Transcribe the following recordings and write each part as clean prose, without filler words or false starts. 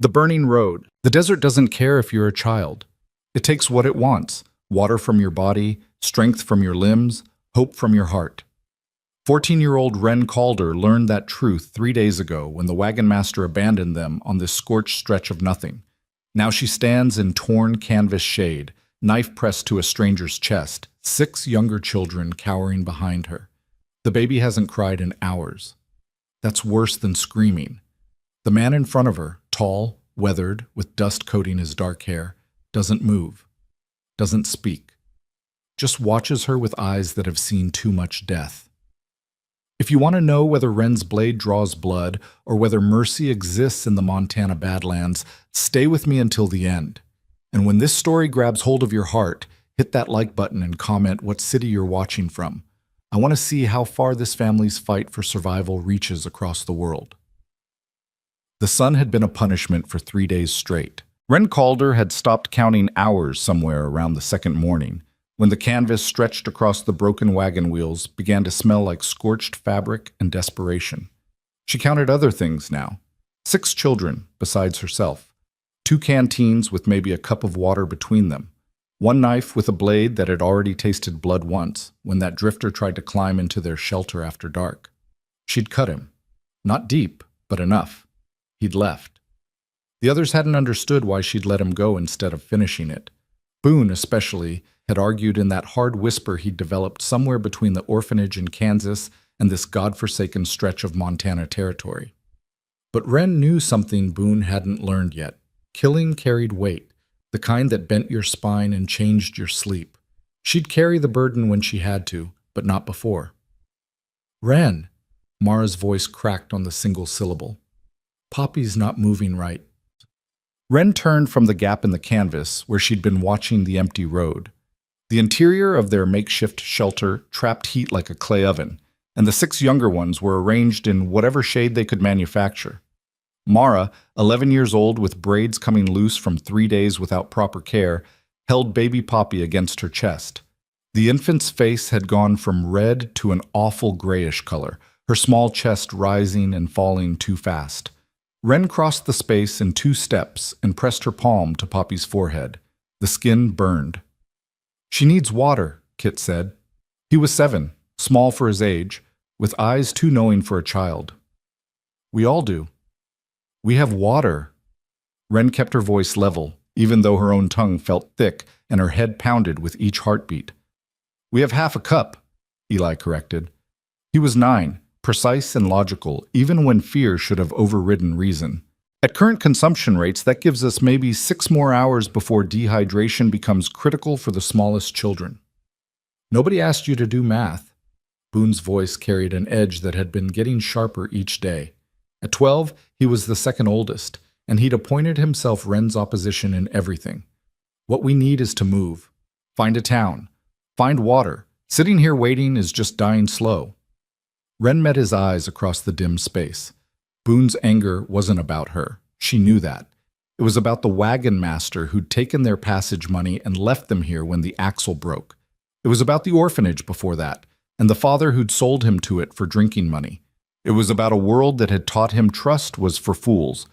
The burning road. The desert doesn't care if you're a child. It takes what it wants: water from your body, strength from your limbs, hope from your heart. 14-year-old Wren Calder learned that truth 3 days ago when the wagon master abandoned them on this scorched stretch of nothing. Now she stands in torn canvas shade, knife pressed to a stranger's chest, 6 younger children cowering behind her. The baby hasn't cried in hours. That's worse than screaming. The man in front of her, tall, weathered, with dust coating his dark hair, doesn't move, doesn't speak, just watches her with eyes that have seen too much death. If you want to know whether Wren's blade draws blood or whether mercy exists in the Montana Badlands, stay with me until the end. And when this story grabs hold of your heart, hit that like button and comment what city you're watching from. I want to see how far this family's fight for survival reaches across the world. The sun had been a punishment for 3 days straight. Wren Calder had stopped counting hours somewhere around the second morning, when the canvas stretched across the broken wagon wheels began to smell like scorched fabric and desperation. She counted other things now. 6 children, besides herself. 2 canteens with maybe a cup of water between them. 1 knife with a blade that had already tasted blood once, when that drifter tried to climb into their shelter after dark. She'd cut him. Not deep, but enough. He'd left. The others hadn't understood why she'd let him go instead of finishing it. Boone, especially, had argued in that hard whisper he'd developed somewhere between the orphanage in Kansas and this godforsaken stretch of Montana territory. But Wren knew something Boone hadn't learned yet. Killing carried weight, the kind that bent your spine and changed your sleep. She'd carry the burden when she had to, but not before. "Wren," Mara's voice cracked on the single syllable. "Poppy's not moving right." Wren turned from the gap in the canvas where she'd been watching the empty road. The interior of their makeshift shelter trapped heat like a clay oven, and the 6 younger ones were arranged in whatever shade they could manufacture. Mara, 11 years old with braids coming loose from 3 days without proper care, held baby Poppy against her chest. The infant's face had gone from red to an awful grayish color, her small chest rising and falling too fast. Wren crossed the space in 2 steps and pressed her palm to Poppy's forehead. The skin burned. "She needs water," Kit said. He was 7, small for his age, with eyes too knowing for a child. "We all do." "We have water." Wren kept her voice level, even though her own tongue felt thick and her head pounded with each heartbeat. "We have half a cup," Eli corrected. He was 9, precise and logical, even when fear should have overridden reason. At current consumption rates, that gives us maybe 6 more hours before dehydration becomes critical for the smallest children. "Nobody asked you to do math." Boone's voice carried an edge that had been getting sharper each day. At 12, he was the second oldest, and he'd appointed himself Wren's opposition in everything. "What we need is to move. Find a town. Find water. Sitting here waiting is just dying slow." Wren met his eyes across the dim space. Boone's anger wasn't about her. She knew that. It was about the wagon master who'd taken their passage money and left them here when the axle broke. It was about the orphanage before that, and the father who'd sold him to it for drinking money. It was about a world that had taught him trust was for fools.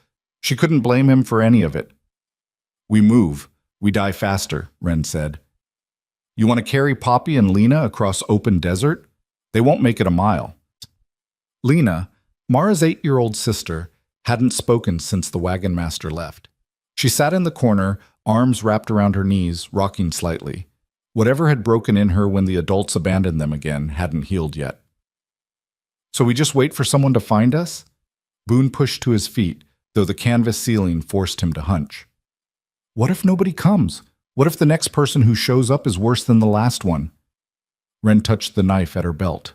She couldn't blame him for any of it. "We move. We die faster," Wren said. "You want to carry Poppy and Lena across open desert? They won't make it a mile." Lena, Mara's 8-year-old sister, hadn't spoken since the wagon master left. She sat in the corner, arms wrapped around her knees, rocking slightly. Whatever had broken in her when the adults abandoned them again hadn't healed yet. "So we just wait for someone to find us?" Boone pushed to his feet, though the canvas ceiling forced him to hunch. "What if nobody comes? What if the next person who shows up is worse than the last one?" Wren touched the knife at her belt.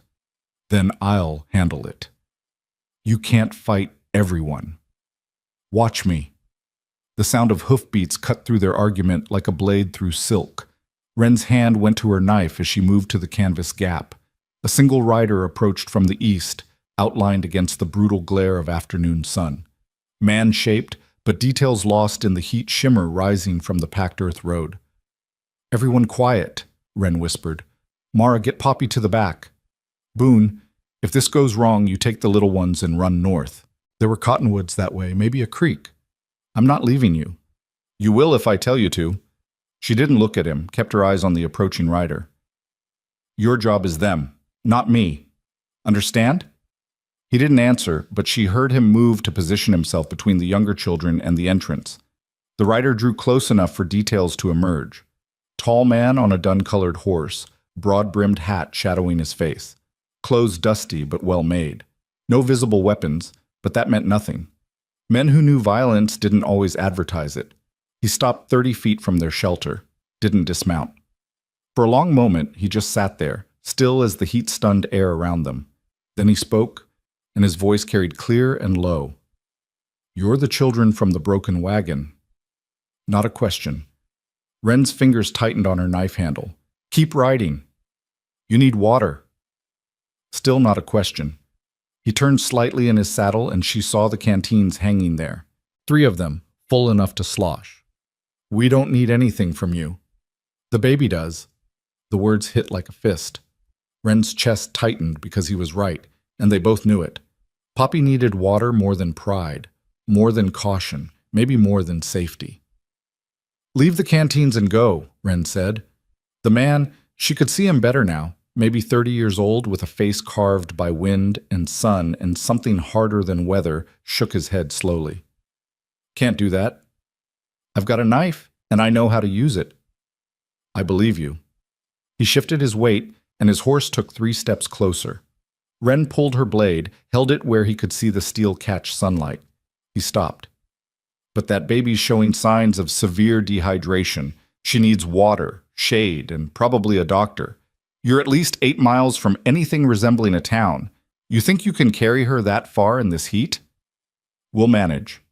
"Then I'll handle it. You can't fight everyone. Watch me." The sound of hoofbeats cut through their argument like a blade through silk. Wren's hand went to her knife as she moved to the canvas gap. A single rider approached from the east, outlined against the brutal glare of afternoon sun. Man-shaped, but details lost in the heat shimmer rising from the packed earth road. "Everyone quiet," Wren whispered. "Mara, get Poppy to the back. Boone, if this goes wrong, you take the little ones and run north. There were cottonwoods that way, maybe a creek." I'm not leaving you. You will if I tell you to. She didn't look at him, kept her eyes on the approaching rider. Your job is them, not me. Understand? He didn't answer, but she heard him move to position himself between the younger children and the entrance. The rider drew close enough for details to emerge. Tall man on a dun-colored horse, broad-brimmed hat shadowing his face. Clothes dusty but well-made. No visible weapons, but that meant nothing. Men who knew violence didn't always advertise it. He stopped 30 feet from their shelter, didn't dismount. For a long moment, he just sat there, still as the heat-stunned air around them. Then he spoke, and his voice carried clear and low. You're the children from the broken wagon. Not a question. Ren's fingers tightened on her knife handle. Keep riding. You need water. Still not a question. He turned slightly in his saddle and she saw the canteens hanging there. 3 of them, full enough to slosh. We don't need anything from you. The baby does. The words hit like a fist. Ren's chest tightened because he was right, and they both knew it. Poppy needed water more than pride, more than caution, maybe more than safety. Leave the canteens and go, Ren said. The man, she could see him better now, maybe 30 years old with a face carved by wind and sun and something harder than weather, shook his head slowly. Can't do that. I've got a knife, and I know how to use it. I believe you. He shifted his weight, and his horse took 3 steps closer. Ren pulled her blade, held it where he could see the steel catch sunlight. He stopped. But that baby's showing signs of severe dehydration. She needs water, shade, and probably a doctor. You're at least 8 miles from anything resembling a town. You think you can carry her that far in this heat? We'll manage.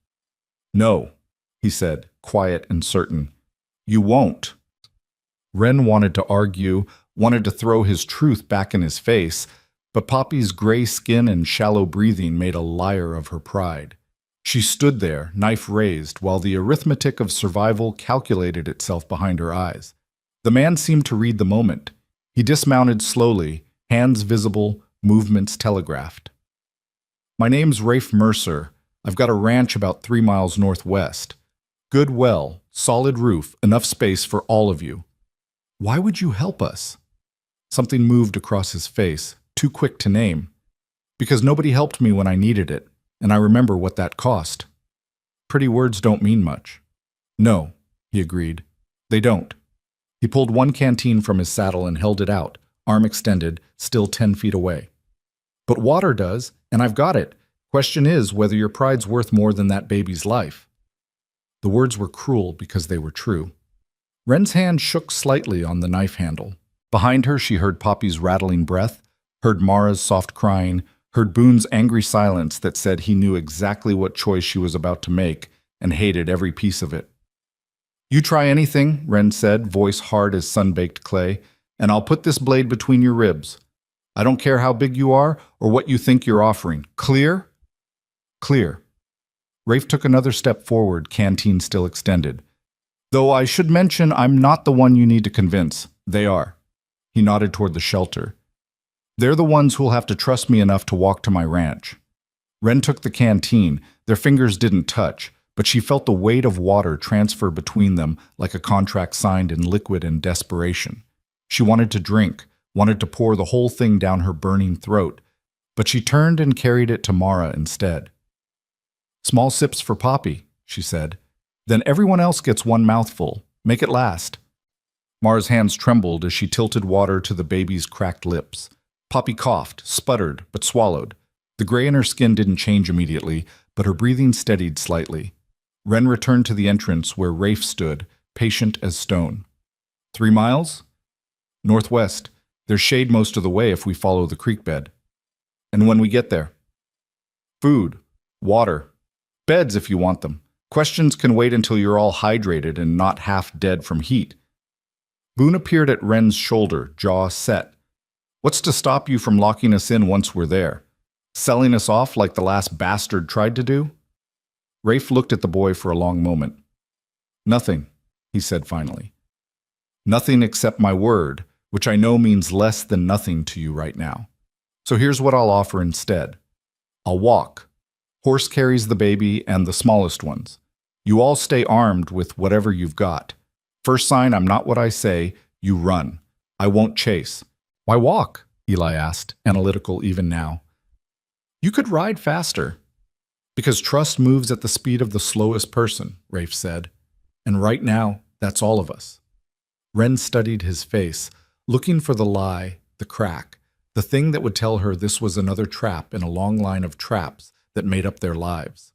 No, he said, quiet and certain. You won't. Ren wanted to argue, wanted to throw his truth back in his face, but Poppy's gray skin and shallow breathing made a liar of her pride. She stood there, knife raised, while the arithmetic of survival calculated itself behind her eyes. The man seemed to read the moment. He dismounted slowly, hands visible, movements telegraphed. My name's Rafe Mercer. I've got a ranch about 3 miles northwest. Good well, solid roof, enough space for all of you. Why would you help us? Something moved across his face, too quick to name. Because nobody helped me when I needed it, and I remember what that cost. Pretty words don't mean much. No, he agreed. They don't. He pulled one canteen from his saddle and held it out, arm extended, still 10 feet away. But water does, and I've got it. Question is whether your pride's worth more than that baby's life. The words were cruel because they were true. Ren's hand shook slightly on the knife handle. Behind her, she heard Poppy's rattling breath, heard Mara's soft crying, heard Boone's angry silence that said he knew exactly what choice she was about to make and hated every piece of it. You try anything, Ren said, voice hard as sun-baked clay, and I'll put this blade between your ribs. I don't care how big you are or what you think you're offering. Clear? Clear. Rafe took another step forward, canteen still extended. Though I should mention I'm not the one you need to convince. They are. He nodded toward the shelter. They're the ones who'll have to trust me enough to walk to my ranch. Ren took the canteen. Their fingers didn't touch, but she felt the weight of water transfer between them like a contract signed in liquid and desperation. She wanted to drink, wanted to pour the whole thing down her burning throat, but she turned and carried it to Mara instead. Small sips for Poppy, she said. Then everyone else gets one mouthful. Make it last. Mara's hands trembled as she tilted water to the baby's cracked lips. Poppy coughed, sputtered, but swallowed. The gray in her skin didn't change immediately, but her breathing steadied slightly. Ren returned to the entrance where Rafe stood, patient as stone. 3 miles? Northwest. There's shade most of the way if we follow the creek bed. And when we get there? Food. Water. Beds if you want them. Questions can wait until you're all hydrated and not half dead from heat. Boone appeared at Ren's shoulder, jaw set. What's to stop you from locking us in once we're there? Selling us off like the last bastard tried to do? Rafe looked at the boy for a long moment. Nothing, he said finally. Nothing except my word, which I know means less than nothing to you right now. So here's what I'll offer instead. I'll walk. Horse carries the baby and the smallest ones. You all stay armed with whatever you've got. First sign I'm not what I say, you run. I won't chase. Why walk? Eli asked, analytical even now. You could ride faster. Because trust moves at the speed of the slowest person, Rafe said. And right now, that's all of us. Wren studied his face, looking for the lie, the crack, the thing that would tell her this was another trap in a long line of traps that made up their lives.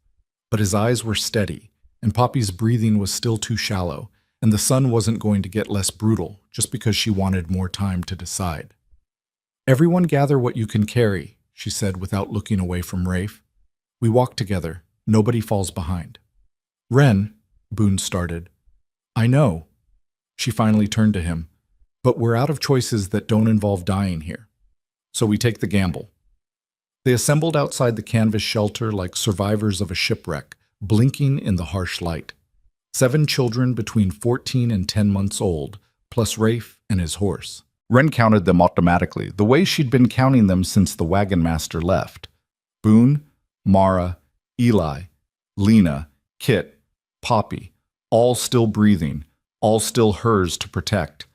But his eyes were steady, and Poppy's breathing was still too shallow, and the sun wasn't going to get less brutal just because she wanted more time to decide. Everyone gather what you can carry, she said without looking away from Rafe. We walk together. Nobody falls behind. Wren, Boone started. I know. She finally turned to him. But we're out of choices that don't involve dying here. So we take the gamble. They assembled outside the canvas shelter like survivors of a shipwreck, blinking in the harsh light. 7 children between 14 and 10 months old, plus Rafe and his horse. Wren counted them automatically, the way she'd been counting them since the wagon master left. Boone, Mara, Eli, Lena, Kit, Poppy, all still breathing, all still hers to protect.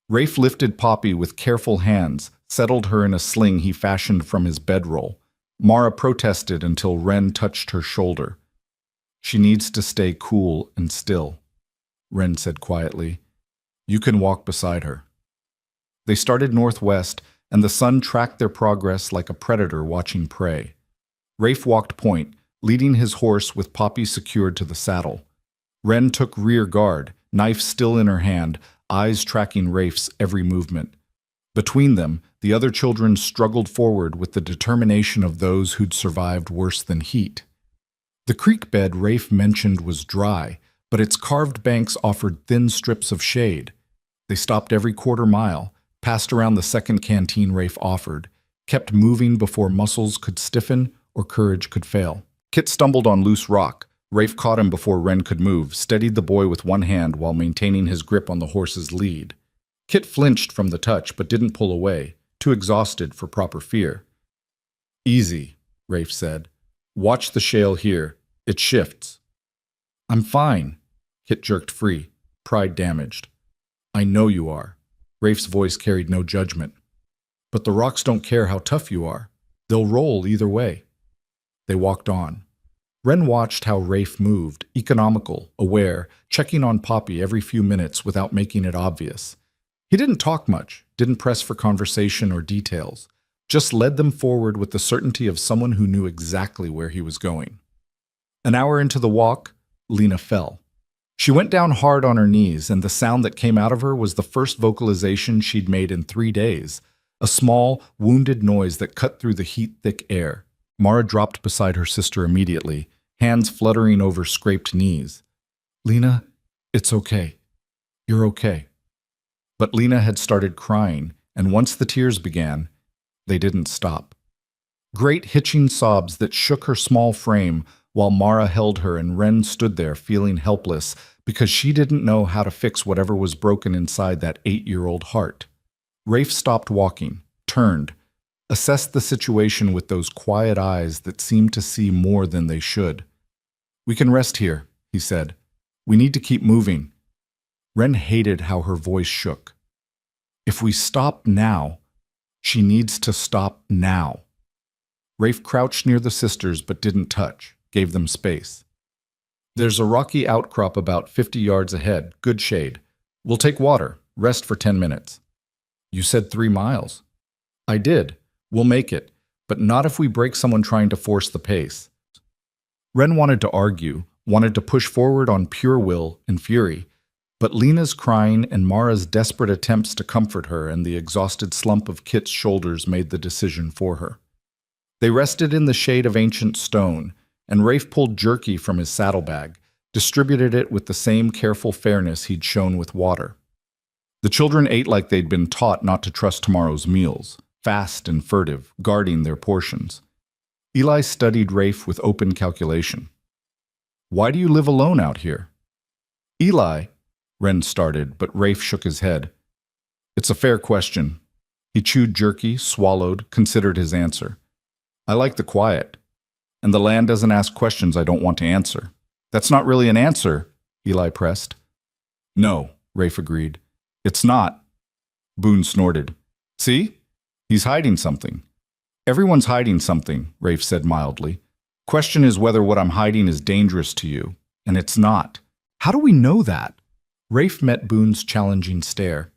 Rafe lifted Poppy with careful hands, settled her in a sling he fashioned from his bedroll. Mara protested until Wren touched her shoulder. She needs to stay cool and still, Wren said quietly. You can walk beside her. They started northwest, and the sun tracked their progress like a predator watching prey. Rafe walked point, leading his horse with Poppy secured to the saddle. Wren took rear guard, knife still in her hand, eyes tracking Rafe's every movement. Between them, the other children struggled forward with the determination of those who'd survived worse than heat. The creek bed Rafe mentioned was dry, but its carved banks offered thin strips of shade. They stopped every quarter mile, passed around the second canteen Rafe offered, kept moving before muscles could stiffen or courage could fail. Kit stumbled on loose rock. Rafe caught him before Wren could move, steadied the boy with one hand while maintaining his grip on the horse's lead. Kit flinched from the touch but didn't pull away, too exhausted for proper fear. Easy, Rafe said. Watch the shale here. It shifts. I'm fine. Kit jerked free, pride damaged. I know you are. Rafe's voice carried no judgment. But the rocks don't care how tough you are. They'll roll either way. They walked on. Wren watched how Rafe moved, economical, aware, checking on Poppy every few minutes without making it obvious. He didn't talk much, didn't press for conversation or details, just led them forward with the certainty of someone who knew exactly where he was going. An hour into the walk, Lena fell. She went down hard on her knees, and the sound that came out of her was the first vocalization she'd made in 3 days, a small, wounded noise that cut through the heat-thick air. Mara dropped beside her sister immediately, hands fluttering over scraped knees. Lena, it's okay. You're okay. But Lena had started crying, and once the tears began, they didn't stop. Great hitching sobs that shook her small frame while Mara held her and Wren stood there feeling helpless because she didn't know how to fix whatever was broken inside that 8-year-old heart. Rafe stopped walking, turned, assessed the situation with those quiet eyes that seemed to see more than they should. We can rest here, he said. We need to keep moving. Wren hated how her voice shook. If we stop now, she needs to stop now. Rafe crouched near the sisters but didn't touch, gave them space. There's a rocky outcrop about 50 yards ahead, good shade. We'll take water, rest for 10 minutes. You said 3 miles. I did. We'll make it, but not if we break someone trying to force the pace. Wren wanted to argue, wanted to push forward on pure will and fury, but Lena's crying and Mara's desperate attempts to comfort her and the exhausted slump of Kit's shoulders made the decision for her. They rested in the shade of ancient stone, and Rafe pulled jerky from his saddlebag, distributed it with the same careful fairness he'd shown with water. The children ate like they'd been taught not to trust tomorrow's meals, fast and furtive, guarding their portions. Eli studied Rafe with open calculation. Why do you live alone out here? Eli, Wren started, but Rafe shook his head. It's a fair question. He chewed jerky, swallowed, considered his answer. I like the quiet, and the land doesn't ask questions I don't want to answer. That's not really an answer, Eli pressed. No, Rafe agreed. It's not. Boone snorted. See? He's hiding something. Everyone's hiding something, Rafe said mildly. Question is whether what I'm hiding is dangerous to you, and it's not. How do we know that? Rafe met Boone's challenging stare.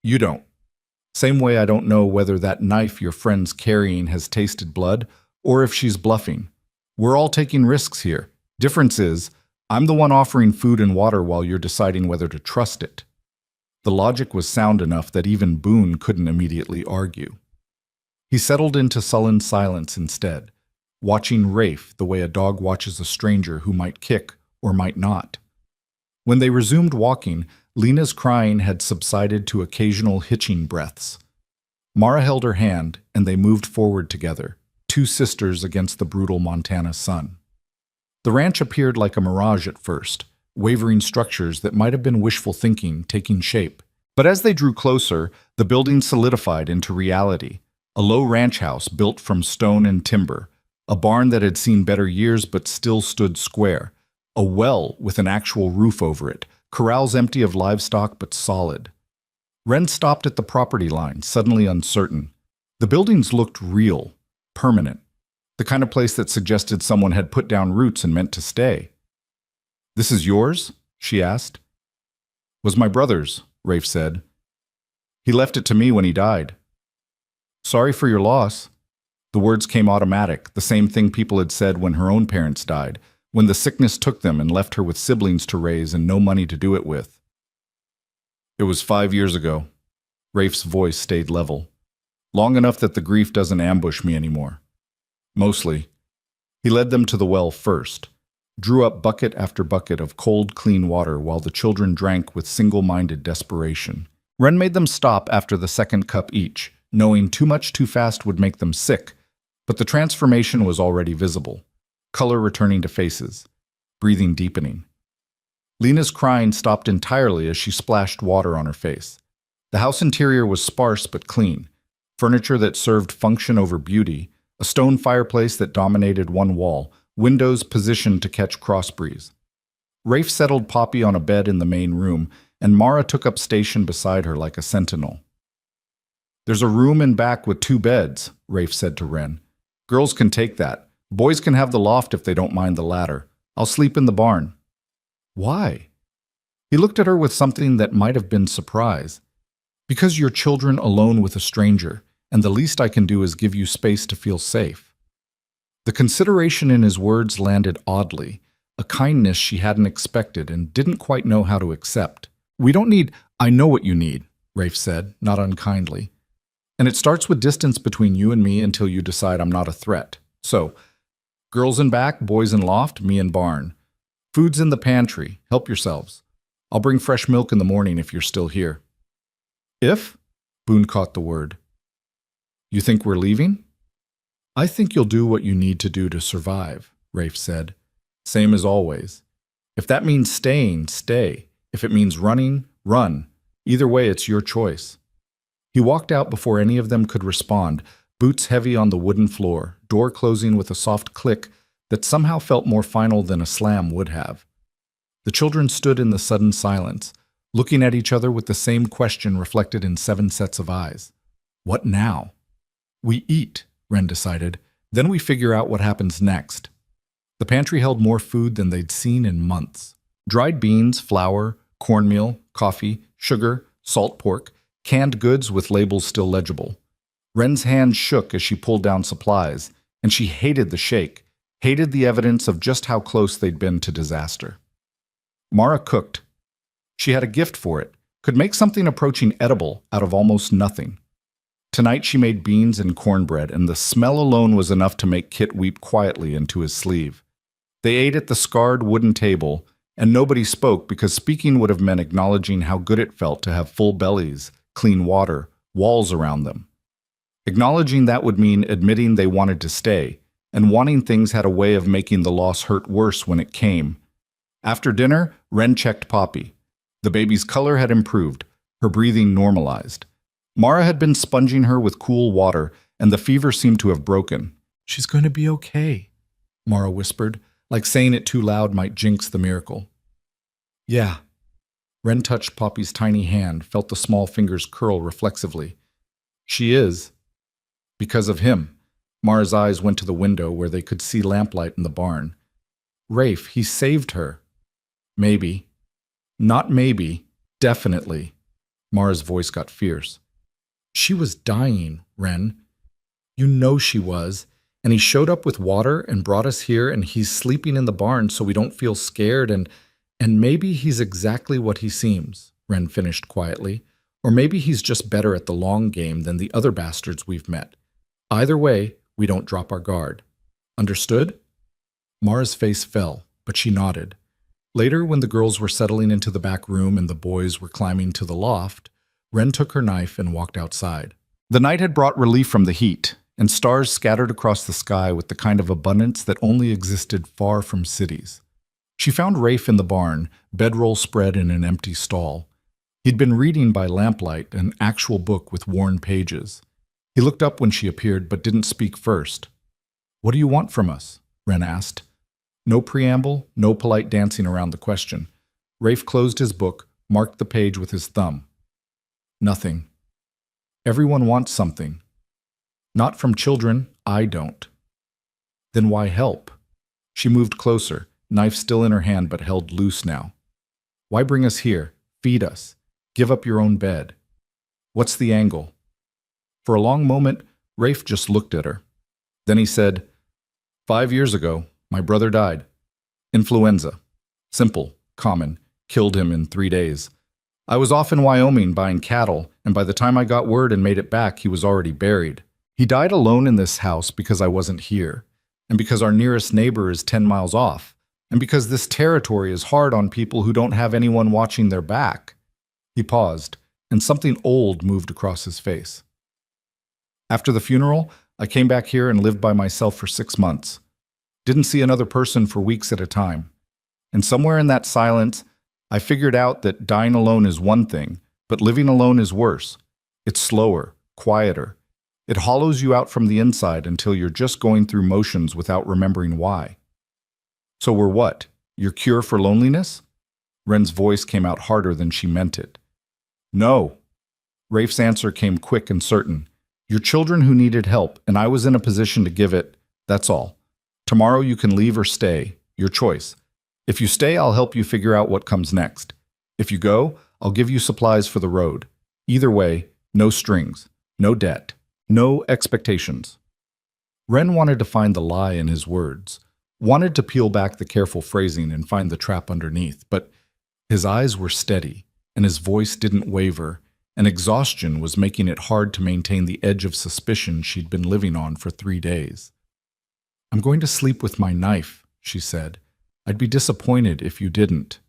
You don't. Same way I don't know whether that knife your friend's carrying has tasted blood or if she's bluffing. We're all taking risks here. Difference is, I'm the one offering food and water while you're deciding whether to trust it. The logic was sound enough that even Boone couldn't immediately argue. He settled into sullen silence instead, watching Rafe the way a dog watches a stranger who might kick or might not. When they resumed walking, Lena's crying had subsided to occasional hitching breaths. Mara held her hand, and they moved forward together, two sisters against the brutal Montana sun. The ranch appeared like a mirage at first, wavering structures that might have been wishful thinking taking shape. But as they drew closer, the building solidified into reality. A low ranch house built from stone and timber, a barn that had seen better years but still stood square, a well with an actual roof over it, corrals empty of livestock but solid. Wren stopped at the property line, suddenly uncertain. The buildings looked real, permanent, the kind of place that suggested someone had put down roots and meant to stay. This is yours? She asked. Was my brother's, Rafe said. He left it to me when he died. Sorry for your loss. The words came automatic, the same thing people had said when her own parents died, when the sickness took them and left her with siblings to raise and no money to do it with. It was 5 years ago. Rafe's voice stayed level. Long enough that the grief doesn't ambush me anymore. Mostly. He led them to the well first, drew up bucket after bucket of cold, clean water while the children drank with single-minded desperation. Wren made them stop after the second cup each, knowing too much too fast would make them sick, but the transformation was already visible. Color returning to faces, breathing deepening. Lena's crying stopped entirely as she splashed water on her face. The house interior was sparse but clean, furniture that served function over beauty, a stone fireplace that dominated one wall, windows positioned to catch cross breeze. Rafe settled Poppy on a bed in the main room, and Mara took up station beside her like a sentinel. There's a room in back with 2 beds, Rafe said to Wren. Girls can take that. Boys can have the loft if they don't mind the latter. I'll sleep in the barn. Why? He looked at her with something that might have been surprise. Because you're children alone with a stranger, and the least I can do is give you space to feel safe. The consideration in his words landed oddly, a kindness she hadn't expected and didn't quite know how to accept. We don't need, I know what you need, Rafe said, not unkindly. And it starts with distance between you and me until you decide I'm not a threat. So, girls in back, boys in loft, me in barn. Food's in the pantry. Help yourselves. I'll bring fresh milk in the morning if you're still here. If? Boone caught the word. You think we're leaving? I think you'll do what you need to do to survive, Rafe said. Same as always. If that means staying, stay. If it means running, run. Either way, it's your choice. He walked out before any of them could respond, boots heavy on the wooden floor, door closing with a soft click that somehow felt more final than a slam would have. The children stood in the sudden silence, looking at each other with the same question reflected in 7 sets of eyes. What now? We eat, Wren decided. Then we figure out what happens next. The pantry held more food than they'd seen in months. Dried beans, flour, cornmeal, coffee, sugar, salt pork, canned goods with labels still legible. Wren's hand shook as she pulled down supplies, and she hated the shake, hated the evidence of just how close they'd been to disaster. Mara cooked. She had a gift for it, could make something approaching edible out of almost nothing. Tonight she made beans and cornbread, and the smell alone was enough to make Kit weep quietly into his sleeve. They ate at the scarred wooden table, and nobody spoke because speaking would have meant acknowledging how good it felt to have full bellies, clean water, walls around them. Acknowledging that would mean admitting they wanted to stay, and wanting things had a way of making the loss hurt worse when it came. After dinner, Wren checked Poppy. The baby's color had improved, her breathing normalized. Mara had been sponging her with cool water, and the fever seemed to have broken. She's going to be okay, Mara whispered, like saying it too loud might jinx the miracle. Yeah. Wren touched Poppy's tiny hand, felt the small fingers curl reflexively. She is. Because of him. Mara's eyes went to the window where they could see lamplight in the barn. Rafe, he saved her. Maybe. Not maybe. Definitely. Mara's voice got fierce. She was dying, Wren. You know she was. And he showed up with water and brought us here, and he's sleeping in the barn so we don't feel scared, and maybe he's exactly what he seems, Wren finished quietly. Or maybe he's just better at the long game than the other bastards we've met. Either way, we don't drop our guard. Understood? Mara's face fell, but she nodded. Later, when the girls were settling into the back room and the boys were climbing to the loft, Wren took her knife and walked outside. The night had brought relief from the heat, and stars scattered across the sky with the kind of abundance that only existed far from cities. She found Rafe in the barn, bedroll spread in an empty stall. He'd been reading by lamplight, an actual book with worn pages. He looked up when she appeared, but didn't speak first. What do you want from us? Wren asked. No preamble, no polite dancing around the question. Rafe closed his book, marked the page with his thumb. Nothing. Everyone wants something. Not from children, I don't. Then why help? She moved closer, knife still in her hand but held loose now. Why bring us here? Feed us. Give up your own bed. What's the angle? For a long moment, Rafe just looked at her. Then he said, 5 years ago, my brother died. Influenza. Simple, common, killed him in 3 days. I was off in Wyoming buying cattle, and by the time I got word and made it back, he was already buried. He died alone in this house because I wasn't here, and because our nearest neighbor is 10 miles off, and because this territory is hard on people who don't have anyone watching their back. He paused, and something old moved across his face. After the funeral, I came back here and lived by myself for 6 months. Didn't see another person for weeks at a time. And somewhere in that silence, I figured out that dying alone is one thing, but living alone is worse. It's slower, quieter. It hollows you out from the inside until you're just going through motions without remembering why. So we're what? Your cure for loneliness? Wren's voice came out harder than she meant it. No. Rafe's answer came quick and certain. Your children who needed help, and I was in a position to give it, that's all. Tomorrow you can leave or stay, your choice. If you stay, I'll help you figure out what comes next. If you go, I'll give you supplies for the road. Either way, no strings, no debt, no expectations. Wren wanted to find the lie in his words, wanted to peel back the careful phrasing and find the trap underneath, but his eyes were steady, and his voice didn't waver, and exhaustion was making it hard to maintain the edge of suspicion she'd been living on for 3 days. I'm going to sleep with my knife, she said. I'd be disappointed if you didn't.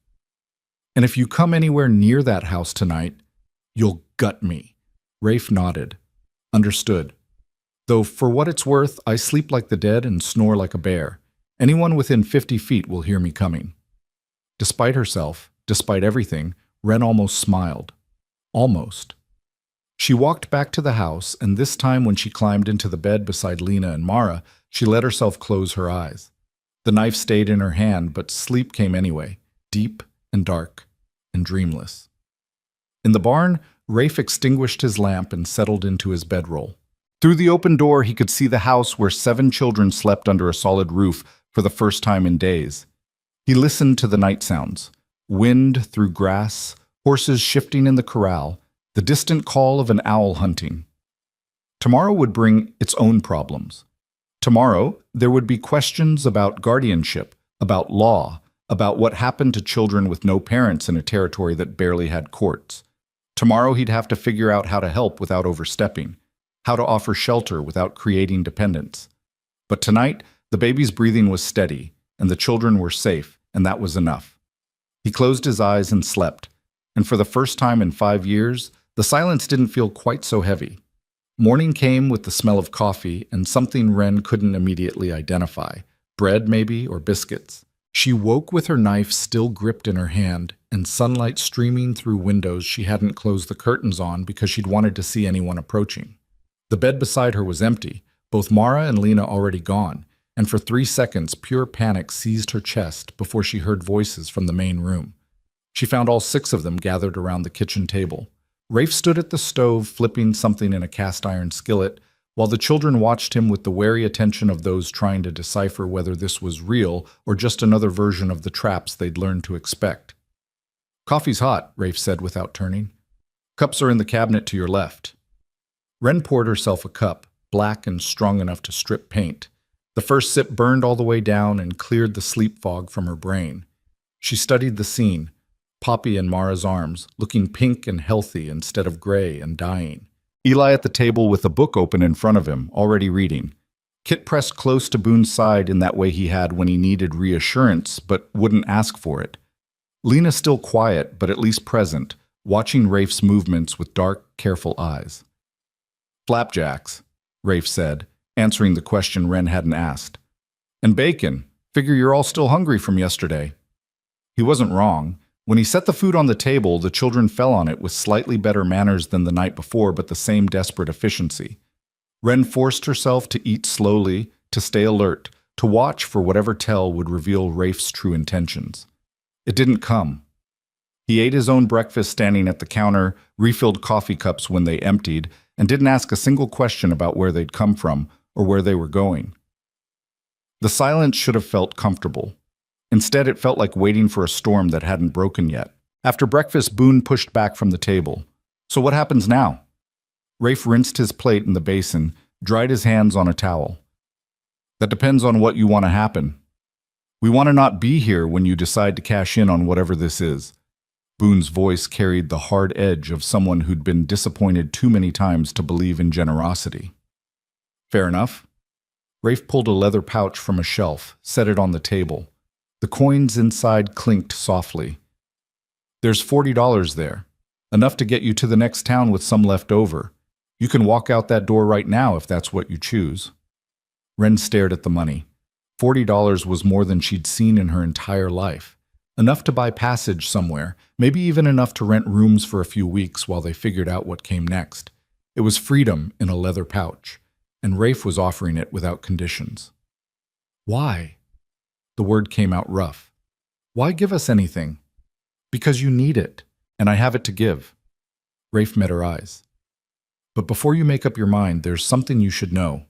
And if you come anywhere near that house tonight, you'll gut me. Rafe nodded. Understood. Though for what it's worth, I sleep like the dead and snore like a bear. Anyone within 50 feet will hear me coming. Despite herself, despite everything, Wren almost smiled. Almost. She walked back to the house, and this time when she climbed into the bed beside Lena and Mara, she let herself close her eyes. The knife stayed in her hand, but sleep came anyway, deep and dark and dreamless. In the barn, Rafe extinguished his lamp and settled into his bedroll. Through the open door, he could see the house where 7 children slept under a solid roof for the first time in days. He listened to the night sounds, wind through grass, horses shifting in the corral, the distant call of an owl hunting. Tomorrow would bring its own problems. Tomorrow, there would be questions about guardianship, about law, about what happened to children with no parents in a territory that barely had courts. Tomorrow he'd have to figure out how to help without overstepping, how to offer shelter without creating dependence. But tonight, the baby's breathing was steady, and the children were safe, and that was enough. He closed his eyes and slept, and for the first time in 5 years, the silence didn't feel quite so heavy. Morning came with the smell of coffee and something Wren couldn't immediately identify, bread maybe, or biscuits. She woke with her knife still gripped in her hand and sunlight streaming through windows she hadn't closed the curtains on because she'd wanted to see anyone approaching. The bed beside her was empty, both Mara and Lena already gone, and for 3 seconds pure panic seized her chest before she heard voices from the main room. She found all 6 of them gathered around the kitchen table. Rafe stood at the stove flipping something in a cast-iron skillet, while the children watched him with the wary attention of those trying to decipher whether this was real or just another version of the traps they'd learned to expect. "Coffee's hot," Rafe said without turning. "Cups are in the cabinet to your left." Wren poured herself a cup, black and strong enough to strip paint. The first sip burned all the way down and cleared the sleep fog from her brain. She studied the scene, Poppy in Mara's arms, looking pink and healthy instead of gray and dying. Eli at the table with a book open in front of him, already reading. Kit pressed close to Boone's side in that way he had when he needed reassurance but wouldn't ask for it. Lena still quiet, but at least present, watching Rafe's movements with dark, careful eyes. "Flapjacks," Rafe said, answering the question Wren hadn't asked. "And bacon. Figure you're all still hungry from yesterday." He wasn't wrong. When he set the food on the table, the children fell on it with slightly better manners than the night before, but the same desperate efficiency. Wren forced herself to eat slowly, to stay alert, to watch for whatever tell would reveal Rafe's true intentions. It didn't come. He ate his own breakfast standing at the counter, refilled coffee cups when they emptied, and didn't ask a single question about where they'd come from or where they were going. The silence should have felt comfortable. Instead, it felt like waiting for a storm that hadn't broken yet. After breakfast, Boone pushed back from the table. "So what happens now?" Rafe rinsed his plate in the basin, dried his hands on a towel. "That depends on what you want to happen. We want to not be here when you decide to cash in on whatever this is." Boone's voice carried the hard edge of someone who'd been disappointed too many times to believe in generosity. "Fair enough." Rafe pulled a leather pouch from a shelf, set it on the table. The coins inside clinked softly. "There's $40 there, enough to get you to the next town with some left over. You can walk out that door right now if that's what you choose." Wren stared at the money. $40 was more than she'd seen in her entire life. Enough to buy passage somewhere, maybe even enough to rent rooms for a few weeks while they figured out what came next. It was freedom in a leather pouch, and Rafe was offering it without conditions. "Why?" The word came out rough. "Why give us anything?" "Because you need it, and I have it to give." Rafe met her eyes. "But before you make up your mind, there's something you should know.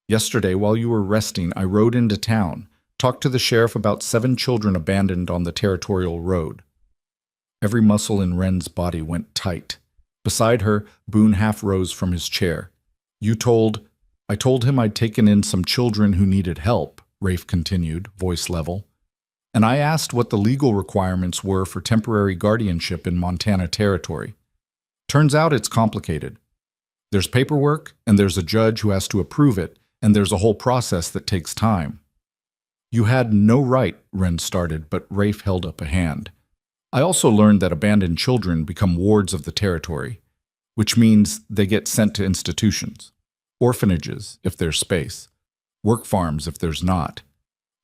Yesterday, while you were resting, I rode into town, talked to the sheriff about 7 children abandoned on the territorial road." Every muscle in Wren's body went tight. Beside her, Boone half rose from his chair. I told him I'd taken in some children who needed help," Rafe continued, voice level. "And I asked what the legal requirements were for temporary guardianship in Montana territory. Turns out it's complicated. There's paperwork, and there's a judge who has to approve it, and there's a whole process that takes time." "You had no right," Wren started, but Rafe held up a hand. "I also learned that abandoned children become wards of the territory, which means they get sent to institutions, orphanages if there's space, work farms if there's not.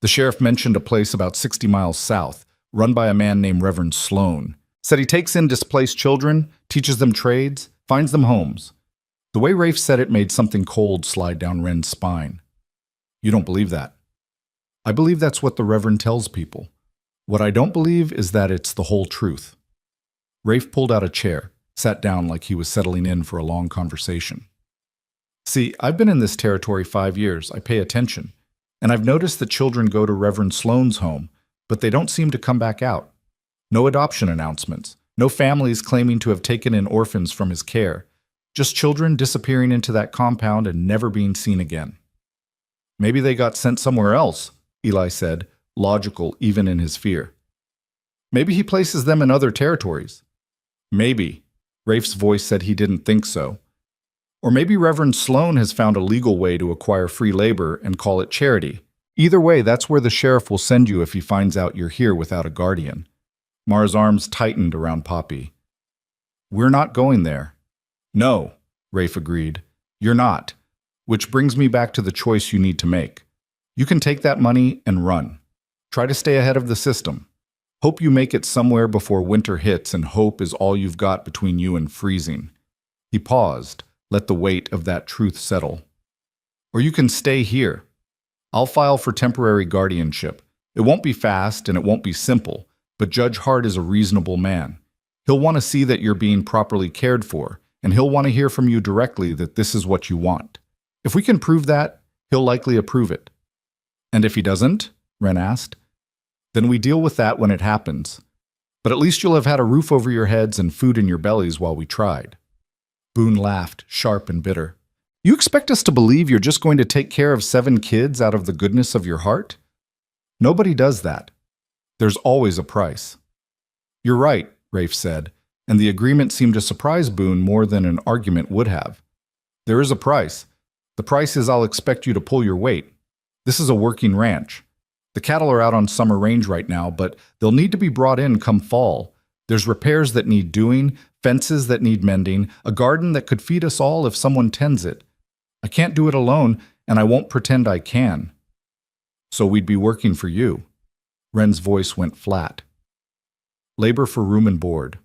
The sheriff mentioned a place about 60 miles south, run by a man named Reverend Sloan. Said he takes in displaced children, teaches them trades, finds them homes." The way Rafe said it made something cold slide down Wren's spine. "You don't believe that?" "I believe that's what the Reverend tells people. What I don't believe is that it's the whole truth." Rafe pulled out a chair, sat down like he was settling in for a long conversation. "See, I've been in this territory 5 years. I pay attention. And I've noticed that children go to Reverend Sloan's home, but they don't seem to come back out. No adoption announcements. No families claiming to have taken in orphans from his care. Just children disappearing into that compound and never being seen again." "Maybe they got sent somewhere else," Eli said, logical even in his fear. "Maybe he places them in other territories." "Maybe." Rafe's voice said he didn't think so. "Or maybe Reverend Sloan has found a legal way to acquire free labor and call it charity. Either way, that's where the sheriff will send you if he finds out you're here without a guardian." Mara's arms tightened around Poppy. "We're not going there." "No," Rafe agreed. "You're not. Which brings me back to the choice you need to make. You can take that money and run. Try to stay ahead of the system. Hope you make it somewhere before winter hits, and hope is all you've got between you and freezing." He paused, let the weight of that truth settle. "Or you can stay here." I'll file for temporary guardianship. It won't be fast and it won't be simple, but Judge Hart is a reasonable man. He'll want to see that you're being properly cared for, and he'll want to hear from you directly that this is what you want. If we can prove that, he'll likely approve it. And if he doesn't? Wren asked. Then we deal with that when it happens. But at least you'll have had a roof over your heads and food in your bellies while we tried. Boone laughed, sharp and bitter. You expect us to believe you're just going to take care of 7 kids out of the goodness of your heart? Nobody does that. There's always a price. You're right, Rafe said, and the agreement seemed to surprise Boone more than an argument would have. There is a price. The price is I'll expect you to pull your weight. This is a working ranch. The cattle are out on summer range right now, but they'll need to be brought in come fall. There's repairs that need doing, fences that need mending, a garden that could feed us all if someone tends it. I can't do it alone, and I won't pretend I can. So we'd be working for you. Wren's voice went flat. Labor for room and board.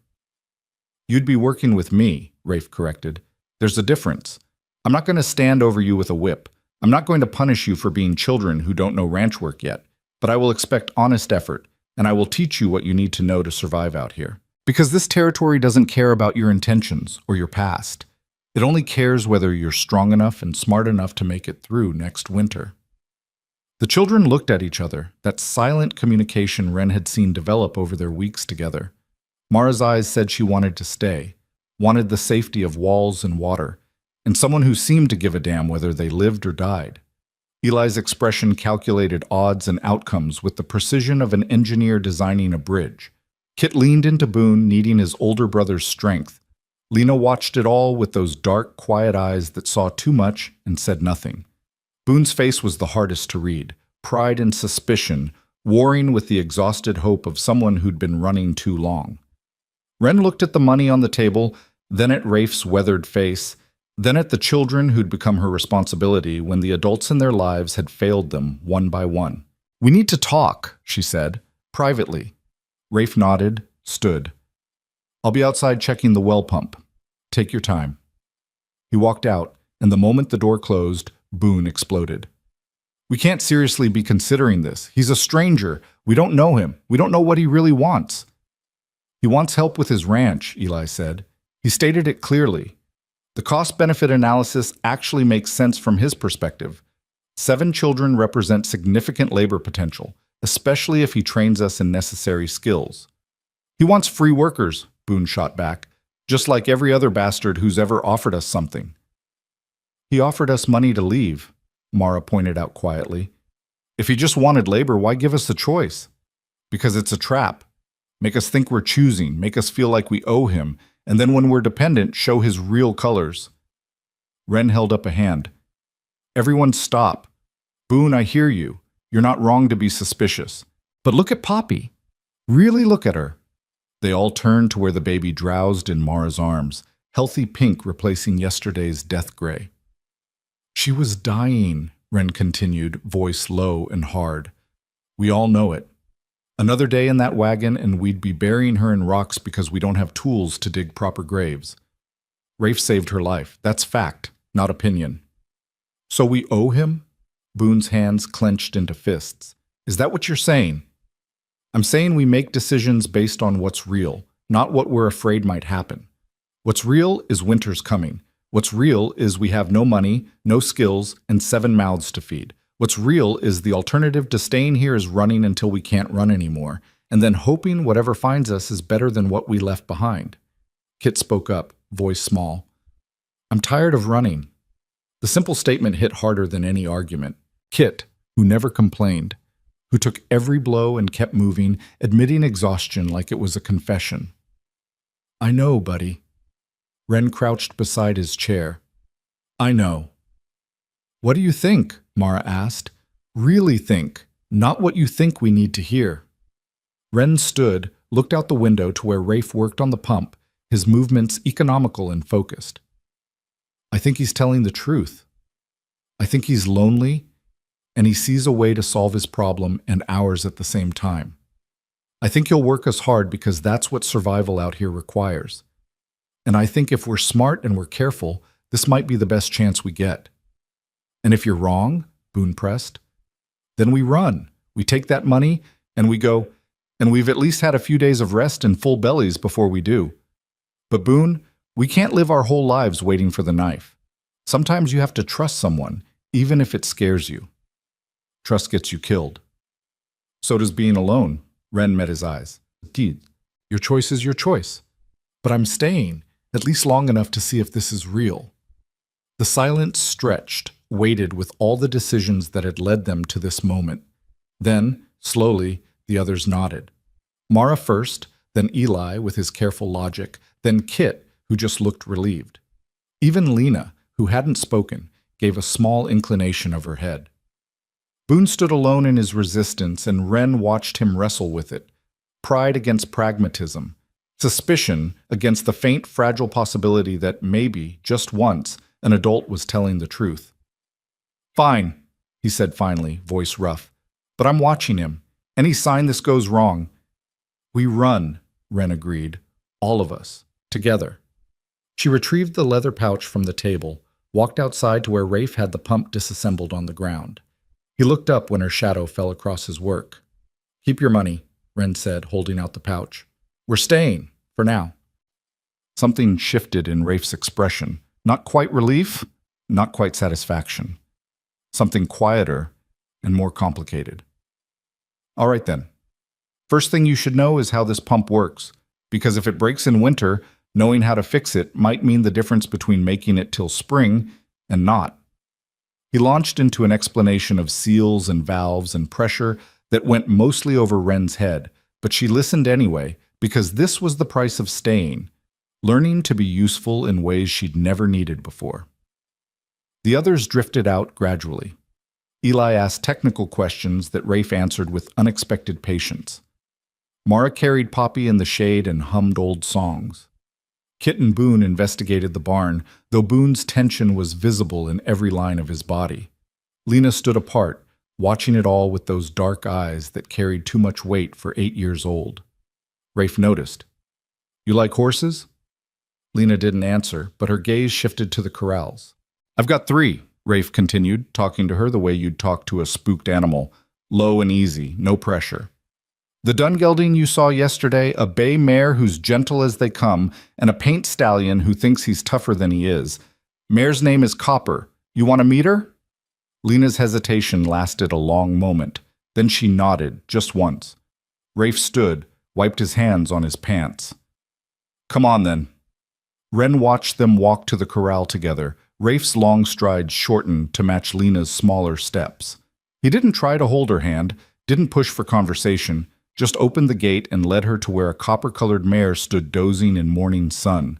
You'd be working with me, Rafe corrected. There's a difference. I'm not going to stand over you with a whip. I'm not going to punish you for being children who don't know ranch work yet, but I will expect honest effort, and I will teach you what you need to know to survive out here. Because this territory doesn't care about your intentions or your past. It only cares whether you're strong enough and smart enough to make it through next winter. The children looked at each other, that silent communication Wren had seen develop over their weeks together. Mara's eyes said she wanted to stay, wanted the safety of walls and water, and someone who seemed to give a damn whether they lived or died. Eli's expression calculated odds and outcomes with the precision of an engineer designing a bridge. Kit leaned into Boone, needing his older brother's strength. Lena watched it all with those dark, quiet eyes that saw too much and said nothing. Boone's face was the hardest to read, pride and suspicion, warring with the exhausted hope of someone who'd been running too long. Wren looked at the money on the table, then at Rafe's weathered face, then at the children who'd become her responsibility when the adults in their lives had failed them one by one. We need to talk, she said, privately. Rafe nodded, stood. I'll be outside checking the well pump. Take your time. He walked out, and the moment the door closed, Boone exploded. We can't seriously be considering this. He's a stranger. We don't know him. We don't know what he really wants. He wants help with his ranch, Eli said. He stated it clearly. The cost-benefit analysis actually makes sense from his perspective. 7 children represent significant labor potential, especially if he trains us in necessary skills. He wants free workers, Boone shot back, just like every other bastard who's ever offered us something. He offered us money to leave, Mara pointed out quietly. If he just wanted labor, why give us the choice? Because it's a trap. Make us think we're choosing, make us feel like we owe him, and then when we're dependent, show his real colors. Wren held up a hand. Everyone stop. Boone, I hear you. You're not wrong to be suspicious. But look at Poppy. Really look at her. They all turned to where the baby drowsed in Mara's arms, healthy pink replacing yesterday's death gray. She was dying, Wren continued, voice low and hard. We all know it. Another day in that wagon and we'd be burying her in rocks because we don't have tools to dig proper graves. Rafe saved her life. That's fact, not opinion. So we owe him? Boone's hands clenched into fists. Is that what you're saying? I'm saying we make decisions based on what's real, not what we're afraid might happen. What's real is winter's coming. What's real is we have no money, no skills, and 7 mouths to feed. What's real is the alternative to staying here is running until we can't run anymore, and then hoping whatever finds us is better than what we left behind. Kit spoke up, voice small. I'm tired of running. The simple statement hit harder than any argument. Kit, who never complained, who took every blow and kept moving, admitting exhaustion like it was a confession. I know, buddy. Wren crouched beside his chair. I know. What do you think? Mara asked. Really think, not what you think we need to hear. Wren stood, looked out the window to where Rafe worked on the pump, his movements economical and focused. I think he's telling the truth. I think he's lonely, and he sees a way to solve his problem and ours at the same time. I think he'll work us hard because that's what survival out here requires. And I think if we're smart and we're careful, this might be the best chance we get. And if you're wrong, Boone pressed, Then we run. We take that money and we go, and we've at least had a few days of rest and full bellies before we do. But Boone, we can't live our whole lives waiting for the knife. Sometimes you have to trust someone, even if it scares you. Trust gets you killed. So does being alone. Ren met his eyes. Indeed, your choice is your choice. But I'm staying, at least long enough to see if this is real. The silence stretched, waited with all the decisions that had led them to this moment. Then, slowly, the others nodded. Mara first, then Eli with his careful logic, then Kit, who just looked relieved. Even Lena, who hadn't spoken, gave a small inclination of her head. Boone stood alone in his resistance, and Ren watched him wrestle with it. Pride against pragmatism. Suspicion against the faint, fragile possibility that maybe, just once, an adult was telling the truth. "Fine," he said finally, voice rough. "But I'm watching him. Any sign this goes wrong." "We run," Ren agreed. "All of us. Together." She retrieved the leather pouch from the table, walked outside to where Rafe had the pump disassembled on the ground. He looked up when her shadow fell across his work. "Keep your money," Ren said, holding out the pouch. "We're staying, for now." Something shifted in Rafe's expression. Not quite relief, not quite satisfaction. Something quieter and more complicated. "All right then. First thing you should know is how this pump works, because if it breaks in winter, knowing how to fix it might mean the difference between making it till spring and not." He launched into an explanation of seals and valves and pressure that went mostly over Ren's head, but she listened anyway, because this was the price of staying, learning to be useful in ways she'd never needed before. The others drifted out gradually. Eli asked technical questions that Rafe answered with unexpected patience. Mara carried Poppy in the shade and hummed old songs. Kit and Boone investigated the barn, though Boone's tension was visible in every line of his body. Lena stood apart, watching it all with those dark eyes that carried too much weight for 8 years old. Rafe noticed. "You like horses?" Lena didn't answer, but her gaze shifted to the corrals. "I've got 3, Rafe continued, talking to her the way you'd talk to a spooked animal, low and easy, no pressure. "The dun gelding you saw yesterday, a bay mare who's gentle as they come, and a paint stallion who thinks he's tougher than he is. Mare's name is Copper. You want to meet her?" Lena's hesitation lasted a long moment. Then she nodded, just once. Rafe stood, wiped his hands on his pants. "Come on, then." Ren watched them walk to the corral together. Rafe's long strides shortened to match Lena's smaller steps. He didn't try to hold her hand, didn't push for conversation, just opened the gate and led her to where a copper-colored mare stood dozing in morning sun.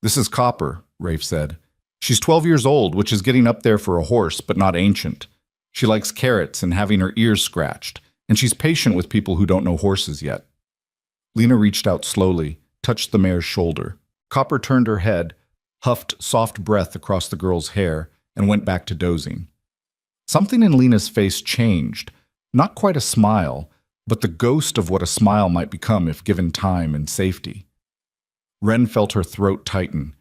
"This is Copper," Rafe said. "She's 12 years old, which is getting up there for a horse, but not ancient. She likes carrots and having her ears scratched, and she's patient with people who don't know horses yet." Lena reached out slowly, touched the mare's shoulder. Copper turned her head, huffed soft breath across the girl's hair, and went back to dozing. Something in Lena's face changed, not quite a smile, but the ghost of what a smile might become if given time and safety. Ren felt her throat tighten.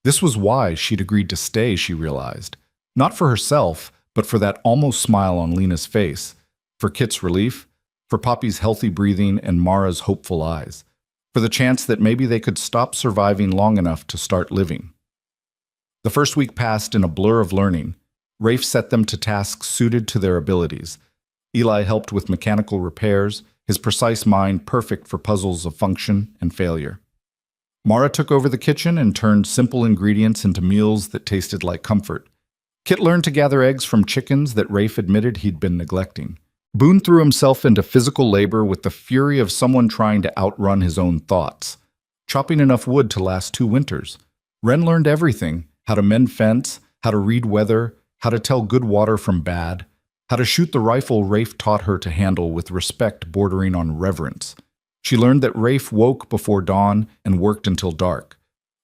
This was why she'd agreed to stay, she realized. Not for herself, but for that almost smile on Lena's face, for Kit's relief, for Poppy's healthy breathing and Mara's hopeful eyes, for the chance that maybe they could stop surviving long enough to start living. The first week passed in a blur of learning. Rafe set them to tasks suited to their abilities. Eli helped with mechanical repairs, his precise mind perfect for puzzles of function and failure. Mara took over the kitchen and turned simple ingredients into meals that tasted like comfort. Kit learned to gather eggs from chickens that Rafe admitted he'd been neglecting. Boone threw himself into physical labor with the fury of someone trying to outrun his own thoughts, chopping enough wood to last 2 winters. Ren learned everything: how to mend fence, how to read weather, how to tell good water from bad, how to shoot the rifle Rafe taught her to handle with respect bordering on reverence. She learned that Rafe woke before dawn and worked until dark,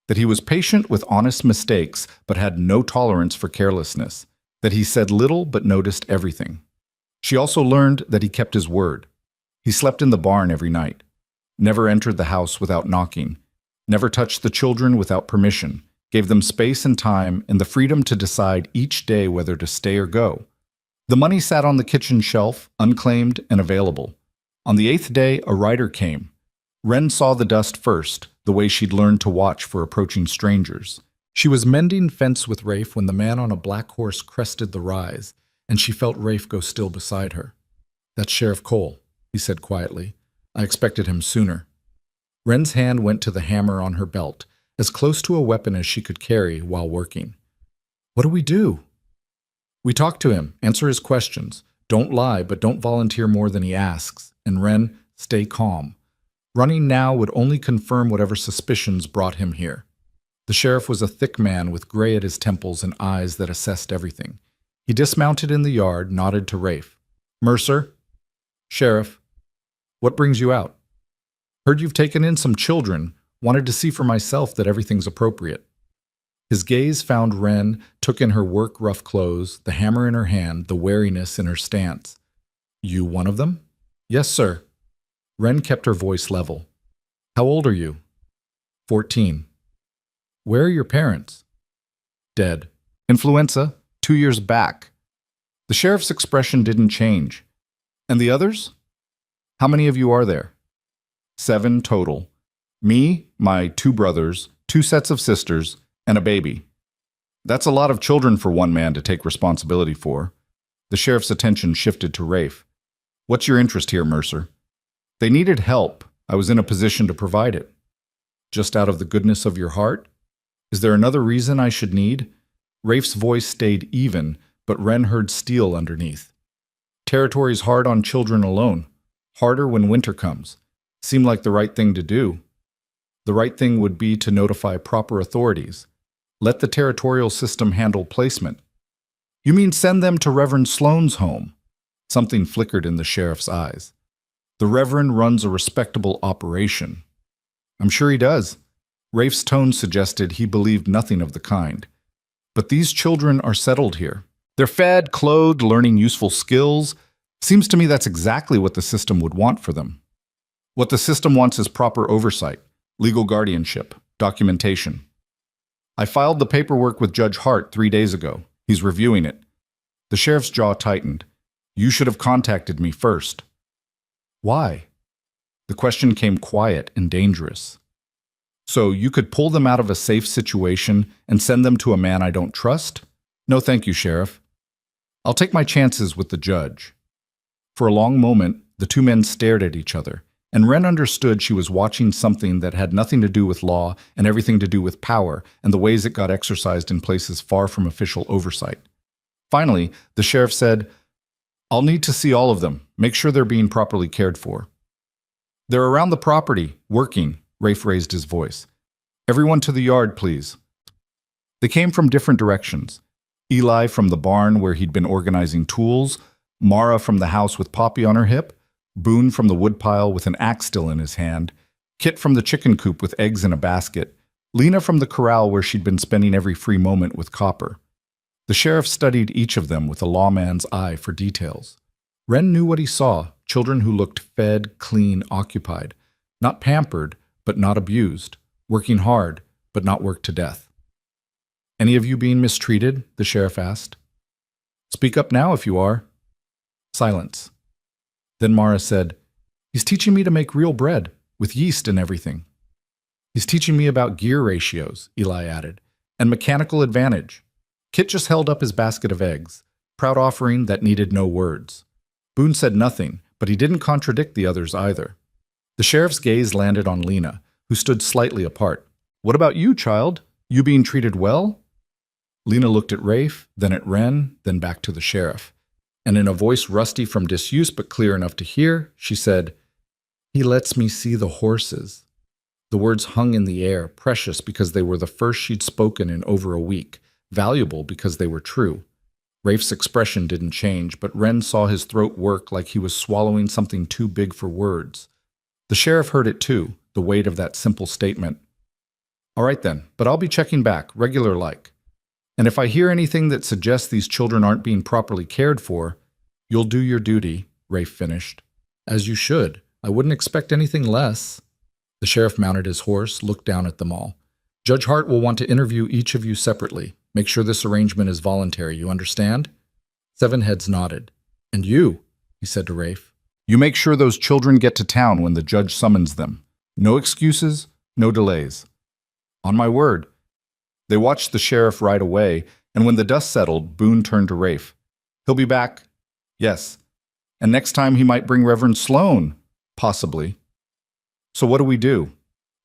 that he was patient with honest mistakes but had no tolerance for carelessness, that he said little but noticed everything. She also learned that he kept his word. He slept in the barn every night, never entered the house without knocking, never touched the children without permission, gave them space and time and the freedom to decide each day whether to stay or go. The money sat on the kitchen shelf, unclaimed and available. On the 8th day, a rider came. Wren saw the dust first, the way she'd learned to watch for approaching strangers. She was mending fence with Rafe when the man on a black horse crested the rise, and she felt Rafe go still beside her. "That's Sheriff Cole," he said quietly. "I expected him sooner." Wren's hand went to the hammer on her belt, as close to a weapon as she could carry while working. "What do we do?" "We talk to him, answer his questions. Don't lie, but don't volunteer more than he asks. And Wren, stay calm. Running now would only confirm whatever suspicions brought him here." The sheriff was a thick man with gray at his temples and eyes that assessed everything. He dismounted in the yard, nodded to Rafe. "Mercer?" "Sheriff." "What brings you out?" "Heard you've taken in some children. Wanted to see for myself that everything's appropriate." His gaze found Wren, took in her work-rough clothes, the hammer in her hand, the wariness in her stance. "You one of them?" "Yes, sir." Wren kept her voice level. "How old are you?" 14. "Where are your parents?" "Dead. Influenza, 2 years back." The sheriff's expression didn't change. "And the others?" "How many of you are there?" 7 total. Me, my 2 brothers, 2 sets of sisters, and a baby. That's a lot of children for one man to take responsibility for. The sheriff's attention shifted to Rafe. "What's your interest here, Mercer?" "They needed help. I was in a position to provide it." "Just out of the goodness of your heart? Is there another reason I should need?" Rafe's voice stayed even, but Wren heard steel underneath. "Territory's hard on children alone. Harder when winter comes. Seemed like the right thing to do. The right thing would be to notify proper authorities. Let the territorial system handle placement." "You mean send them to Reverend Sloane's home?" Something flickered in the sheriff's eyes. "The Reverend runs a respectable operation." "I'm sure he does." Rafe's tone suggested he believed nothing of the kind. "But these children are settled here. They're fed, clothed, learning useful skills. Seems to me that's exactly what the system would want for them." "What the system wants is proper oversight, legal guardianship, documentation." "I filed the paperwork with Judge Hart 3 days ago. He's reviewing it." The sheriff's jaw tightened. "You should have contacted me first." "Why?" The question came quiet and dangerous. "So you could pull them out of a safe situation and send them to a man I don't trust? No thank you, Sheriff. I'll take my chances with the judge." For a long moment, the 2 men stared at each other, and Wren understood she was watching something that had nothing to do with law and everything to do with power and the ways it got exercised in places far from official oversight. Finally, the sheriff said, "I'll need to see all of them. Make sure they're being properly cared for." "They're around the property, working." Rafe raised his voice. "Everyone to the yard, please." They came from different directions. Eli from the barn where he'd been organizing tools, Mara from the house with Poppy on her hip, Boone from the woodpile with an axe still in his hand, Kit from the chicken coop with eggs in a basket, Lena from the corral where she'd been spending every free moment with Copper. The sheriff studied each of them with a lawman's eye for details. Wren knew what he saw, children who looked fed, clean, occupied, not pampered, but not abused, working hard, but not worked to death. "Any of you being mistreated?" the sheriff asked. "Speak up now if you are." Silence. Then Mara said, "He's teaching me to make real bread, with yeast and everything." "He's teaching me about gear ratios," Eli added, "and mechanical advantage." Kit just held up his basket of eggs, proud offering that needed no words. Boone said nothing, but he didn't contradict the others either. The sheriff's gaze landed on Lena, who stood slightly apart. "What about you, child? You being treated well?" Lena looked at Rafe, then at Wren, then back to the sheriff. And in a voice rusty from disuse but clear enough to hear, she said, "He lets me see the horses." The words hung in the air, precious because they were the first she'd spoken in over a week, valuable because they were true. Rafe's expression didn't change, but Wren saw his throat work like he was swallowing something too big for words. The sheriff heard it too, the weight of that simple statement. "All right then, but I'll be checking back, regular-like. And if I hear anything that suggests these children aren't being properly cared for, you'll do your duty," Rafe finished. "As you should. I wouldn't expect anything less." The sheriff mounted his horse, looked down at them all. "Judge Hart will want to interview each of you separately. Make sure this arrangement is voluntary, you understand?" Seven heads nodded. And you, he said to Rafe, you make sure those children get to town when the judge summons them. No excuses, no delays. On my word. They watched the sheriff ride away, and when the dust settled, Boone turned to Rafe. He'll be back. Yes. And next time he might bring Reverend Sloane. Possibly. So what do we do?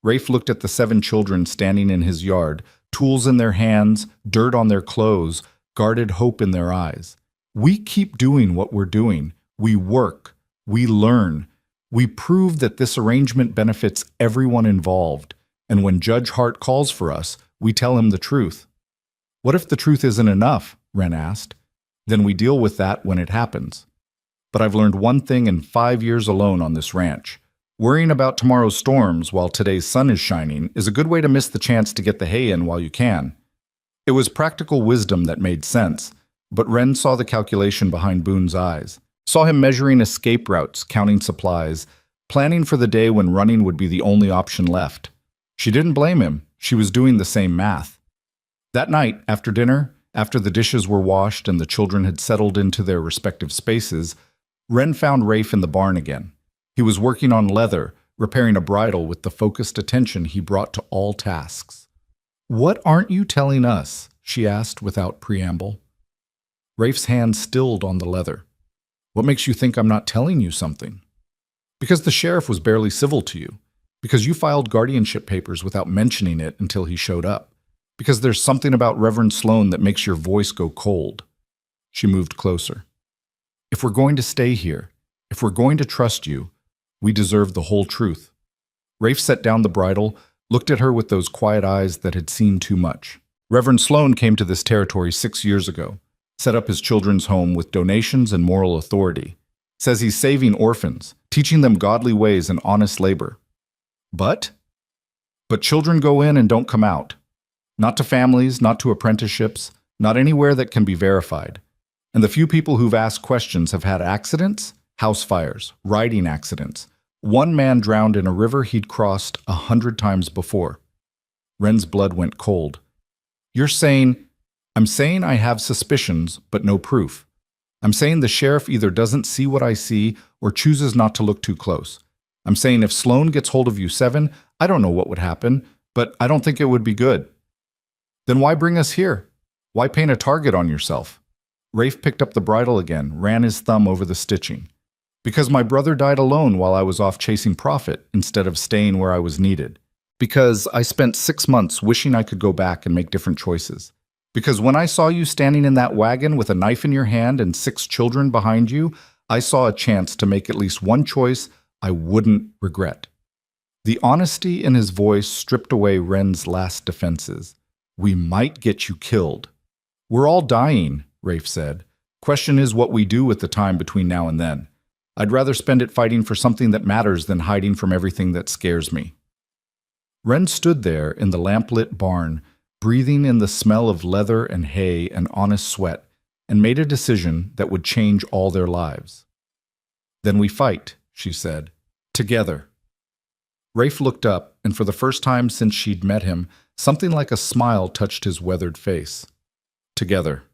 Rafe looked at the 7 children standing in his yard, tools in their hands, dirt on their clothes, guarded hope in their eyes. We keep doing what we're doing. We work. We learn. We prove that this arrangement benefits everyone involved. And when Judge Hart calls for us, we tell him the truth. What if the truth isn't enough? Wren asked. Then we deal with that when it happens. But I've learned one thing in 5 years alone on this ranch. Worrying about tomorrow's storms while today's sun is shining is a good way to miss the chance to get the hay in while you can. It was practical wisdom that made sense, but Wren saw the calculation behind Boone's eyes, saw him measuring escape routes, counting supplies, planning for the day when running would be the only option left. She didn't blame him. She was doing the same math. That night, after dinner, after the dishes were washed and the children had settled into their respective spaces, Wren found Rafe in the barn again. He was working on leather, repairing a bridle with the focused attention he brought to all tasks. "What aren't you telling us?" she asked without preamble. Rafe's hand stilled on the leather. "What makes you think I'm not telling you something?" "Because the sheriff was barely civil to you. Because you filed guardianship papers without mentioning it until he showed up. Because there's something about Reverend Sloane that makes your voice go cold." She moved closer. "If we're going to stay here, if we're going to trust you, we deserve the whole truth." Rafe set down the bridle, looked at her with those quiet eyes that had seen too much. "Reverend Sloane came to this territory 6 years ago, set up his children's home with donations and moral authority. Says he's saving orphans, teaching them godly ways and honest labor. But children go in and don't come out. Not to families, not to apprenticeships, not anywhere that can be verified. And the few people who've asked questions have had accidents, house fires, riding accidents. One man drowned in a river he'd crossed 100 times before." Wren's blood went cold. "You're saying..." "I'm saying I have suspicions, but no proof. I'm saying the sheriff either doesn't see what I see or chooses not to look too close. I'm saying if Sloane gets hold of you 7, I don't know what would happen, but I don't think it would be good." "Then why bring us here? Why paint a target on yourself?" Rafe picked up the bridle again, ran his thumb over the stitching. "Because my brother died alone while I was off chasing profit instead of staying where I was needed. Because I spent 6 months wishing I could go back and make different choices. Because when I saw you standing in that wagon with a knife in your hand and 6 children behind you, I saw a chance to make at least one choice I wouldn't regret." The honesty in his voice stripped away Wren's last defenses. "We might get you killed." "We're all dying," Rafe said. "Question is what we do with the time between now and then. I'd rather spend it fighting for something that matters than hiding from everything that scares me." Wren stood there in the lamplit barn, breathing in the smell of leather and hay and honest sweat, and made a decision that would change all their lives. "Then we fight," she said. "Together." Rafe looked up, and for the first time since she'd met him, something like a smile touched his weathered face. "Together."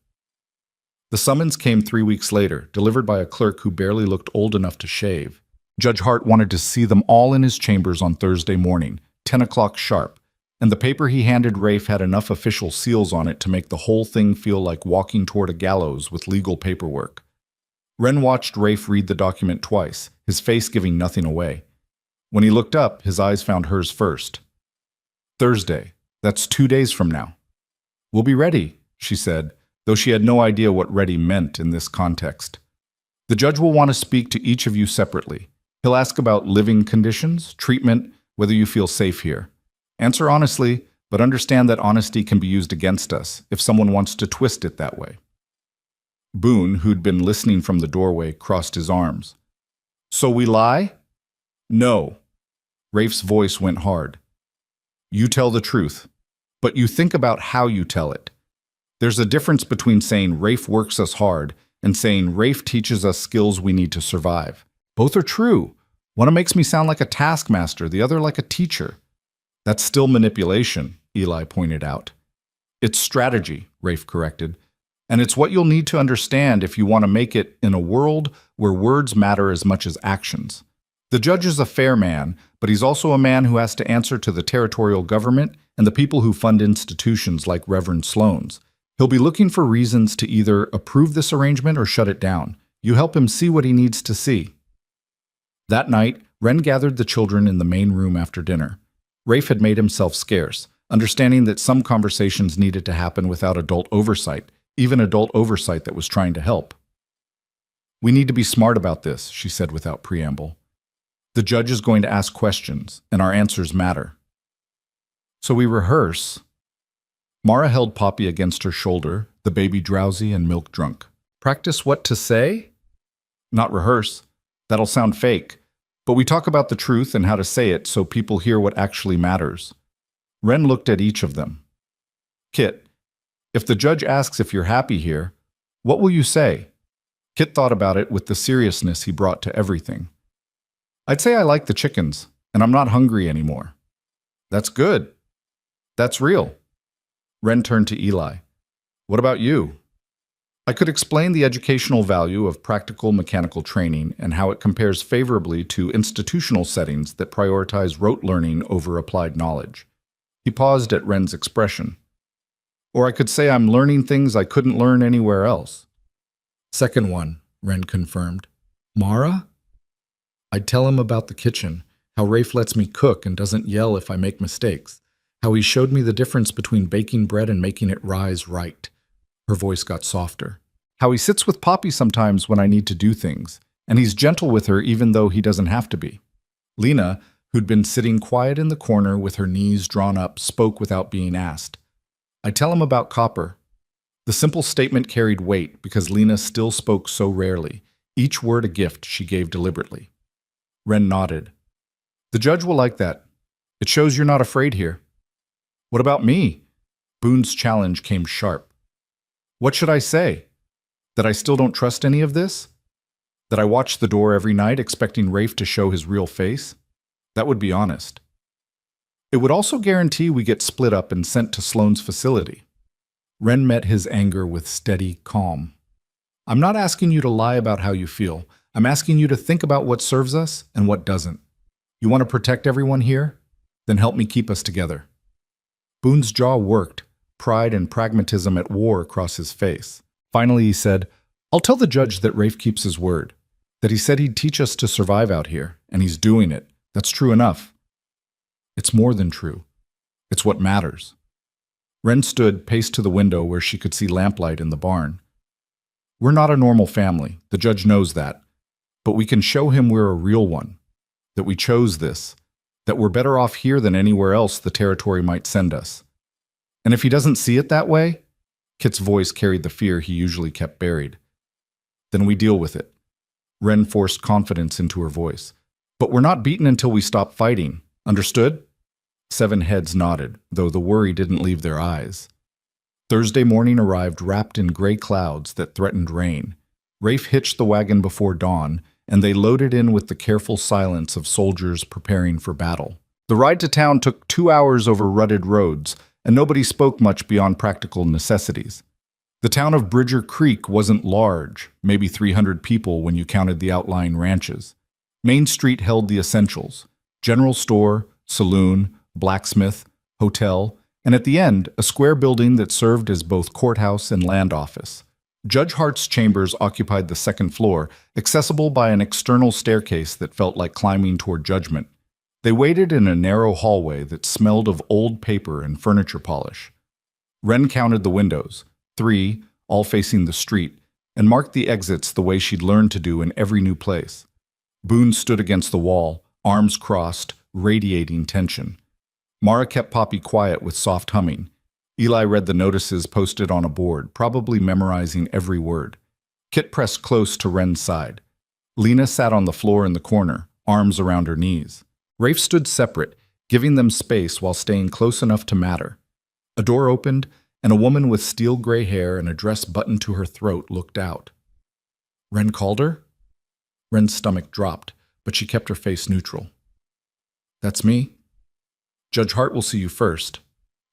The summons came 3 weeks later, delivered by a clerk who barely looked old enough to shave. Judge Hart wanted to see them all in his chambers on Thursday morning, 10 o'clock sharp, and the paper he handed Rafe had enough official seals on it to make the whole thing feel like walking toward a gallows with legal paperwork. Wren watched Rafe read the document twice, his face giving nothing away. When he looked up, his eyes found hers first. "Thursday. That's 2 days from now." "We'll be ready," she said, though she had no idea what ready meant in this context. "The judge will want to speak to each of you separately. He'll ask about living conditions, treatment, whether you feel safe here. Answer honestly, but understand that honesty can be used against us if someone wants to twist it that way." Boone, who'd been listening from the doorway, crossed his arms. "So we lie?" "No." Rafe's voice went hard. "You tell the truth, but you think about how you tell it. There's a difference between saying Rafe works us hard and saying Rafe teaches us skills we need to survive. Both are true. One makes me sound like a taskmaster, the other like a teacher." "That's still manipulation," Eli pointed out. "It's strategy," Rafe corrected. And it's what you'll need to understand if you want to make it in a world where words matter as much as actions. The judge is a fair man, but he's also a man who has to answer to the territorial government and the people who fund institutions like Reverend Sloan's. He'll be looking for reasons to either approve this arrangement or shut it down. You help him see what he needs to see. That night, Wren gathered the children in the main room after dinner. Rafe had made himself scarce, understanding that some conversations needed to happen without adult oversight, even adult oversight that was trying to help. "We need to be smart about this," she said without preamble. "The judge is going to ask questions, and our answers matter." So we rehearse. Mara held Poppy against her shoulder, the baby drowsy and milk drunk. "Practice what to say?" "Not rehearse. That'll sound fake. But we talk about the truth and how to say it so people hear what actually matters." Wren looked at each of them. "Kit, if the judge asks if you're happy here, what will you say?" Kit thought about it with the seriousness he brought to everything. "I'd say I like the chickens, and I'm not hungry anymore." "That's good. That's real." Wren turned to Eli. "What about you?" "I could explain the educational value of practical mechanical training and how it compares favorably to institutional settings that prioritize rote learning over applied knowledge." He paused at Wren's expression. "Or I could say I'm learning things I couldn't learn anywhere else." "Second one," Wren confirmed. "Mara?" "I'd tell him about the kitchen, how Rafe lets me cook and doesn't yell if I make mistakes, how he showed me the difference between baking bread and making it rise right." Her voice got softer. "How he sits with Poppy sometimes when I need to do things, and he's gentle with her even though he doesn't have to be." Lena, who'd been sitting quiet in the corner with her knees drawn up, spoke without being asked. "I tell him about copper." The simple statement carried weight because Lena still spoke so rarely, each word a gift she gave deliberately. Wren nodded. "The judge will like that. It shows you're not afraid here." "What about me?" Boone's challenge came sharp. "What should I say? That I still don't trust any of this? That I watch the door every night expecting Rafe to show his real face? That would be honest. It would also guarantee we get split up and sent to Sloan's facility." Wren met his anger with steady calm. "I'm not asking you to lie about how you feel. I'm asking you to think about what serves us and what doesn't. You want to protect everyone here? Then help me keep us together." Boone's jaw worked, pride and pragmatism at war across his face. Finally he said, "I'll tell the judge that Rafe keeps his word, that he said he'd teach us to survive out here, and he's doing it. That's true enough." "It's more than true. It's what matters." Wren stood, paced to the window where she could see lamplight in the barn. "We're not a normal family. The judge knows that. But we can show him we're a real one, that we chose this, that we're better off here than anywhere else the territory might send us. And if he doesn't see it that way," Kit's voice carried the fear he usually kept buried, "then we deal with it." Wren forced confidence into her voice. "But we're not beaten until we stop fighting. Understood?" 7 heads nodded, though the worry didn't leave their eyes. Thursday morning arrived wrapped in gray clouds that threatened rain. Rafe hitched the wagon before dawn, and they loaded in with the careful silence of soldiers preparing for battle. The ride to town took 2 hours over rutted roads, and nobody spoke much beyond practical necessities. The town of Bridger Creek wasn't large, maybe 300 people when you counted the outlying ranches. Main Street held the essentials: general store, saloon, blacksmith, hotel, and at the end, a square building that served as both courthouse and land office. Judge Hart's chambers occupied the second floor, accessible by an external staircase that felt like climbing toward judgment. They waited in a narrow hallway that smelled of old paper and furniture polish. Wren counted the windows, 3, all facing the street, and marked the exits the way she'd learned to do in every new place. Boone stood against the wall, arms crossed, radiating tension. Mara kept Poppy quiet with soft humming. Eli read the notices posted on a board, probably memorizing every word. Kit pressed close to Wren's side. Lena sat on the floor in the corner, arms around her knees. Rafe stood separate, giving them space while staying close enough to matter. A door opened, and a woman with steel gray hair and a dress buttoned to her throat looked out. "Wren called her?" Wren's stomach dropped, but she kept her face neutral. "That's me. Judge Hart will see you first."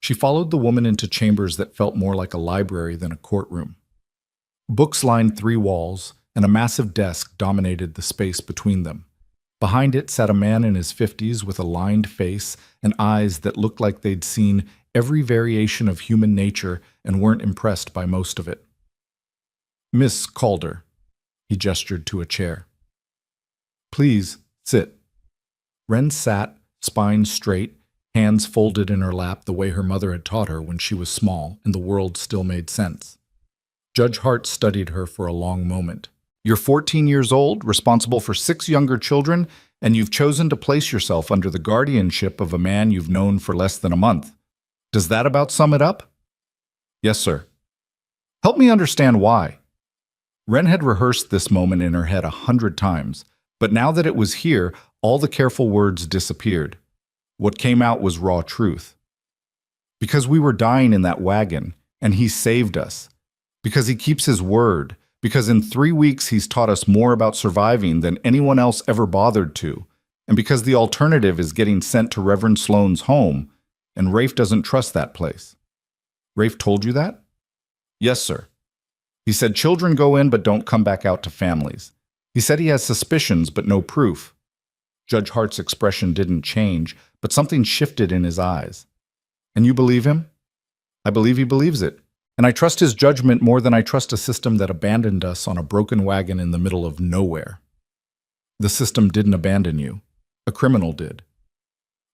She followed the woman into chambers that felt more like a library than a courtroom. Books lined 3 walls, and a massive desk dominated the space between them. Behind it sat a man in his 50s with a lined face and eyes that looked like they'd seen every variation of human nature and weren't impressed by most of it. "Miss Calder," he gestured to a chair. "Please, sit." Wren sat, spine straight, hands folded in her lap the way her mother had taught her when she was small and the world still made sense. Judge Hart studied her for a long moment. "You're 14 years old, responsible for 6 younger children, and you've chosen to place yourself under the guardianship of a man you've known for less than a month. Does that about sum it up?" "Yes, sir." "Help me understand why." Wren had rehearsed this moment in her head 100 times, but now that it was here, all the careful words disappeared. What came out was raw truth. "Because we were dying in that wagon, and he saved us. Because he keeps his word. Because in 3 weeks he's taught us more about surviving than anyone else ever bothered to. And because the alternative is getting sent to Reverend Sloane's home, and Rafe doesn't trust that place." "Rafe told you that?" "Yes, sir. He said children go in but don't come back out to families. He said he has suspicions but no proof." Judge Hart's expression didn't change, but something shifted in his eyes. "And you believe him?" "I believe he believes it. And I trust his judgment more than I trust a system that abandoned us on a broken wagon in the middle of nowhere." "The system didn't abandon you. A criminal did.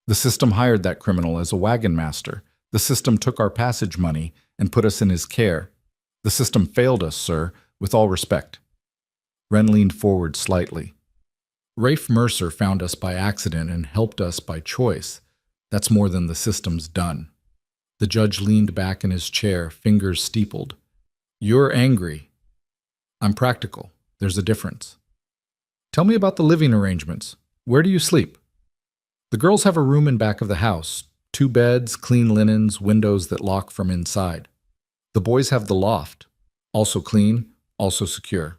The system hired that criminal as a wagon master. The system took our passage money and put us in his care. The system failed us, sir, with all respect." Wren leaned forward slightly. "Rafe Mercer found us by accident and helped us by choice. That's more than the system's done." The judge leaned back in his chair, fingers steepled. "You're angry. I'm practical. There's a difference. Tell me about the living arrangements. Where do you sleep?" "The girls have a room in back of the house. 2 beds, clean linens, windows that lock from inside. The boys have the loft. Also clean, also secure.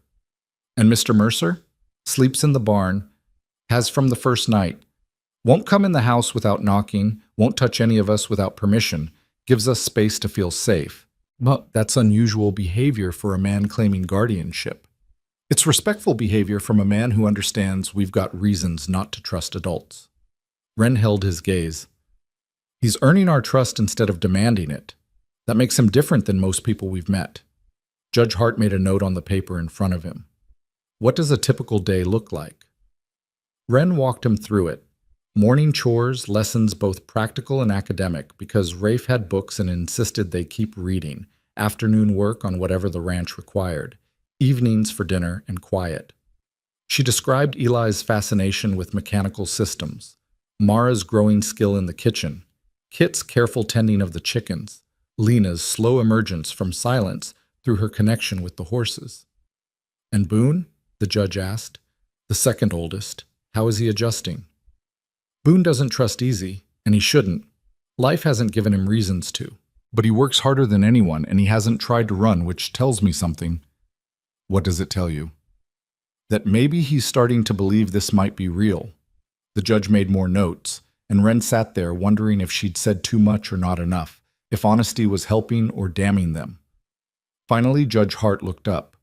And Mr. Mercer sleeps in the barn, has from the first night. Won't come in the house without knocking, won't touch any of us without permission, gives us space to feel safe. But that's unusual behavior for a man claiming guardianship. It's respectful behavior from a man who understands we've got reasons not to trust adults." Wren held his gaze. "He's earning our trust instead of demanding it. That makes him different than most people we've met." Judge Hart made a note on the paper in front of him. "What does a typical day look like?" Wren walked him through it. Morning chores, lessons both practical and academic, because Rafe had books and insisted they keep reading. Afternoon work on whatever the ranch required. Evenings for dinner and quiet. She described Eli's fascination with mechanical systems, Mara's growing skill in the kitchen, Kit's careful tending of the chickens, Lena's slow emergence from silence through her connection with the horses. "And Boone?" the judge asked. "The second oldest. How is he adjusting?" "Boone doesn't trust easy, and he shouldn't. Life hasn't given him reasons to. But he works harder than anyone, and he hasn't tried to run, which tells me something." "What does it tell you?" "That maybe he's starting to believe this might be real." The judge made more notes, and Wren sat there wondering if she'd said too much or not enough, if honesty was helping or damning them. Finally, Judge Hart looked up.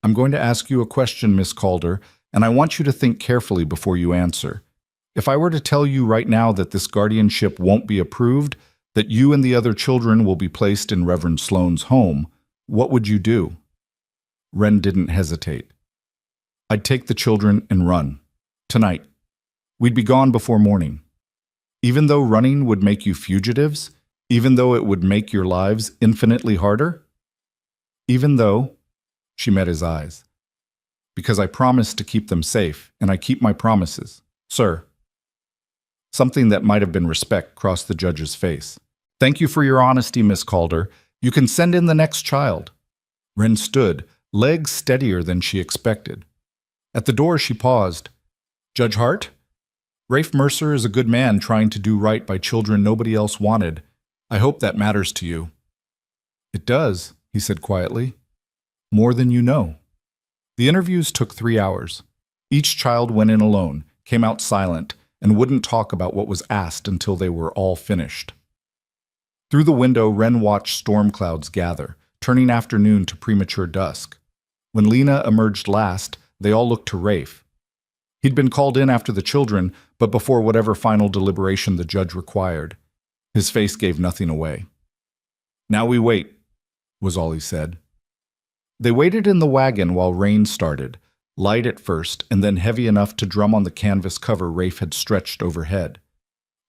"I'm going to ask you a question, Miss Calder, and I want you to think carefully before you answer. If I were to tell you right now that this guardianship won't be approved, that you and the other children will be placed in Reverend Sloane's home, what would you do?" Wren didn't hesitate. "I'd take the children and run. Tonight. We'd be gone before morning. Even though running would make you fugitives? Even though it would make your lives infinitely harder?" "Even though," she met his eyes. "Because I promised to keep them safe, and I keep my promises, sir." Something that might have been respect crossed the judge's face. "Thank you for your honesty, Miss Calder. You can send in the next child." Wren stood, legs steadier than she expected. At the door, she paused. "Judge Hart? Rafe Mercer is a good man trying to do right by children nobody else wanted. I hope that matters to you." "It does," he said quietly. "More than you know." The interviews took 3 hours. Each child went in alone, came out silent, and wouldn't talk about what was asked until they were all finished. Through the window, Wren watched storm clouds gather, turning afternoon to premature dusk. When Lena emerged last, they all looked to Rafe. He'd been called in after the children, but before whatever final deliberation the judge required. His face gave nothing away. "Now we wait," was all he said. They waited in the wagon while rain started, light at first and then heavy enough to drum on the canvas cover Rafe had stretched overhead.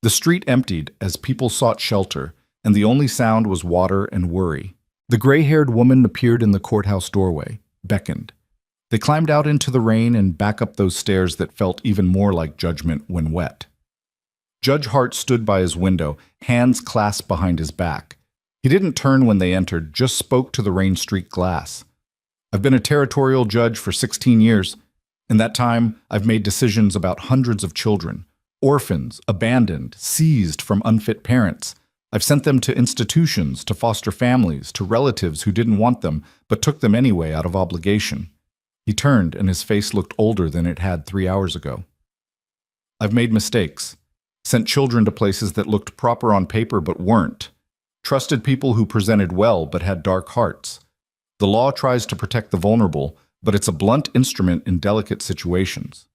The street emptied as people sought shelter, and the only sound was water and worry. The gray-haired woman appeared in the courthouse doorway, beckoned. They climbed out into the rain and back up those stairs that felt even more like judgment when wet. Judge Hart stood by his window, hands clasped behind his back. He didn't turn when they entered, just spoke to the rain-streaked glass. "I've been a territorial judge for 16 years. In that time, I've made decisions about hundreds of children, orphans, abandoned, seized from unfit parents. I've sent them to institutions, to foster families, to relatives who didn't want them, but took them anyway out of obligation." He turned, and his face looked older than it had 3 hours ago. "I've made mistakes, sent children to places that looked proper on paper but weren't, trusted people who presented well but had dark hearts. The law tries to protect the vulnerable, but it's a blunt instrument in delicate situations."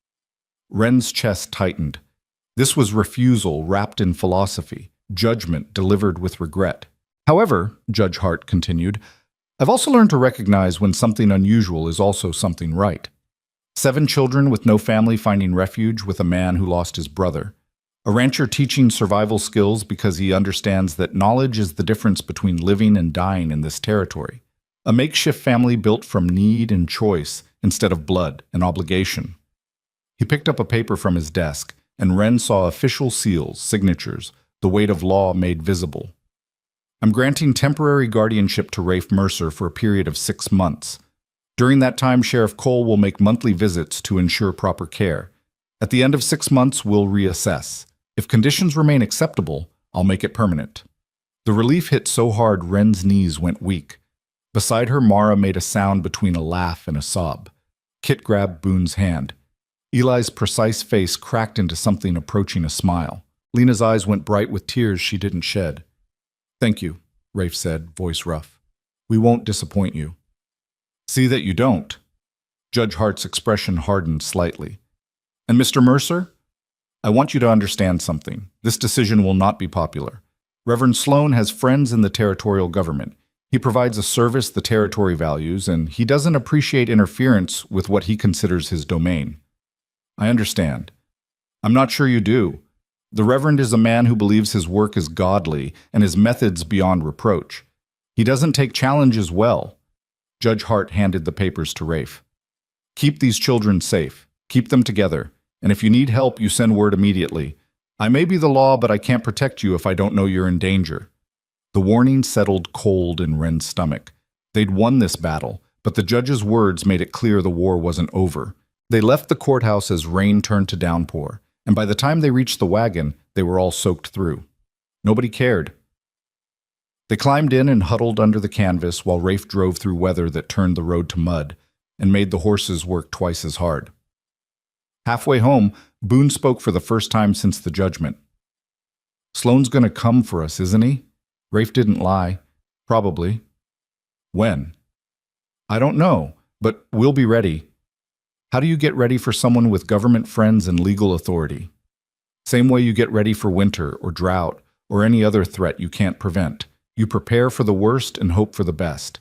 Wren's chest tightened. This was refusal wrapped in philosophy, judgment delivered with regret. "However," Judge Hart continued, "I've also learned to recognize when something unusual is also something right. 7 children with no family finding refuge with a man who lost his brother. A rancher teaching survival skills because he understands that knowledge is the difference between living and dying in this territory. A makeshift family built from need and choice instead of blood and obligation." He picked up a paper from his desk, and Wren saw official seals, signatures, the weight of law made visible. "I'm granting temporary guardianship to Rafe Mercer for a period of 6 months. During that time, Sheriff Cole will make monthly visits to ensure proper care. At the end of 6 months, we'll reassess. If conditions remain acceptable, I'll make it permanent." The relief hit so hard Wren's knees went weak. Beside her, Mara made a sound between a laugh and a sob. Kit grabbed Boone's hand. Eli's precise face cracked into something approaching a smile. Lena's eyes went bright with tears she didn't shed. "Thank you," Rafe said, voice rough. "We won't disappoint you." "See that you don't." Judge Hart's expression hardened slightly. "And Mr. Mercer? I want you to understand something. This decision will not be popular. Reverend Sloan has friends in the territorial government. He provides a service the territory values, and he doesn't appreciate interference with what he considers his domain." "I understand. I'm not sure you do. The Reverend is a man who believes his work is godly and his methods beyond reproach. He doesn't take challenges well." Judge Hart handed the papers to Rafe. "Keep these children safe. Keep them together. And if you need help, you send word immediately. I may be the law, but I can't protect you if I don't know you're in danger." The warning settled cold in Wren's stomach. They'd won this battle, but the judge's words made it clear the war wasn't over. They left the courthouse as rain turned to downpour, and by the time they reached the wagon, they were all soaked through. Nobody cared. They climbed in and huddled under the canvas while Rafe drove through weather that turned the road to mud and made the horses work twice as hard. Halfway home, Boone spoke for the first time since the judgment. "Sloan's gonna come for us, isn't he?" Rafe didn't lie. "Probably." "When?" "I don't know, but we'll be ready." "How do you get ready for someone with government friends and legal authority?" "Same way you get ready for winter or drought or any other threat you can't prevent. You prepare for the worst and hope for the best.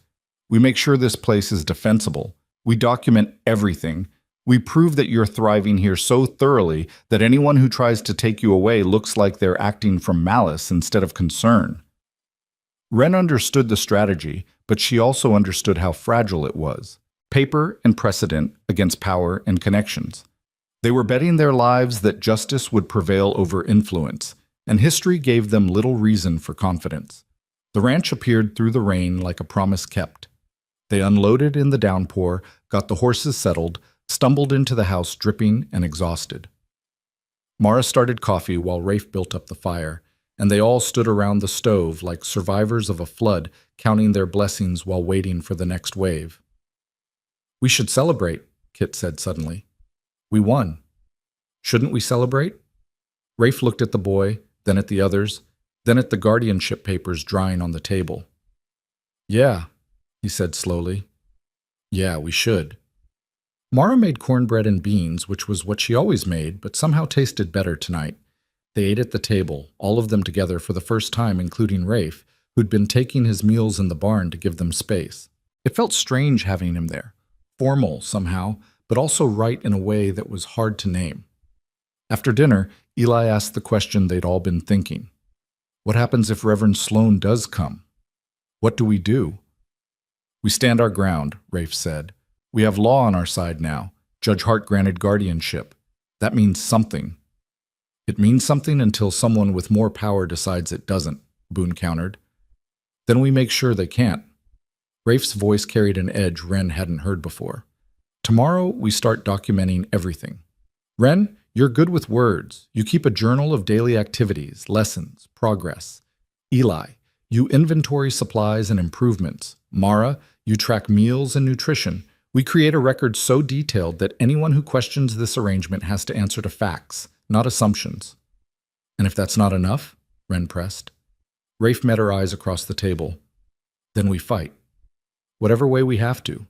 We make sure this place is defensible. We document everything. We prove that you're thriving here so thoroughly that anyone who tries to take you away looks like they're acting from malice instead of concern." Wren understood the strategy, but she also understood how fragile it was. Paper and precedent against power and connections. They were betting their lives that justice would prevail over influence, and history gave them little reason for confidence. The ranch appeared through the rain like a promise kept. They unloaded in the downpour, got the horses settled, stumbled into the house dripping and exhausted. Mara started coffee while Rafe built up the fire, and they all stood around the stove like survivors of a flood, counting their blessings while waiting for the next wave. "We should celebrate," Kit said suddenly. "We won. Shouldn't we celebrate?" Rafe looked at the boy, then at the others, then at the guardianship papers drying on the table. "Yeah, he said slowly. Yeah, we should. Mara made cornbread and beans, which was what she always made, but somehow tasted better tonight. They ate at the table, all of them together for the first time, including Rafe, who'd been taking his meals in the barn to give them space. It felt strange having him there, formal somehow, but also right in a way that was hard to name. After dinner, Eli asked the question they'd all been thinking. What happens if Reverend Sloane does come? What do we do? We stand our ground, Rafe said. We have law on our side now. Judge Hart granted guardianship. That means something. It means something until someone with more power decides it doesn't, Boone countered. Then we make sure they can't. Rafe's voice carried an edge Wren hadn't heard before. Tomorrow, we start documenting everything. Wren, you're good with words. You keep a journal of daily activities, lessons, progress. Eli, you inventory supplies and improvements. Mara, you track meals and nutrition. We create a record so detailed that anyone who questions this arrangement has to answer to facts, not assumptions. And if that's not enough, Wren pressed. Rafe met her eyes across the table. Then we fight. Whatever way we have to.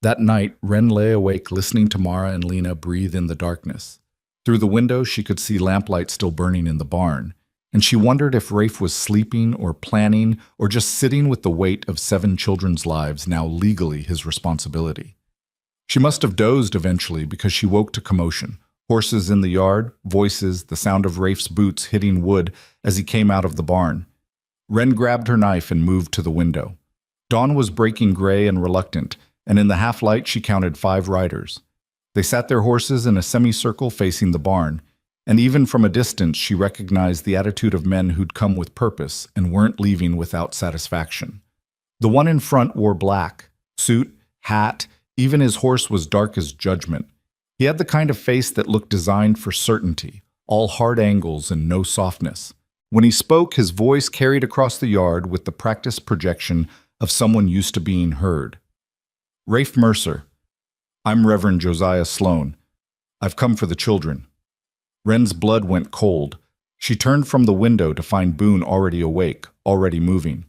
That night, Wren lay awake listening to Mara and Lena breathe in the darkness. Through the window, she could see lamplight still burning in the barn, and she wondered if Rafe was sleeping or planning or just sitting with the weight of 7 children's lives now legally his responsibility. She must have dozed eventually because she woke to commotion. Horses in the yard, voices, the sound of Rafe's boots hitting wood as he came out of the barn. Wren grabbed her knife and moved to the window. Dawn was breaking gray and reluctant, and in the half-light she counted 5 riders. They sat their horses in a semicircle facing the barn, and even from a distance she recognized the attitude of men who'd come with purpose and weren't leaving without satisfaction. The one in front wore black, suit, hat, even his horse was dark as judgment. He had the kind of face that looked designed for certainty, all hard angles and no softness. When he spoke, his voice carried across the yard with the practiced projection of someone used to being heard. Rafe Mercer. I'm Reverend Josiah Sloane. I've come for the children. Wren's blood went cold. She turned from the window to find Boone already awake, already moving.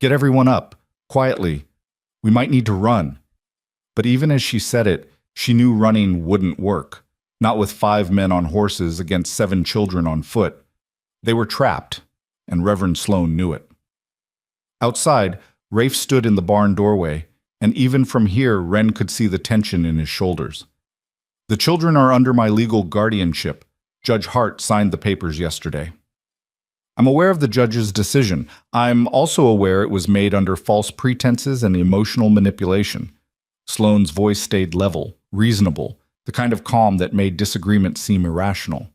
Get everyone up, quietly. We might need to run. But even as she said it, she knew running wouldn't work, not with 5 men on horses against 7 children on foot. They were trapped, and Reverend Sloane knew it. Outside, Rafe stood in the barn doorway, and even from here, Wren could see the tension in his shoulders. The children are under my legal guardianship. Judge Hart signed the papers yesterday. I'm aware of the judge's decision. I'm also aware it was made under false pretenses and emotional manipulation. Sloane's voice stayed level, reasonable, the kind of calm that made disagreement seem irrational.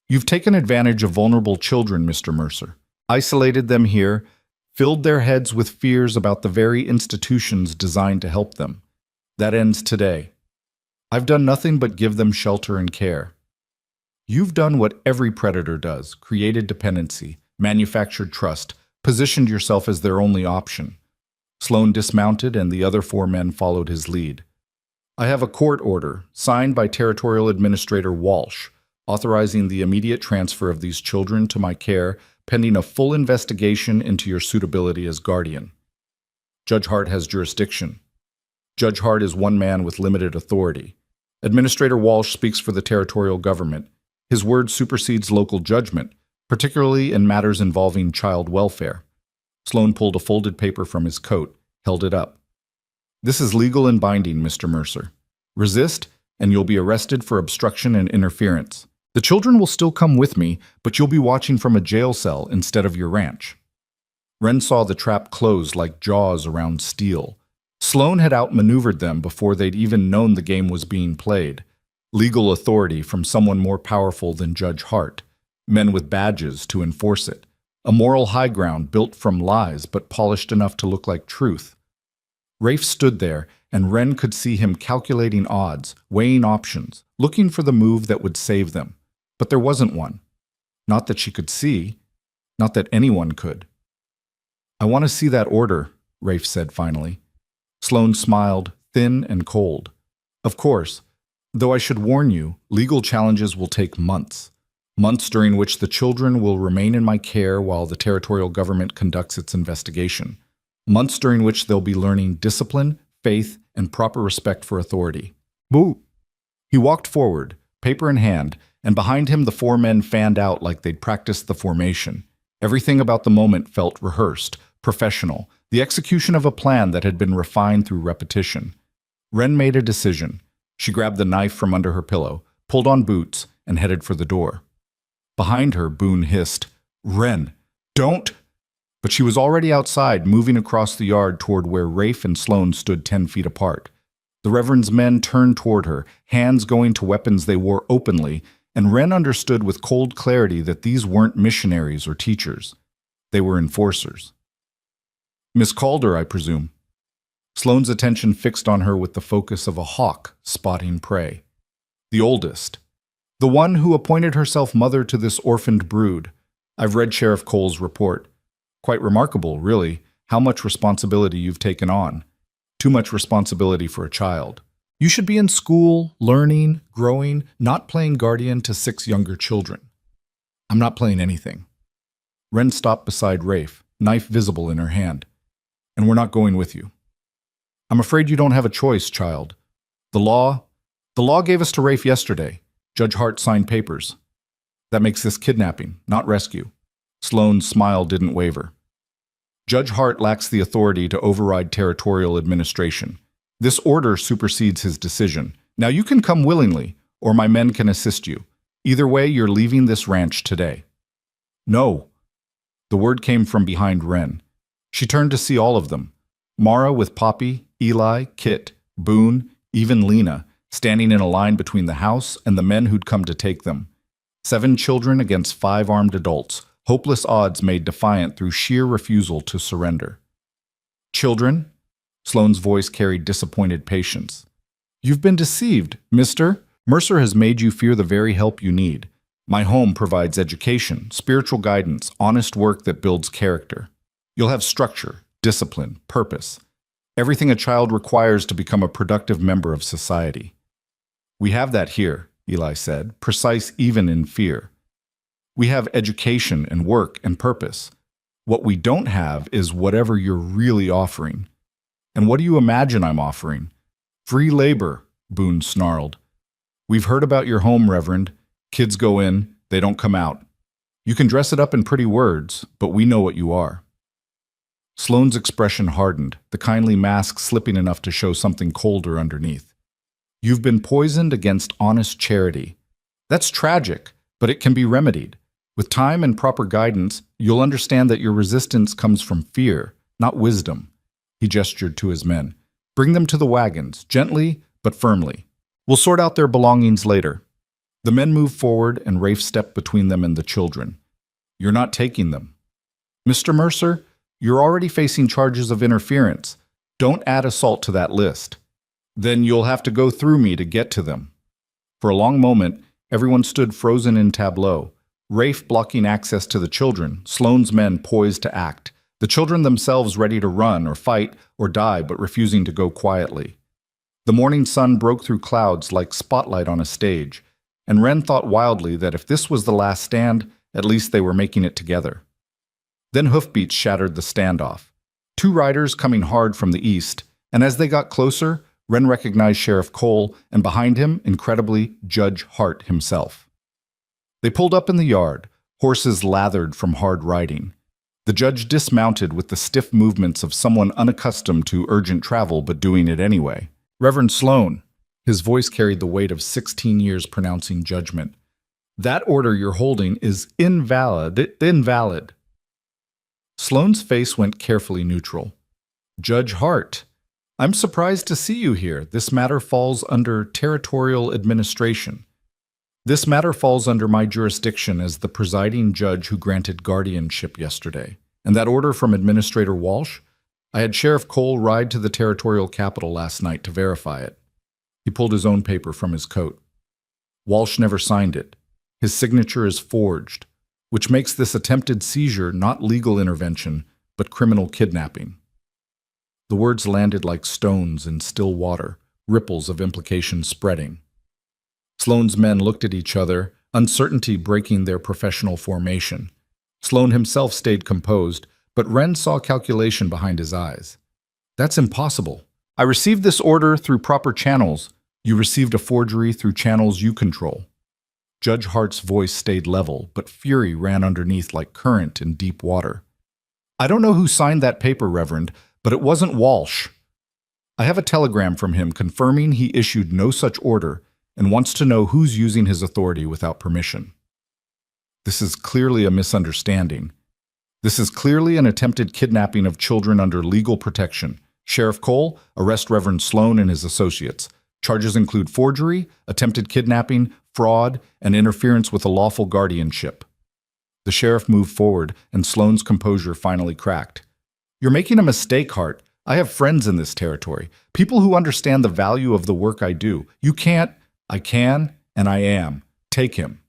You've taken advantage of vulnerable children, Mr. Mercer. Isolated them here, filled their heads with fears about the very institutions designed to help them. That ends today. I've done nothing but give them shelter and care. You've done what every predator does, created dependency, manufactured trust, positioned yourself as their only option. Sloane dismounted and the other 4 men followed his lead. I have a court order, signed by Territorial Administrator Walsh, authorizing the immediate transfer of these children to my care pending a full investigation into your suitability as guardian. Judge Hart has jurisdiction. Judge Hart is one man with limited authority. Administrator Walsh speaks for the territorial government. His word supersedes local judgment, particularly in matters involving child welfare. Sloane pulled a folded paper from his coat, held it up. This is legal and binding, Mr. Mercer. Resist, and you'll be arrested for obstruction and interference. The children will still come with me, but you'll be watching from a jail cell instead of your ranch. Wren saw the trap close like jaws around steel. Sloane had outmaneuvered them before they'd even known the game was being played. Legal authority from someone more powerful than Judge Hart. Men with badges to enforce it. A moral high ground built from lies but polished enough to look like truth. Rafe stood there, and Wren could see him calculating odds, weighing options, looking for the move that would save them. But there wasn't one. Not that she could see. Not that anyone could. I want to see that order, Rafe said finally. Sloane smiled, thin and cold. Of course, though I should warn you, legal challenges will take months. Months during which the children will remain in my care while the territorial government conducts its investigation. Months during which they'll be learning discipline, faith, and proper respect for authority. Boo! He walked forward, paper in hand, and behind him the four men fanned out like they'd practiced the formation. Everything about the moment felt rehearsed, professional, the execution of a plan that had been refined through repetition. Wren made a decision. She grabbed the knife from under her pillow, pulled on boots, and headed for the door. Behind her, Boone hissed, "Wren, don't!" But she was already outside, moving across the yard toward where Rafe and Sloane stood 10 feet apart. The Reverend's men turned toward her, hands going to weapons they wore openly, and Wren understood with cold clarity that these weren't missionaries or teachers. They were enforcers. "Miss Calder, I presume." Sloane's attention fixed on her with the focus of a hawk spotting prey. "The oldest. The one who appointed herself mother to this orphaned brood. I've read Sheriff Cole's report. Quite remarkable, really, how much responsibility you've taken on. Too much responsibility for a child. You should be in school, learning, growing, not playing guardian to 6 younger children." "I'm not playing anything." Wren stopped beside Rafe, knife visible in her hand. "And we're not going with you." "I'm afraid you don't have a choice, child. The law gave us to Rafe yesterday. Judge Hart signed papers. That makes this kidnapping, not rescue." Sloane's smile didn't waver. "Judge Hart lacks the authority to override territorial administration. This order supersedes his decision. Now you can come willingly, or my men can assist you. Either way, you're leaving this ranch today." "No." The word came from behind Wren. She turned to see all of them. Mara with Poppy, Eli, Kit, Boone, even Lena, standing in a line between the house and the men who'd come to take them. 7 children against 5 armed adults, hopeless odds made defiant through sheer refusal to surrender. "Children?" Sloane's voice carried disappointed patience. "You've been deceived, mister. Mercer has made you fear the very help you need. My home provides education, spiritual guidance, honest work that builds character. You'll have structure, discipline, purpose. Everything a child requires to become a productive member of society." "We have that here," Eli said, precise even in fear. "We have education and work and purpose. What we don't have is whatever you're really offering." "And what do you imagine I'm offering?" "Free labor," Boone snarled. "We've heard about your home, Reverend. Kids go in, they don't come out. You can dress it up in pretty words, but we know what you are." Sloane's expression hardened, the kindly mask slipping enough to show something colder underneath. "You've been poisoned against honest charity. That's tragic, but it can be remedied. With time and proper guidance, you'll understand that your resistance comes from fear, not wisdom." He gestured to his men. "Bring them to the wagons, gently but firmly. We'll sort out their belongings later." The men moved forward, and Rafe stepped between them and the children. "You're not taking them." "Mr. Mercer, you're already facing charges of interference. Don't add assault to that list." "Then you'll have to go through me to get to them." For a long moment, everyone stood frozen in tableau. Rafe blocking access to the children, Sloane's men poised to act. The children themselves ready to run or fight or die, but refusing to go quietly. The morning sun broke through clouds like spotlight on a stage, and Wren thought wildly that if this was the last stand, at least they were making it together. Then hoofbeats shattered the standoff. 2 riders coming hard from the east, and as they got closer, Wren recognized Sheriff Cole, and behind him, incredibly, Judge Hart himself. They pulled up in the yard, horses lathered from hard riding. The judge dismounted with the stiff movements of someone unaccustomed to urgent travel but doing it anyway. "Reverend Sloane," his voice carried the weight of 16 years pronouncing judgment. "That order you're holding is invalid." Sloane's face went carefully neutral. "Judge Hart, I'm surprised to see you here. This matter falls under territorial administration. This matter falls under my jurisdiction as the presiding judge who granted guardianship yesterday. And that order from Administrator Walsh? I had Sheriff Cole ride to the territorial capital last night to verify it." He pulled his own paper from his coat. "Walsh never signed it. His signature is forged, which makes this attempted seizure not legal intervention, but criminal kidnapping." The words landed like stones in still water, ripples of implication spreading. Sloane's men looked at each other, uncertainty breaking their professional formation. Sloane himself stayed composed, But Wren saw calculation behind his eyes. That's impossible. I received this order through proper channels. You received a forgery through channels you control. Judge Hart's voice stayed level, but fury ran underneath like current in deep water. I don't know who signed that paper, Reverend, but it wasn't Walsh. I have a telegram from him confirming he issued no such order and wants to know who's using his authority without permission. This is clearly a misunderstanding. This is clearly an attempted kidnapping of children under legal protection. Sheriff Cole, arrest Reverend Sloan and his associates. Charges include forgery, attempted kidnapping, fraud, and interference with a lawful guardianship. The sheriff moved forward, and Sloan's composure finally cracked. You're making a mistake, Hart. I have friends in this territory, people who understand the value of the work I do. You can't. I can, and I am. Take him.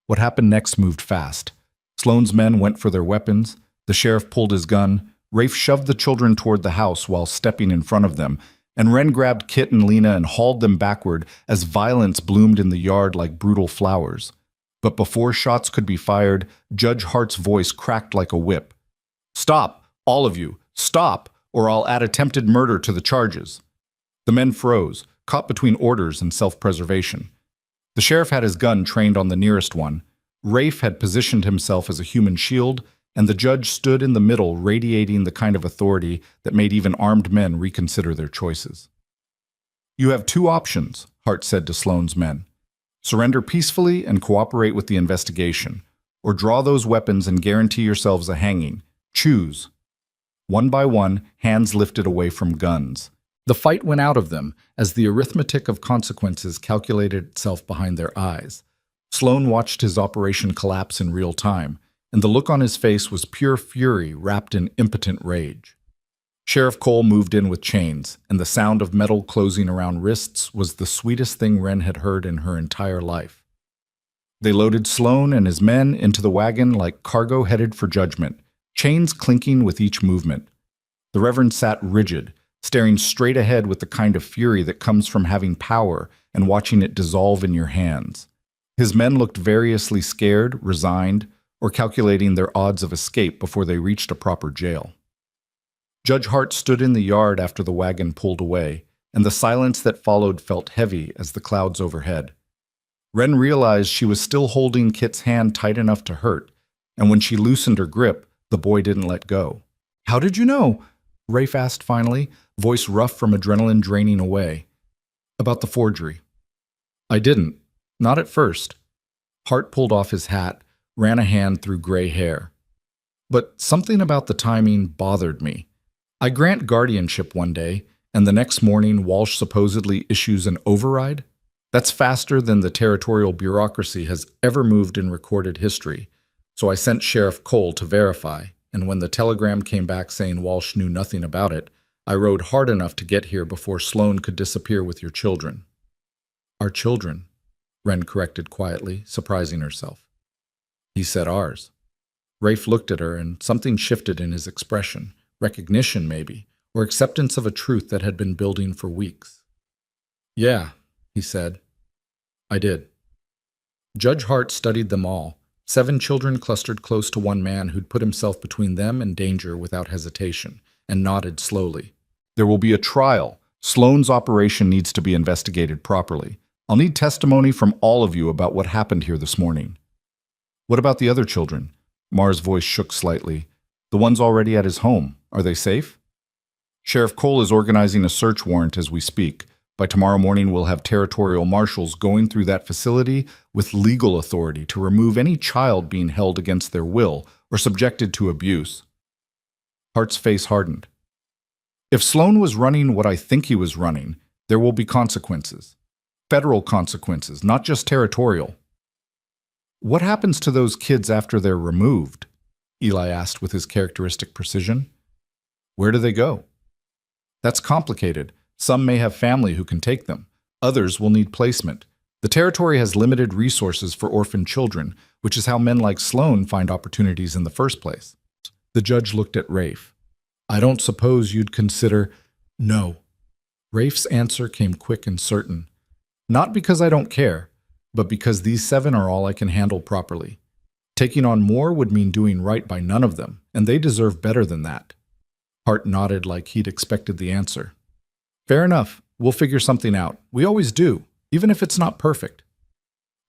What happened next moved fast. Sloan's men went for their weapons. The sheriff pulled his gun. Rafe shoved the children toward the house while stepping in front of them, and Wren grabbed Kit and Lena and hauled them backward as violence bloomed in the yard like brutal flowers. But before shots could be fired, Judge Hart's voice cracked like a whip. Stop, all of you, stop, or I'll add attempted murder to the charges. The men froze, caught between orders and self-preservation. The sheriff had his gun trained on the nearest one. Rafe had positioned himself as a human shield, and the judge stood in the middle, radiating the kind of authority that made even armed men reconsider their choices. You have two options, Hart said to Sloan's men. Surrender peacefully and cooperate with the investigation, or draw those weapons and guarantee yourselves a hanging. Choose. One by one, hands lifted away from guns. The fight went out of them as the arithmetic of consequences calculated itself behind their eyes. Sloan watched his operation collapse in real time, and the look on his face was pure fury wrapped in impotent rage. Sheriff Cole moved in with chains, and the sound of metal closing around wrists was the sweetest thing Wren had heard in her entire life. They loaded Sloan and his men into the wagon like cargo headed for judgment, chains clinking with each movement. The Reverend sat rigid, staring straight ahead with the kind of fury that comes from having power and watching it dissolve in your hands. His men looked variously scared, resigned, or calculating their odds of escape before they reached a proper jail. Judge Hart stood in the yard after the wagon pulled away, and the silence that followed felt heavy as the clouds overhead. Wren realized she was still holding Kit's hand tight enough to hurt, and when she loosened her grip, the boy didn't let go. How did you know? Rafe asked finally, voice rough from adrenaline draining away. About the forgery. I didn't. Not at first. Hart pulled off his hat, ran a hand through gray hair. But something about the timing bothered me. I grant guardianship one day, and the next morning Walsh supposedly issues an override? That's faster than the territorial bureaucracy has ever moved in recorded history. So I sent Sheriff Cole to verify, and when the telegram came back saying Walsh knew nothing about it, I rode hard enough to get here before Sloan could disappear with your children. Our children, Wren corrected quietly, surprising herself. He said ours. Rafe looked at her, and something shifted in his expression. Recognition, maybe, or acceptance of a truth that had been building for weeks. Yeah, he said. I did. Judge Hart studied them all, 7 children clustered close to one man who'd put himself between them and danger without hesitation, and nodded slowly. There will be a trial. Sloan's operation needs to be investigated properly. I'll need testimony from all of you about what happened here this morning. What about the other children? Mar's voice shook slightly. The ones already at his home, are they safe? Sheriff Cole is organizing a search warrant as we speak. By tomorrow morning, we'll have territorial marshals going through that facility with legal authority to remove any child being held against their will or subjected to abuse. Hart's face hardened. If Sloan was running what I think he was running, there will be consequences. Federal consequences, not just territorial. What happens to those kids after they're removed? Eli asked with his characteristic precision. Where do they go? That's complicated. Some may have family who can take them. Others will need placement. The territory has limited resources for orphan children, which is how men like Sloan find opportunities in the first place. The judge looked at Rafe. I don't suppose you'd consider... No. Rafe's answer came quick and certain. Not because I don't care, but because these 7 are all I can handle properly. Taking on more would mean doing right by none of them, and they deserve better than that. Hart nodded like he'd expected the answer. Fair enough. We'll figure something out. We always do, even if it's not perfect.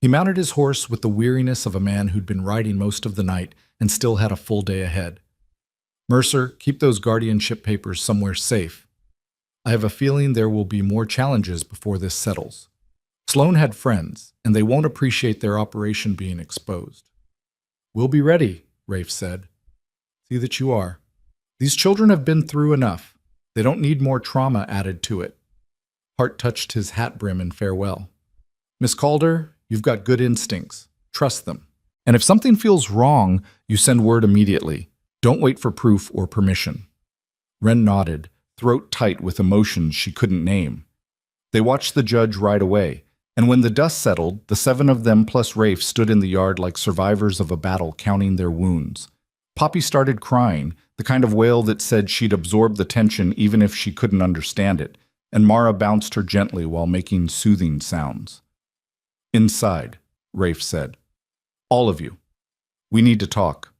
He mounted his horse with the weariness of a man who'd been riding most of the night and still had a full day ahead. Mercer, keep those guardianship papers somewhere safe. I have a feeling there will be more challenges before this settles. Sloan had friends, and they won't appreciate their operation being exposed. We'll be ready, Rafe said. See that you are. These children have been through enough. They don't need more trauma added to it. Hart touched his hat brim in farewell. Miss Calder, you've got good instincts. Trust them. And if something feels wrong, you send word immediately. Don't wait for proof or permission. Wren nodded, throat tight with emotions she couldn't name. They watched the judge ride away, and when the dust settled, the 7 of them plus Rafe stood in the yard like survivors of a battle counting their wounds. Poppy started crying, the kind of wail that said she'd absorb the tension even if she couldn't understand it, and Mara bounced her gently while making soothing sounds. Inside, Rafe said. All of you. We need to talk.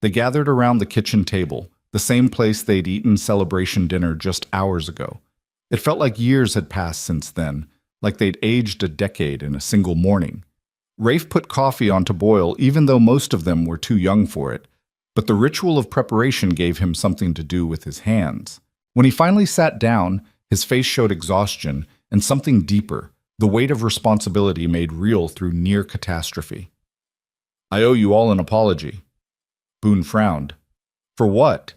They gathered around the kitchen table, the same place they'd eaten celebration dinner just hours ago. It felt like years had passed since then, like they'd aged a decade in a single morning. Rafe put coffee on to boil even though most of them were too young for it, but the ritual of preparation gave him something to do with his hands. When he finally sat down, his face showed exhaustion and something deeper, the weight of responsibility made real through near catastrophe. I owe you all an apology. Boone frowned. For what?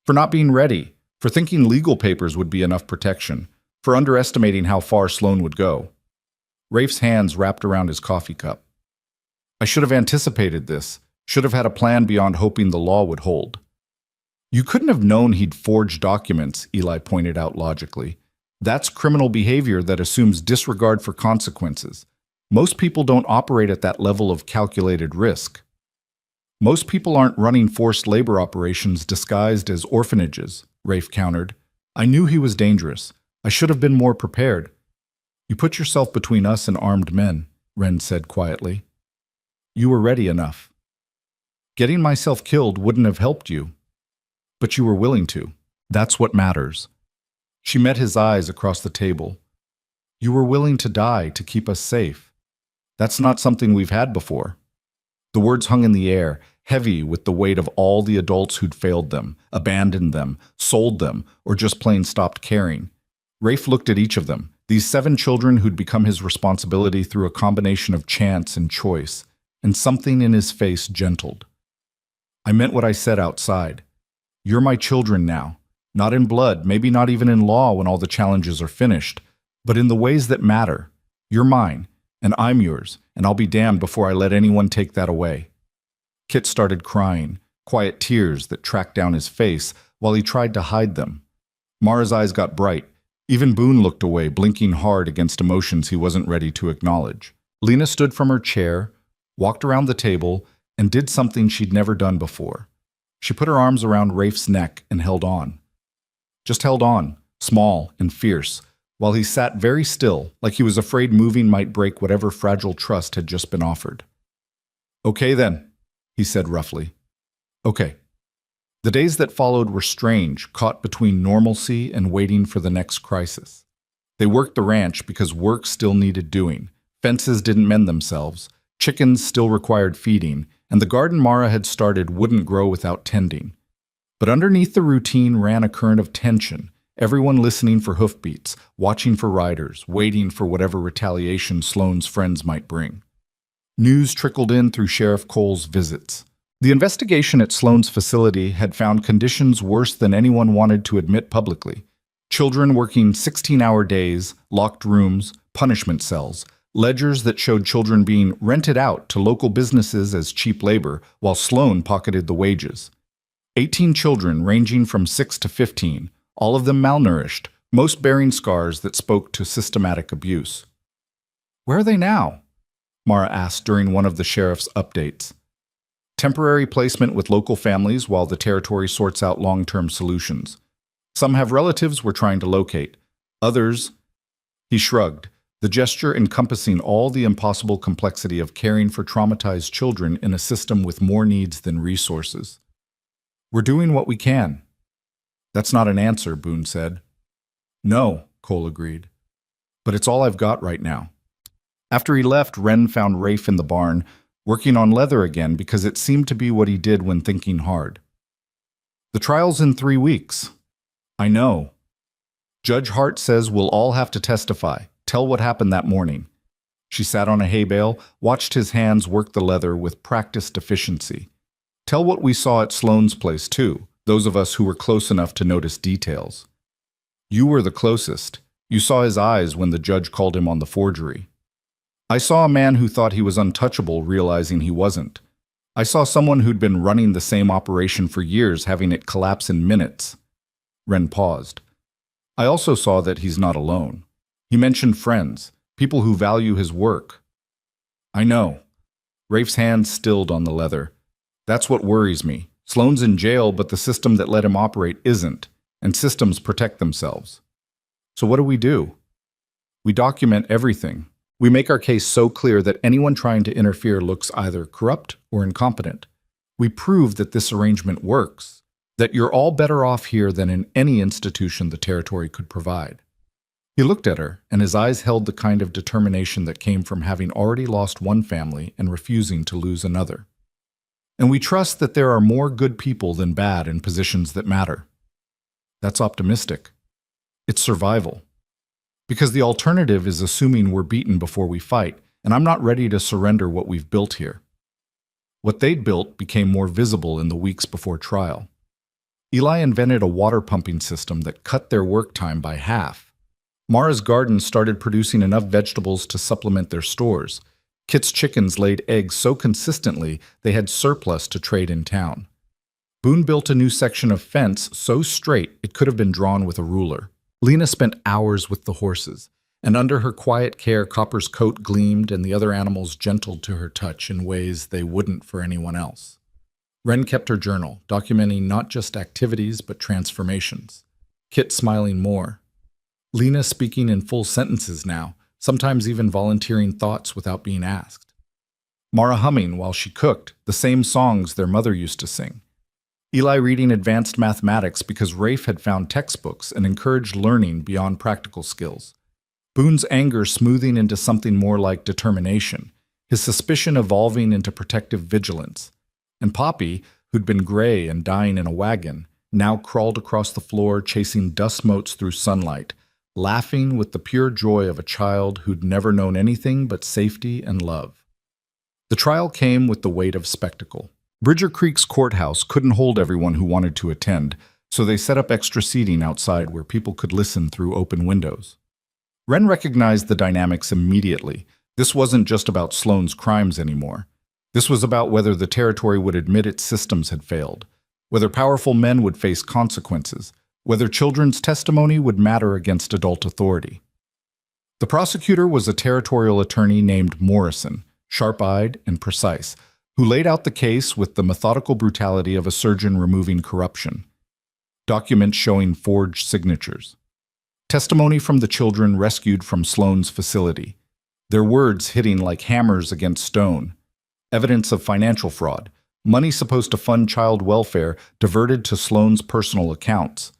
For not being ready, for thinking legal papers would be enough protection, for underestimating how far Sloan would go. Rafe's hands wrapped around his coffee cup. I should have anticipated this, should have had a plan beyond hoping the law would hold. You couldn't have known he'd forged documents, Eli pointed out logically. That's criminal behavior that assumes disregard for consequences. Most people don't operate at that level of calculated risk. Most people aren't running forced labor operations disguised as orphanages, Rafe countered. I knew he was dangerous. I should have been more prepared. You put yourself between us and armed men, Wren said quietly. You were ready enough. Getting myself killed wouldn't have helped you. But you were willing to. That's what matters. She met his eyes across the table. You were willing to die to keep us safe. That's not something we've had before. The words hung in the air, heavy with the weight of all the adults who'd failed them, abandoned them, sold them, or just plain stopped caring. Rafe looked at each of them, these 7 children who'd become his responsibility through a combination of chance and choice, and something in his face gentled. I meant what I said outside. You're my children now, not in blood, maybe not even in law when all the challenges are finished, but in the ways that matter. You're mine, and I'm yours, and I'll be damned before I let anyone take that away. Kit started crying, quiet tears that tracked down his face while he tried to hide them. Mara's eyes got bright. Even Boone looked away, blinking hard against emotions he wasn't ready to acknowledge. Lena stood from her chair, walked around the table, and did something she'd never done before. She put her arms around Rafe's neck and held on. Just held on, small and fierce, while he sat very still, like he was afraid moving might break whatever fragile trust had just been offered. Okay then, he said roughly. Okay. The days that followed were strange, caught between normalcy and waiting for the next crisis. They worked the ranch because work still needed doing. Fences didn't mend themselves, chickens still required feeding, and the garden Mara had started wouldn't grow without tending. But underneath the routine ran a current of tension, everyone listening for hoofbeats, watching for riders, waiting for whatever retaliation Sloan's friends might bring. News trickled in through Sheriff Cole's visits. The investigation at Sloan's facility had found conditions worse than anyone wanted to admit publicly. Children working 16-hour days, locked rooms, punishment cells, ledgers that showed children being rented out to local businesses as cheap labor while Sloan pocketed the wages. 18 children ranging from 6 to 15, all of them malnourished, most bearing scars that spoke to systematic abuse. Where are they now? Mara asked during one of the sheriff's updates. Temporary placement with local families while the territory sorts out long-term solutions. Some have relatives we're trying to locate. Others, he shrugged, the gesture encompassing all the impossible complexity of caring for traumatized children in a system with more needs than resources. We're doing what we can. That's not an answer, Boone said. No, Cole agreed. But it's all I've got right now. After he left, Wren found Rafe in the barn, working on leather again because it seemed to be what he did when thinking hard. The trial's in 3 weeks. I know. Judge Hart says we'll all have to testify. Tell what happened that morning. She sat on a hay bale, watched his hands work the leather with practiced efficiency. Tell what we saw at Sloane's place, too, those of us who were close enough to notice details. You were the closest. You saw his eyes when the judge called him on the forgery. I saw a man who thought he was untouchable realizing he wasn't. I saw someone who'd been running the same operation for years having it collapse in minutes. Wren paused. I also saw that he's not alone. He mentioned friends, people who value his work. I know. Rafe's hand stilled on the leather. That's what worries me. Sloane's in jail, but the system that let him operate isn't, and systems protect themselves. So what do? We document everything. We make our case so clear that anyone trying to interfere looks either corrupt or incompetent. We prove that this arrangement works, that you're all better off here than in any institution the territory could provide. He looked at her, and his eyes held the kind of determination that came from having already lost one family and refusing to lose another. And we trust that there are more good people than bad in positions that matter. That's optimistic. It's survival. Because the alternative is assuming we're beaten before we fight, and I'm not ready to surrender what we've built here. What they'd built became more visible in the weeks before trial. Eli invented a water pumping system that cut their work time by half. Mara's garden started producing enough vegetables to supplement their stores. Kit's chickens laid eggs so consistently they had surplus to trade in town. Boone built a new section of fence so straight it could have been drawn with a ruler. Lena spent hours with the horses, and under her quiet care Copper's coat gleamed and the other animals gentled to her touch in ways they wouldn't for anyone else. Wren kept her journal, documenting not just activities but transformations. Kit smiling more. Lena speaking in full sentences now, sometimes even volunteering thoughts without being asked. Mara humming while she cooked, the same songs their mother used to sing. Eli reading advanced mathematics because Rafe had found textbooks and encouraged learning beyond practical skills. Boone's anger smoothing into something more like determination, his suspicion evolving into protective vigilance. And Poppy, who'd been gray and dying in a wagon, now crawled across the floor chasing dust motes through sunlight, laughing with the pure joy of a child who'd never known anything but safety and love. The trial came with the weight of spectacle. Bridger Creek's courthouse couldn't hold everyone who wanted to attend, so they set up extra seating outside where people could listen through open windows. Wren recognized the dynamics immediately. This wasn't just about Sloane's crimes anymore. This was about whether the territory would admit its systems had failed, whether powerful men would face consequences, whether children's testimony would matter against adult authority. The prosecutor was a territorial attorney named Morrison, sharp-eyed and precise, who laid out the case with the methodical brutality of a surgeon removing corruption. Documents showing forged signatures. Testimony from the children rescued from Sloane's facility. Their words hitting like hammers against stone. Evidence of financial fraud. Money supposed to fund child welfare diverted to Sloane's personal accounts.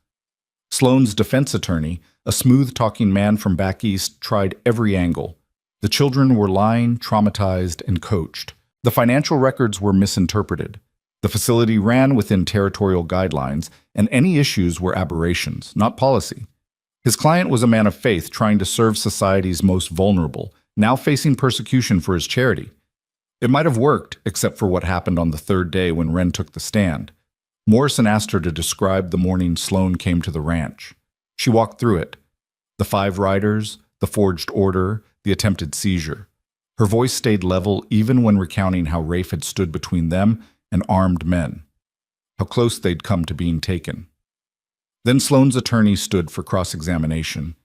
Sloane's defense attorney, a smooth-talking man from back east, tried every angle. The children were lying, traumatized, and coached. The financial records were misinterpreted. The facility ran within territorial guidelines, and any issues were aberrations, not policy. His client was a man of faith trying to serve society's most vulnerable, now facing persecution for his charity. It might have worked, except for what happened on the third day when Wren took the stand. Morrison asked her to describe the morning Sloane came to the ranch. She walked through it. The 5 riders, the forged order, the attempted seizure. Her voice stayed level even when recounting how Rafe had stood between them and armed men, how close they'd come to being taken. Then Sloane's attorney stood for cross-examination,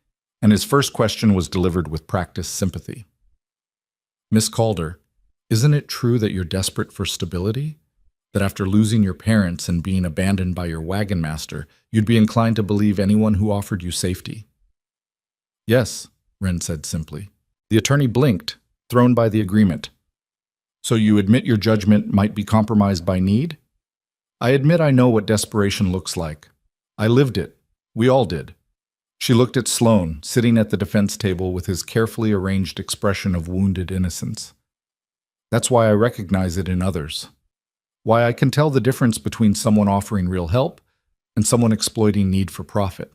and his first question was delivered with practiced sympathy. Miss Calder, isn't it true that you're desperate for stability? That after losing your parents and being abandoned by your wagon master, you'd be inclined to believe anyone who offered you safety? Yes, Wren said simply. The attorney blinked, thrown by the agreement. So you admit your judgment might be compromised by need? I admit I know what desperation looks like. I lived it. We all did. She looked at Sloan, sitting at the defense table with his carefully arranged expression of wounded innocence. That's why I recognize it in others. Why I can tell the difference between someone offering real help and someone exploiting need for profit.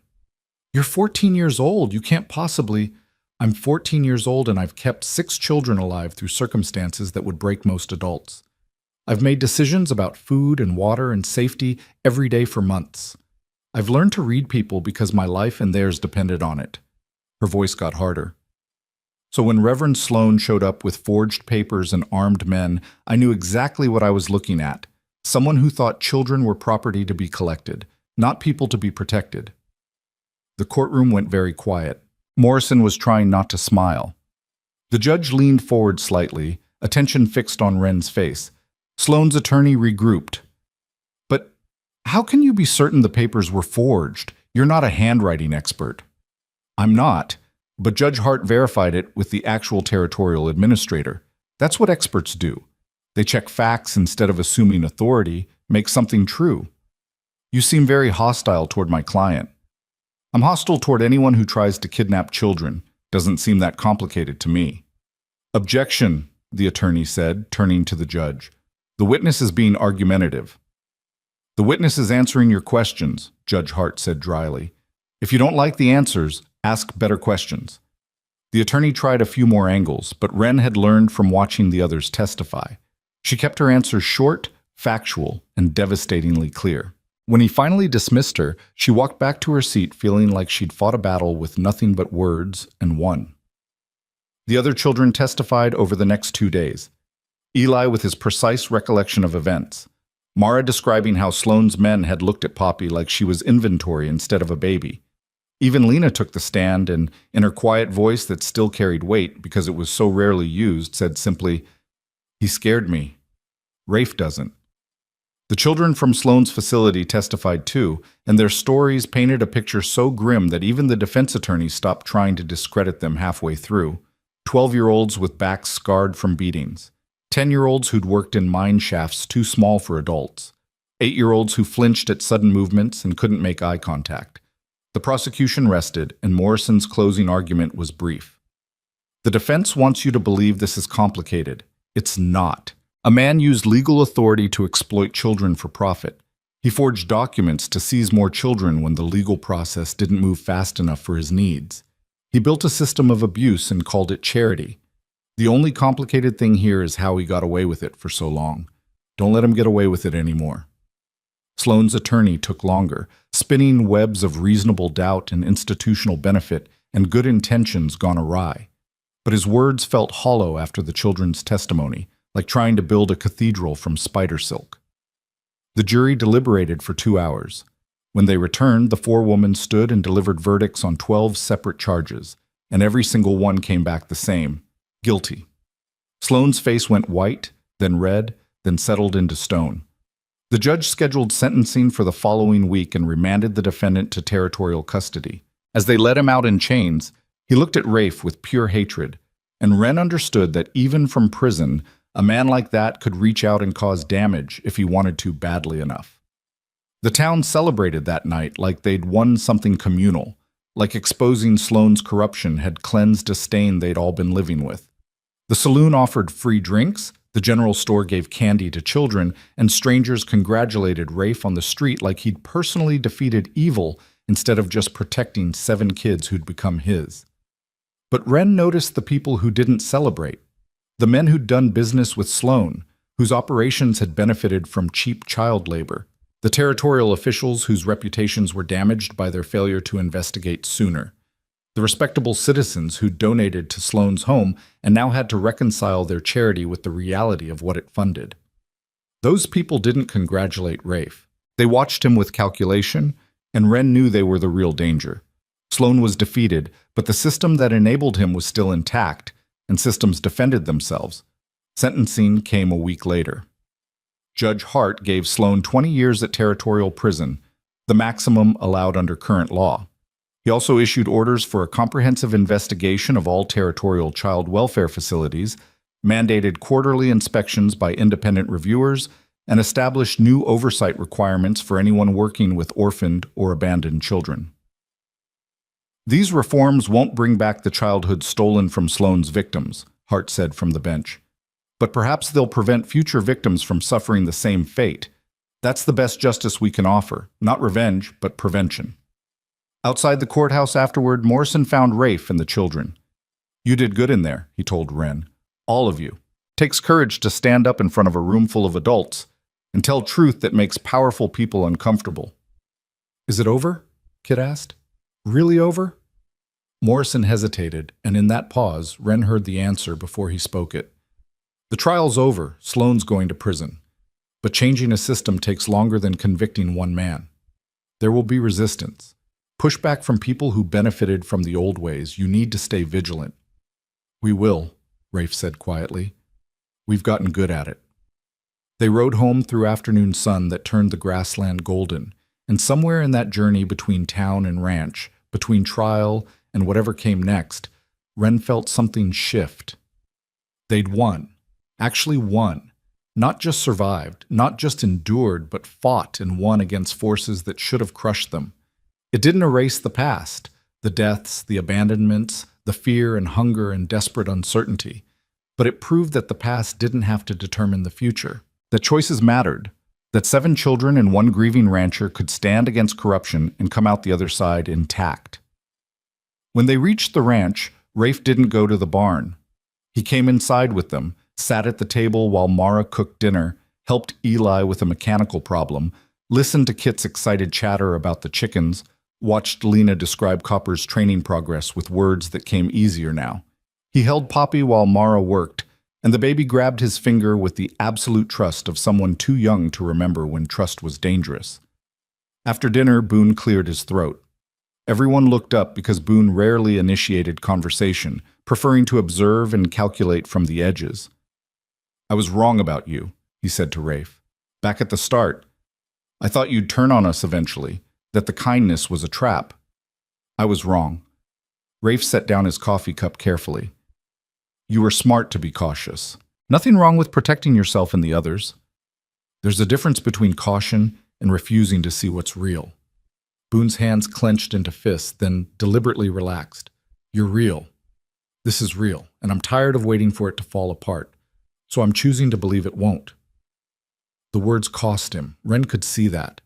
You're 14 years old. You can't possibly... I'm 14 years old and I've kept 6 children alive through circumstances that would break most adults. I've made decisions about food and water and safety every day for months. I've learned to read people because my life and theirs depended on it. Her voice got harder. So when Reverend Sloan showed up with forged papers and armed men, I knew exactly what I was looking at. Someone who thought children were property to be collected, not people to be protected. The courtroom went very quiet. Morrison was trying not to smile. The judge leaned forward slightly, attention fixed on Wren's face. Sloan's attorney regrouped. But how can you be certain the papers were forged? You're not a handwriting expert. I'm not, but Judge Hart verified it with the actual territorial administrator. That's what experts do. They check facts instead of assuming authority, make something true. You seem very hostile toward my client. I'm hostile toward anyone who tries to kidnap children. Doesn't seem that complicated to me. Objection, the attorney said, turning to the judge. The witness is being argumentative. The witness is answering your questions, Judge Hart said dryly. If you don't like the answers, ask better questions. The attorney tried a few more angles, but Wren had learned from watching the others testify. She kept her answers short, factual, and devastatingly clear. When he finally dismissed her, she walked back to her seat feeling like she'd fought a battle with nothing but words and won. The other children testified over the next 2 days. Eli with his precise recollection of events. Mara describing how Sloan's men had looked at Poppy like she was inventory instead of a baby. Even Lena took the stand and, in her quiet voice that still carried weight because it was so rarely used, said simply, "He scared me. Rafe doesn't." The children from Sloan's facility testified too, and their stories painted a picture so grim that even the defense attorney stopped trying to discredit them halfway through. 12-year-olds with backs scarred from beatings. 10-year-olds who'd worked in mine shafts too small for adults. 8-year-olds who flinched at sudden movements and couldn't make eye contact. The prosecution rested, and Morrison's closing argument was brief. The defense wants you to believe this is complicated. It's not. A man used legal authority to exploit children for profit. He forged documents to seize more children when the legal process didn't move fast enough for his needs. He built a system of abuse and called it charity. The only complicated thing here is how he got away with it for so long. Don't let him get away with it anymore. Sloan's attorney took longer, spinning webs of reasonable doubt and institutional benefit and good intentions gone awry. But his words felt hollow after the children's testimony, like trying to build a cathedral from spider silk. The jury deliberated for 2 hours. When they returned, the 4 women stood and delivered verdicts on 12 separate charges, and every single one came back the same: guilty. Sloan's face went white, then red, then settled into stone. The judge scheduled sentencing for the following week and remanded the defendant to territorial custody. As they let him out in chains, he looked at Rafe with pure hatred, and Wren understood that even from prison, a man like that could reach out and cause damage if he wanted to badly enough. The town celebrated that night like they'd won something communal, like exposing Sloan's corruption had cleansed a stain they'd all been living with. The saloon offered free drinks, the general store gave candy to children, and strangers congratulated Rafe on the street like he'd personally defeated evil instead of just protecting 7 kids who'd become his. But Wren noticed the people who didn't celebrate. The men who'd done business with Sloan, whose operations had benefited from cheap child labor. The territorial officials whose reputations were damaged by their failure to investigate sooner. The respectable citizens who donated to Sloan's home and now had to reconcile their charity with the reality of what it funded. Those people didn't congratulate Rafe. They watched him with calculation, and Wren knew they were the real danger. Sloan was defeated, but the system that enabled him was still intact, and systems defended themselves. Sentencing came a week later. Judge Hart gave Sloan 20 years at territorial prison, the maximum allowed under current law. He also issued orders for a comprehensive investigation of all territorial child welfare facilities, mandated quarterly inspections by independent reviewers, and established new oversight requirements for anyone working with orphaned or abandoned children. These reforms won't bring back the childhood stolen from Sloane's victims, Hart said from the bench. But perhaps they'll prevent future victims from suffering the same fate. That's the best justice we can offer, not revenge, but prevention. Outside the courthouse afterward, Morrison found Rafe and the children. You did good in there, he told Wren. All of you. Takes courage to stand up in front of a room full of adults and tell truth that makes powerful people uncomfortable. Is it over? Kid asked. Really over? Morrison hesitated, and in that pause, Wren heard the answer before he spoke it. The trial's over. Sloane's going to prison. But changing a system takes longer than convicting one man. There will be resistance. Pushback from people who benefited from the old ways. You need to stay vigilant. We will, Rafe said quietly. We've gotten good at it. They rode home through afternoon sun that turned the grassland golden, and somewhere in that journey between town and ranch, between trial and whatever came next, Wren felt something shift. They'd won. Actually won. Not just survived, not just endured, but fought and won against forces that should have crushed them. It didn't erase the past, the deaths, the abandonments, the fear and hunger and desperate uncertainty. But it proved that the past didn't have to determine the future, that choices mattered, that 7 children and 1 grieving rancher could stand against corruption and come out the other side intact. When they reached the ranch, Rafe didn't go to the barn. He came inside with them, sat at the table while Mara cooked dinner, helped Eli with a mechanical problem, listened to Kit's excited chatter about the chickens, watched Lena describe Copper's training progress with words that came easier now. He held Poppy while Mara worked, and the baby grabbed his finger with the absolute trust of someone too young to remember when trust was dangerous. After dinner, Boone cleared his throat. Everyone looked up because Boone rarely initiated conversation, preferring to observe and calculate from the edges. I was wrong about you, he said to Rafe. Back at the start. I thought you'd turn on us eventually, that the kindness was a trap. I was wrong. Rafe set down his coffee cup carefully. You were smart to be cautious. Nothing wrong with protecting yourself and the others. There's a difference between caution and refusing to see what's real. Boone's hands clenched into fists, then deliberately relaxed. You're real. This is real, and I'm tired of waiting for it to fall apart, so I'm choosing to believe it won't. The words cost him. Wren could see that.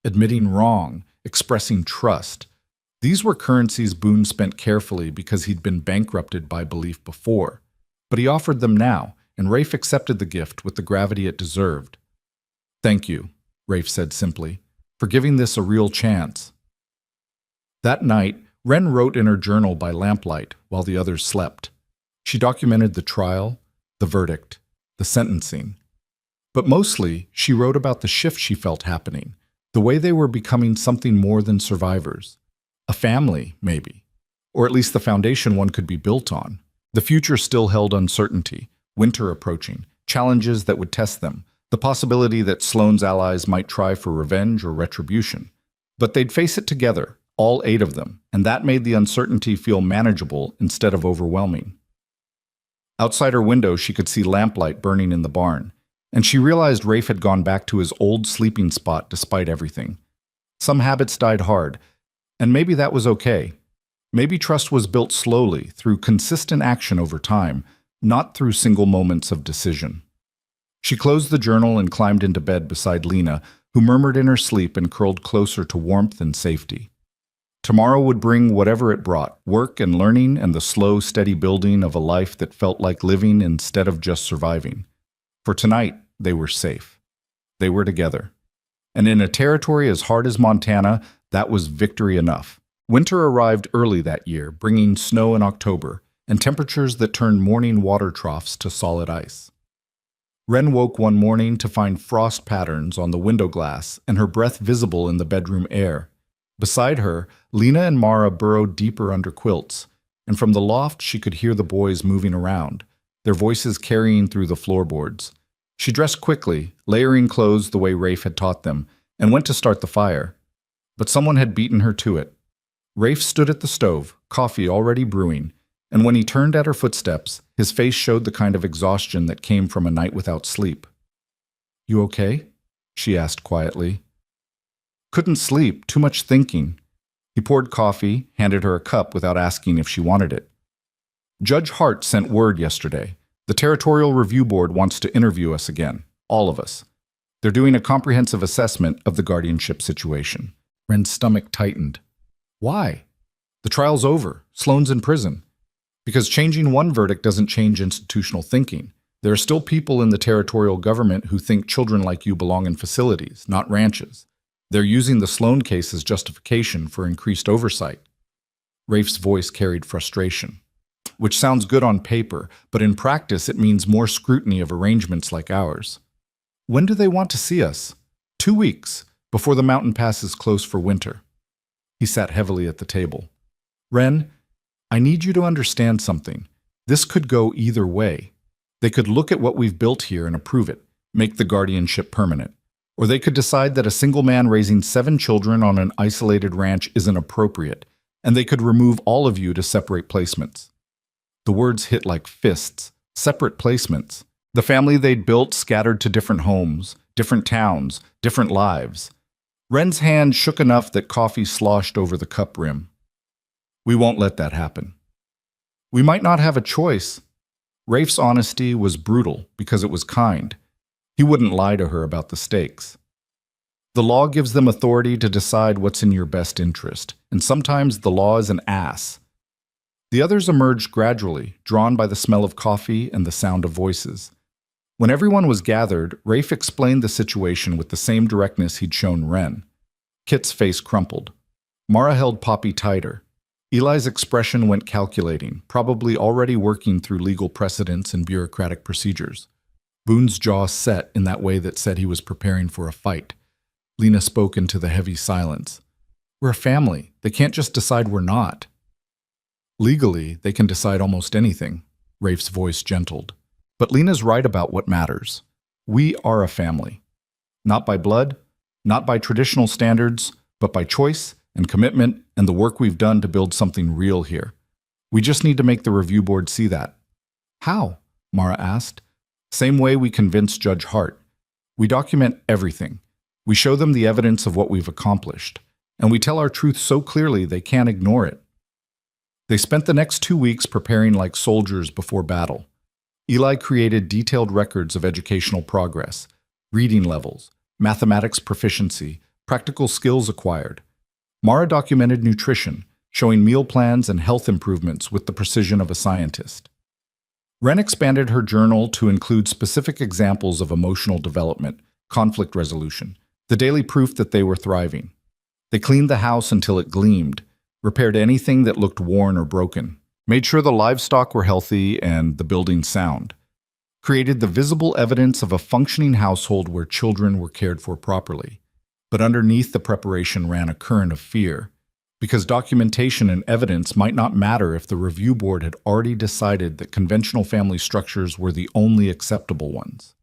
Admitting wrong, expressing trust. These were currencies Boone spent carefully because he'd been bankrupted by belief before. But he offered them now, and Rafe accepted the gift with the gravity it deserved. Thank you, Rafe said simply, for giving this a real chance. That night, Wren wrote in her journal by lamplight while the others slept. She documented the trial, the verdict, the sentencing. But mostly, she wrote about the shift she felt happening, the way they were becoming something more than survivors. A family, maybe. Or at least the foundation one could be built on. The future still held uncertainty, winter approaching, challenges that would test them, the possibility that Sloane's allies might try for revenge or retribution. But they'd face it together, all 8 of them, and that made the uncertainty feel manageable instead of overwhelming. Outside her window, she could see lamplight burning in the barn, and she realized Rafe had gone back to his old sleeping spot despite everything. Some habits died hard, and maybe that was okay. Maybe trust was built slowly, through consistent action over time, not through single moments of decision. She closed the journal and climbed into bed beside Lena, who murmured in her sleep and curled closer to warmth and safety. Tomorrow would bring whatever it brought, work and learning and the slow, steady building of a life that felt like living instead of just surviving. For tonight, they were safe. They were together. And in a territory as hard as Montana, that was victory enough. Winter arrived early that year, bringing snow in October, and temperatures that turned morning water troughs to solid ice. Wren woke one morning to find frost patterns on the window glass and her breath visible in the bedroom air. Beside her, Lena and Mara burrowed deeper under quilts, and from the loft she could hear the boys moving around, their voices carrying through the floorboards. She dressed quickly, layering clothes the way Rafe had taught them, and went to start the fire. But someone had beaten her to it. Rafe stood at the stove, coffee already brewing, and when he turned at her footsteps, his face showed the kind of exhaustion that came from a night without sleep. "You okay?" she asked quietly. "Couldn't sleep, too much thinking." He poured coffee, handed her a cup without asking if she wanted it. "Judge Hart sent word yesterday. The Territorial Review Board wants to interview us again, all of us. They're doing a comprehensive assessment of the guardianship situation." Wren's stomach tightened. "Why?" "The trial's over. Sloane's in prison." "Because changing one verdict doesn't change institutional thinking. There are still people in the territorial government who think children like you belong in facilities, not ranches. They're using the Sloane case as justification for increased oversight." Rafe's voice carried frustration. "Which sounds good on paper, but in practice it means more scrutiny of arrangements like ours." "When do they want to see us?" 2 weeks, before the mountain passes close for winter." He sat heavily at the table. "Wren, I need you to understand something. This could go either way. They could look at what we've built here and approve it, make the guardianship permanent. Or they could decide that a single man raising 7 children on an isolated ranch isn't appropriate, and they could remove all of you to separate placements." The words hit like fists. Separate placements. The family they'd built scattered to different homes, different towns, different lives. Wren's hand shook enough that coffee sloshed over the cup rim. "We won't let that happen." "We might not have a choice." Rafe's honesty was brutal because it was kind. He wouldn't lie to her about the stakes. "The law gives them authority to decide what's in your best interest, and sometimes the law is an ass." The others emerged gradually, drawn by the smell of coffee and the sound of voices. When everyone was gathered, Rafe explained the situation with the same directness he'd shown Wren. Kit's face crumpled. Mara held Poppy tighter. Eli's expression went calculating, probably already working through legal precedents and bureaucratic procedures. Boone's jaw set in that way that said he was preparing for a fight. Lena spoke into the heavy silence. "We're a family. They can't just decide we're not." "Legally, they can decide almost anything," Rafe's voice gentled. "But Lena's right about what matters. We are a family. Not by blood, not by traditional standards, but by choice and commitment and the work we've done to build something real here. We just need to make the review board see that." "How?" Mara asked. "Same way we convinced Judge Hart. We document everything. We show them the evidence of what we've accomplished. And we tell our truth so clearly they can't ignore it." They spent the next 2 weeks preparing like soldiers before battle. Eli created detailed records of educational progress, reading levels, mathematics proficiency, practical skills acquired. Mara documented nutrition, showing meal plans and health improvements with the precision of a scientist. Wren expanded her journal to include specific examples of emotional development, conflict resolution, the daily proof that they were thriving. They cleaned the house until it gleamed, repaired anything that looked worn or broken, made sure the livestock were healthy and the building sound, created the visible evidence of a functioning household where children were cared for properly. But underneath the preparation ran a current of fear, because documentation and evidence might not matter if the review board had already decided that conventional family structures were the only acceptable ones.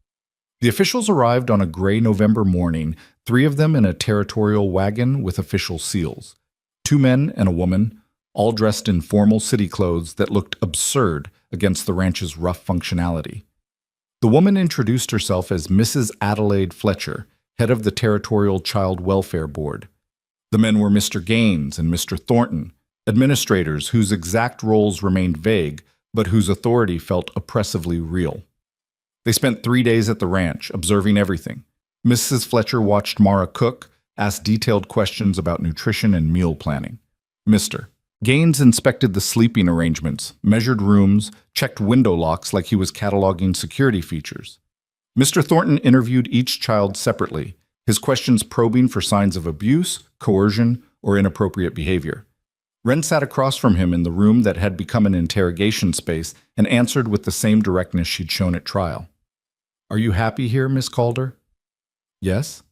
The officials arrived on a gray November morning, 3 of them in a territorial wagon with official seals. 2 men and a woman, all dressed in formal city clothes that looked absurd against the ranch's rough functionality. The woman introduced herself as Mrs. Adelaide Fletcher, head of the Territorial Child Welfare Board. The men were Mr. Gaines and Mr. Thornton, administrators whose exact roles remained vague, but whose authority felt oppressively real. They spent 3 days at the ranch, observing everything. Mrs. Fletcher watched Mara cook, asked detailed questions about nutrition and meal planning. Mr. Gaines inspected the sleeping arrangements, measured rooms, checked window locks like he was cataloging security features. Mr. Thornton interviewed each child separately, his questions probing for signs of abuse, coercion, or inappropriate behavior. Wren sat across from him in the room that had become an interrogation space and answered with the same directness she'd shown at trial. "Are you happy here, Miss Calder?" "Yes."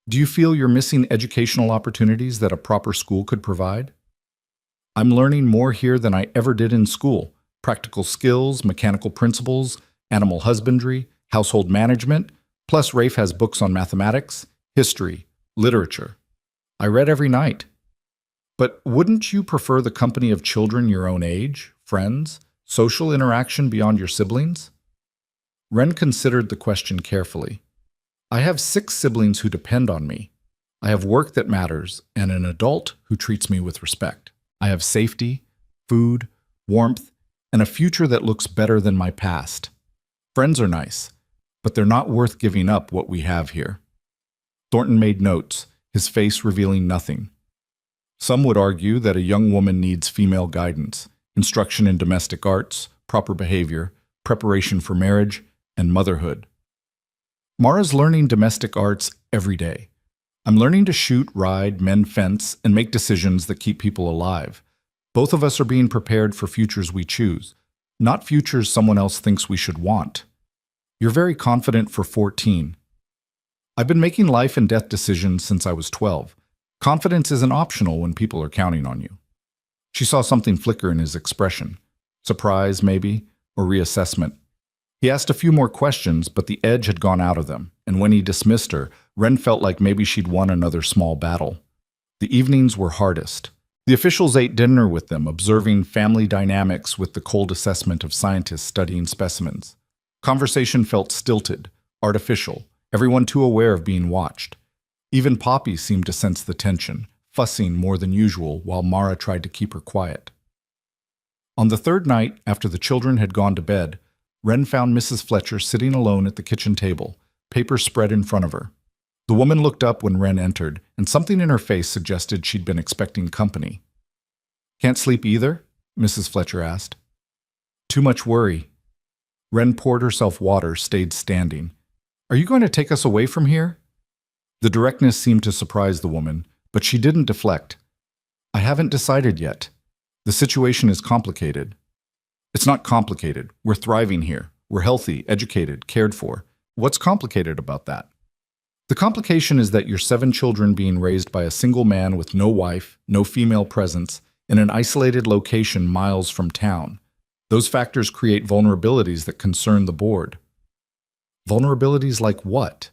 "Do you feel you're missing educational opportunities that a proper school could provide?" "I'm learning more here than I ever did in school. Practical skills, mechanical principles, animal husbandry, household management, plus Rafe has books on mathematics, history, literature. I read every night." But wouldn't you prefer the company of children your own age, friends, social interaction beyond your siblings? Ren considered the question carefully. I have 6 siblings who depend on me. I have work that matters and an adult who treats me with respect. I have safety, food, warmth, and a future that looks better than my past. Friends are nice, but they're not worth giving up what we have here. Thornton made notes, his face revealing nothing. Some would argue that a young woman needs female guidance, instruction in domestic arts, proper behavior, preparation for marriage, and motherhood. Mara's learning domestic arts every day. I'm learning to shoot, ride, mend fence, and make decisions that keep people alive. Both of us are being prepared for futures we choose, not futures someone else thinks we should want. You're very confident for 14. I've been making life and death decisions since I was 12. Confidence isn't optional when people are counting on you. She saw something flicker in his expression. Surprise, maybe, or reassessment. He asked a few more questions, but the edge had gone out of them, and when he dismissed her, Ren felt like maybe she'd won another small battle. The evenings were hardest. The officials ate dinner with them, observing family dynamics with the cold assessment of scientists studying specimens. Conversation felt stilted, artificial, everyone too aware of being watched. Even Poppy seemed to sense the tension, fussing more than usual while Mara tried to keep her quiet. On the third night, after the children had gone to bed, Ren found Mrs. Fletcher sitting alone at the kitchen table, papers spread in front of her. The woman looked up when Ren entered, and something in her face suggested she'd been expecting company. Can't sleep either? Mrs. Fletcher asked. Too much worry. Ren poured herself water, stayed standing. Are you going to take us away from here? The directness seemed to surprise the woman, but she didn't deflect. I haven't decided yet. The situation is complicated. It's not complicated. We're thriving here. We're healthy, educated, cared for. What's complicated about that? The complication is that you're 7 children being raised by a single man with no wife, no female presence, in an isolated location miles from town. Those factors create vulnerabilities that concern the board. Vulnerabilities like what?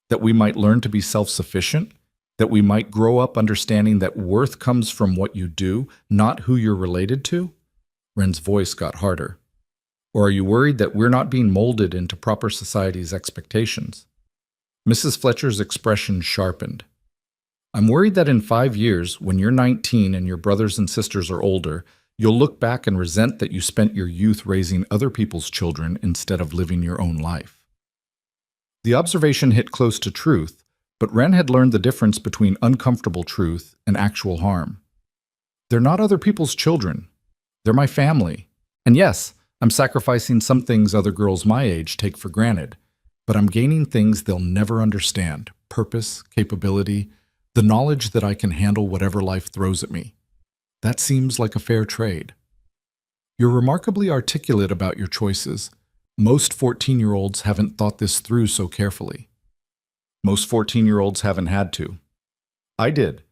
That we might learn to be self-sufficient? That we might grow up understanding that worth comes from what you do, not who you're related to? Ren's voice got harder. Or are you worried that we're not being molded into proper society's expectations? Mrs. Fletcher's expression sharpened. I'm worried that in 5 years, when you're 19 and your brothers and sisters are older, you'll look back and resent that you spent your youth raising other people's children instead of living your own life. The observation hit close to truth, but Ren had learned the difference between uncomfortable truth and actual harm. They're not other people's children. They're my family. And yes, I'm sacrificing some things other girls my age take for granted, but I'm gaining things they'll never understand: purpose, capability, the knowledge that I can handle whatever life throws at me. That seems like a fair trade. You're remarkably articulate about your choices. Most 14-year-olds haven't thought this through so carefully. Most 14-year-olds haven't had to. I did,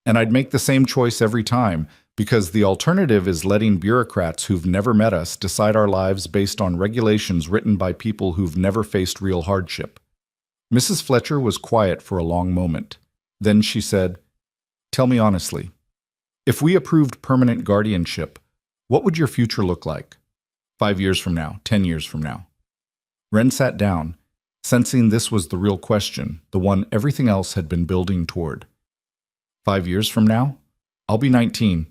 and I'd make the same choice every time, because the alternative is letting bureaucrats who've never met us decide our lives based on regulations written by people who've never faced real hardship. Mrs. Fletcher was quiet for a long moment. Then she said, "Tell me honestly, if we approved permanent guardianship, what would your future look like? 5 years from now, 10 years from now?" Ren sat down, sensing this was the real question, the one everything else had been building toward. 5 years from now? I'll be 19.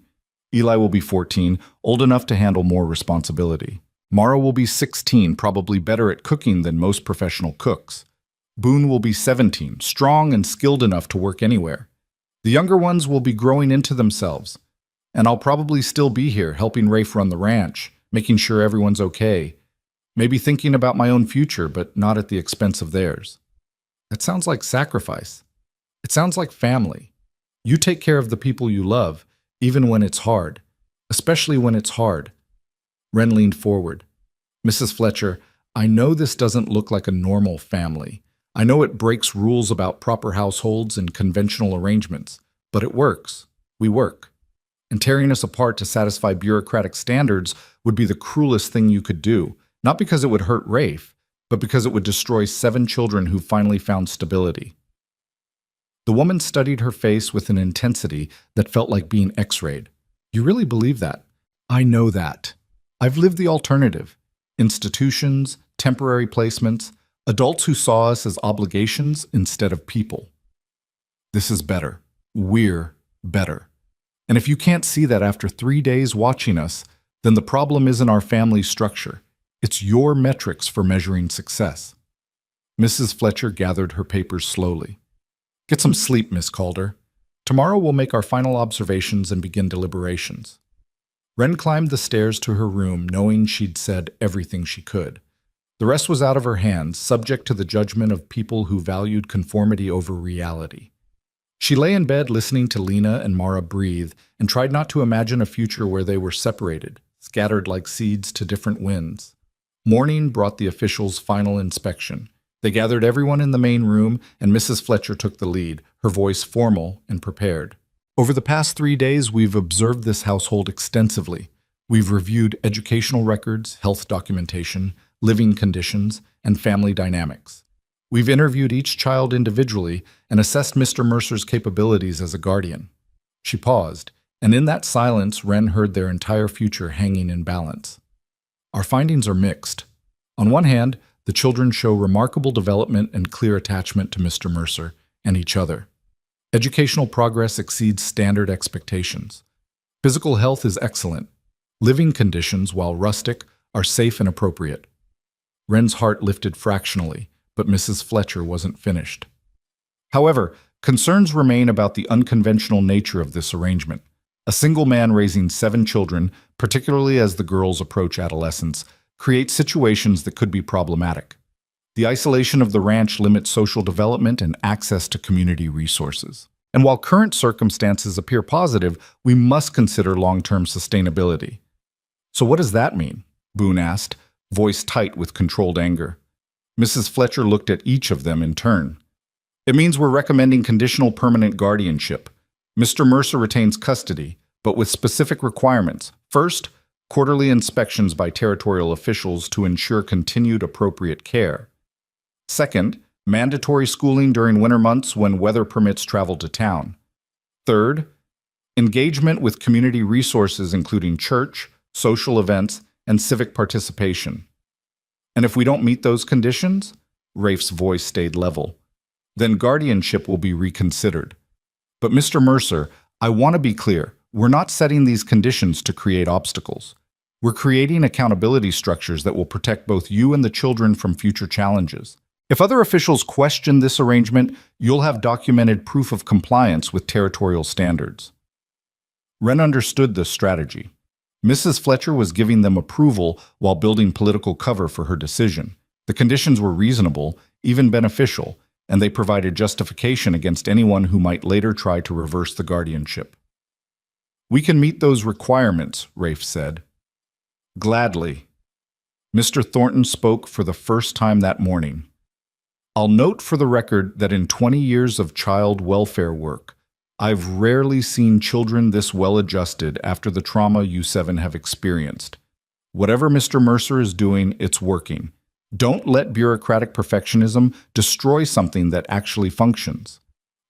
Eli will be 14, old enough to handle more responsibility. Mara will be 16, probably better at cooking than most professional cooks. Boone will be 17, strong and skilled enough to work anywhere. The younger ones will be growing into themselves. And I'll probably still be here, helping Rafe run the ranch, making sure everyone's okay. Maybe thinking about my own future, but not at the expense of theirs. That sounds like sacrifice. It sounds like family. You take care of the people you love, even when it's hard, especially when it's hard. Ren leaned forward. Mrs. Fletcher, I know this doesn't look like a normal family. I know it breaks rules about proper households and conventional arrangements, but it works. We work. And tearing us apart to satisfy bureaucratic standards would be the cruelest thing you could do, not because it would hurt Rafe, but because it would destroy 7 children who finally found stability. The woman studied her face with an intensity that felt like being x-rayed. You really believe that? I know that. I've lived the alternative. Institutions, temporary placements, adults who saw us as obligations instead of people. This is better. We're better. And if you can't see that after 3 days watching us, then the problem isn't our family structure. It's your metrics for measuring success. Mrs. Fletcher gathered her papers slowly. Get some sleep, Miss Calder. Tomorrow we'll make our final observations and begin deliberations. Wren climbed the stairs to her room, knowing she'd said everything she could. The rest was out of her hands, subject to the judgment of people who valued conformity over reality. She lay in bed listening to Lena and Mara breathe and tried not to imagine a future where they were separated, scattered like seeds to different winds. Morning brought the officials' final inspection. They gathered everyone in the main room, and Mrs. Fletcher took the lead, her voice formal and prepared. Over the past 3 days, we've observed this household extensively. We've reviewed educational records, health documentation, living conditions, and family dynamics. We've interviewed each child individually and assessed Mr. Mercer's capabilities as a guardian. She paused, and in that silence, Wren heard their entire future hanging in balance. Our findings are mixed. On one hand, the children show remarkable development and clear attachment to Mr. Mercer and each other. Educational progress exceeds standard expectations. Physical health is excellent. Living conditions, while rustic, are safe and appropriate. Wren's heart lifted fractionally, but Mrs. Fletcher wasn't finished. However, concerns remain about the unconventional nature of this arrangement. A single man raising 7 children, particularly as the girls approach adolescence, creates situations that could be problematic. The isolation of the ranch limits social development and access to community resources. And while current circumstances appear positive, we must consider long-term sustainability. So what does that mean? Boone asked, voice tight with controlled anger. Mrs. Fletcher looked at each of them in turn. It means we're recommending conditional permanent guardianship. Mr. Mercer retains custody, but with specific requirements. First, quarterly inspections by territorial officials to ensure continued appropriate care. Second, mandatory schooling during winter months when weather permits travel to town. Third, engagement with community resources including church, social events, and civic participation. And if we don't meet those conditions, Rafe's voice stayed level, then guardianship will be reconsidered. But Mr. Mercer, I want to be clear, we're not setting these conditions to create obstacles. We're creating accountability structures that will protect both you and the children from future challenges. If other officials question this arrangement, you'll have documented proof of compliance with territorial standards. Wren understood this strategy. Mrs. Fletcher was giving them approval while building political cover for her decision. The conditions were reasonable, even beneficial, and they provided justification against anyone who might later try to reverse the guardianship. We can meet those requirements, Rafe said. Gladly. Mr. Thornton spoke for the first time that morning. I'll note for the record that in 20 years of child welfare work, I've rarely seen children this well-adjusted after the trauma you 7 have experienced. Whatever Mr. Mercer is doing, it's working. Don't let bureaucratic perfectionism destroy something that actually functions.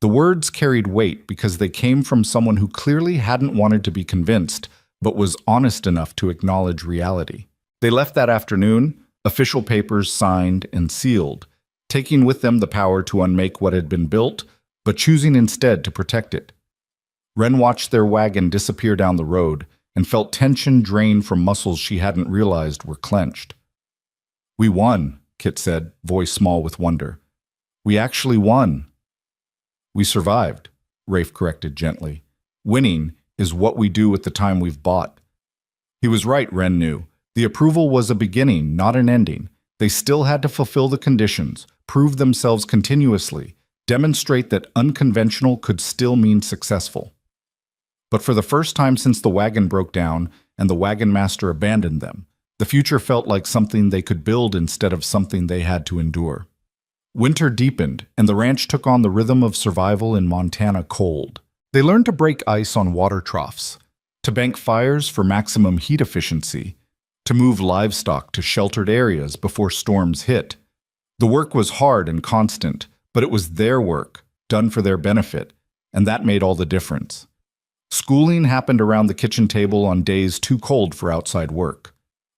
The words carried weight because they came from someone who clearly hadn't wanted to be convinced, but was honest enough to acknowledge reality. They left that afternoon, official papers signed and sealed, taking with them the power to unmake what had been built, but choosing instead to protect it. Wren watched their wagon disappear down the road and felt tension drain from muscles she hadn't realized were clenched. We won, Kit said, voice small with wonder. We actually won. We survived, Rafe corrected gently. Winning is what we do with the time we've bought. He was right, Wren knew. The approval was a beginning, not an ending. They still had to fulfill the conditions, prove themselves continuously, demonstrate that unconventional could still mean successful. But for the first time since the wagon broke down and the wagon master abandoned them, the future felt like something they could build instead of something they had to endure. Winter deepened, and the ranch took on the rhythm of survival in Montana cold. They learned to break ice on water troughs, to bank fires for maximum heat efficiency, to move livestock to sheltered areas before storms hit. The work was hard and constant, but it was their work, done for their benefit, and that made all the difference. Schooling happened around the kitchen table on days too cold for outside work.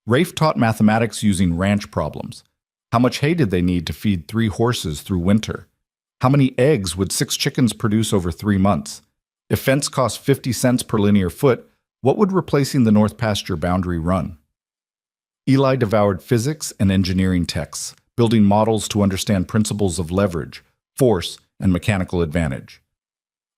Rafe taught mathematics using ranch problems. How much hay did they need to feed 3 horses through winter? How many eggs would 6 chickens produce over 3 months? If fence cost 50 cents per linear foot, what would replacing the north pasture boundary run? Eli devoured physics and engineering texts, building models to understand principles of leverage, force, and mechanical advantage.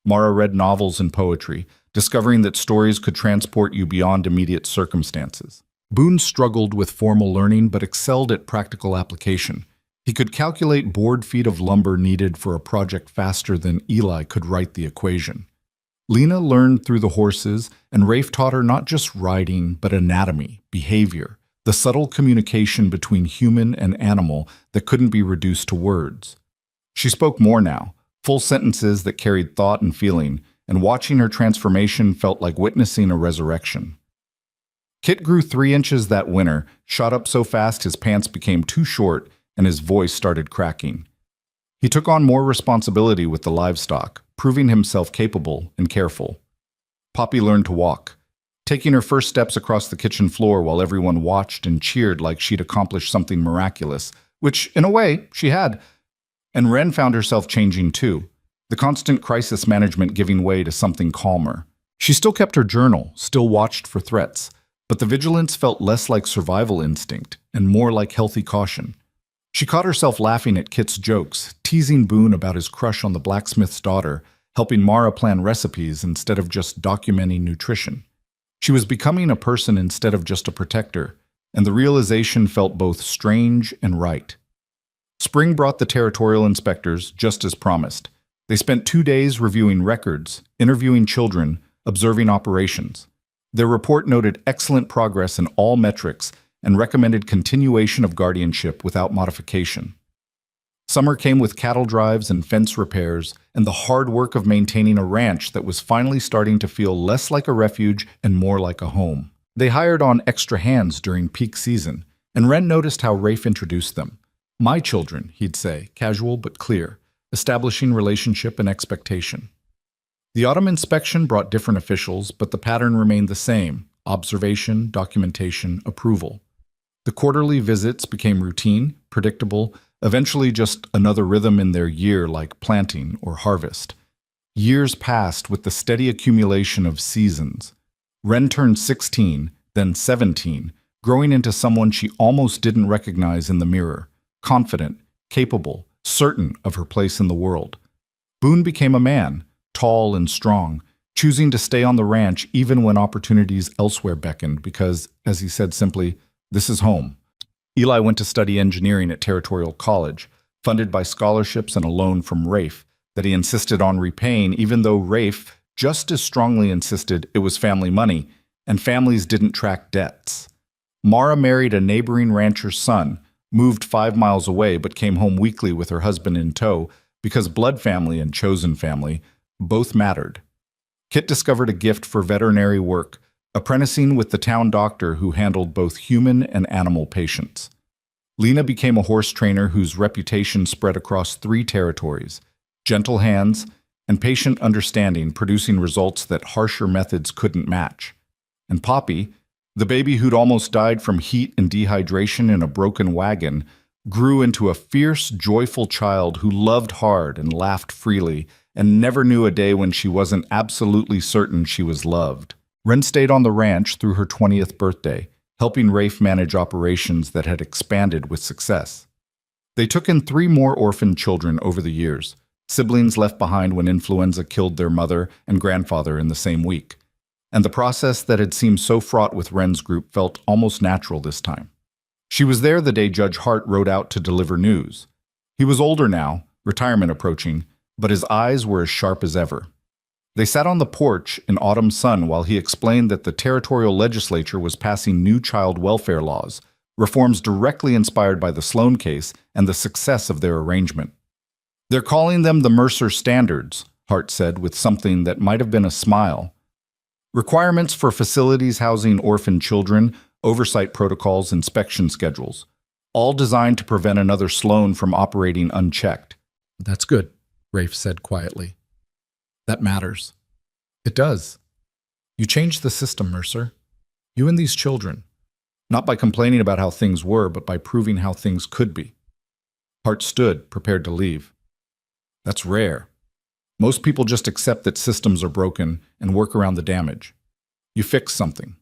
Mara read novels and poetry, discovering that stories could transport you beyond immediate circumstances. Boone struggled with formal learning but excelled at practical application. He could calculate board feet of lumber needed for a project faster than Eli could write the equation. Lena learned through the horses, and Rafe taught her not just riding, but anatomy, behavior, the subtle communication between human and animal that couldn't be reduced to words. She spoke more now, full sentences that carried thought and feeling, and watching her transformation felt like witnessing a resurrection. Kit grew 3 inches that winter, shot up so fast his pants became too short, and his voice started cracking. He took on more responsibility with the livestock, proving himself capable and careful. Poppy learned to walk, taking her first steps across the kitchen floor while everyone watched and cheered like she'd accomplished something miraculous, which, in a way, she had. And Wren found herself changing too, the constant crisis management giving way to something calmer. She still kept her journal, still watched for threats, but the vigilance felt less like survival instinct and more like healthy caution. She caught herself laughing at Kit's jokes, teasing Boone about his crush on the blacksmith's daughter, helping Mara plan recipes instead of just documenting nutrition. She was becoming a person instead of just a protector, and the realization felt both strange and right. Spring brought the territorial inspectors, just as promised. They spent 2 days reviewing records, interviewing children, observing operations. Their report noted excellent progress in all metrics and recommended continuation of guardianship without modification. Summer came with cattle drives and fence repairs and the hard work of maintaining a ranch that was finally starting to feel less like a refuge and more like a home. They hired on extra hands during peak season, and Wren noticed how Rafe introduced them. "My children," he'd say, casual but clear, establishing relationship and expectation. The autumn inspection brought different officials, but the pattern remained the same: observation, documentation, approval. The quarterly visits became routine, predictable, eventually just another rhythm in their year like planting or harvest. Years passed with the steady accumulation of seasons. Wren turned 16, then 17, growing into someone she almost didn't recognize in the mirror, confident, capable, certain of her place in the world. Boone became a man, tall and strong, choosing to stay on the ranch even when opportunities elsewhere beckoned because, as he said simply, "This is home." Eli went to study engineering at Territorial College, funded by scholarships and a loan from Rafe that he insisted on repaying even though Rafe just as strongly insisted it was family money, and families didn't track debts. Mara married a neighboring rancher's son, moved 5 miles away but came home weekly with her husband in tow because blood family and chosen family both mattered. Kit discovered a gift for veterinary work, apprenticing with the town doctor who handled both human and animal patients. Lena became a horse trainer whose reputation spread across 3 territories: gentle hands and patient understanding, producing results that harsher methods couldn't match. And Poppy, the baby who'd almost died from heat and dehydration in a broken wagon, grew into a fierce, joyful child who loved hard and laughed freely and never knew a day when she wasn't absolutely certain she was loved. Wren stayed on the ranch through her 20th birthday, helping Rafe manage operations that had expanded with success. They took in 3 more orphaned children over the years, siblings left behind when influenza killed their mother and grandfather in the same week. And the process that had seemed so fraught with Wren's group felt almost natural this time. She was there the day Judge Hart rode out to deliver news. He was older now, retirement approaching, but his eyes were as sharp as ever. They sat on the porch in autumn sun while he explained that the territorial legislature was passing new child welfare laws, reforms directly inspired by the Sloan case and the success of their arrangement. "They're calling them the Mercer Standards," Hart said with something that might have been a smile. "Requirements for facilities housing orphaned children, oversight protocols, inspection schedules, all designed to prevent another Sloan from operating unchecked." "That's good," Rafe said quietly. That matters. It does. You changed the system, Mercer. You and these children. Not by complaining about how things were, but by proving how things could be. Hart stood, prepared to leave. That's rare. Most people just accept that systems are broken and work around the damage. You fix something.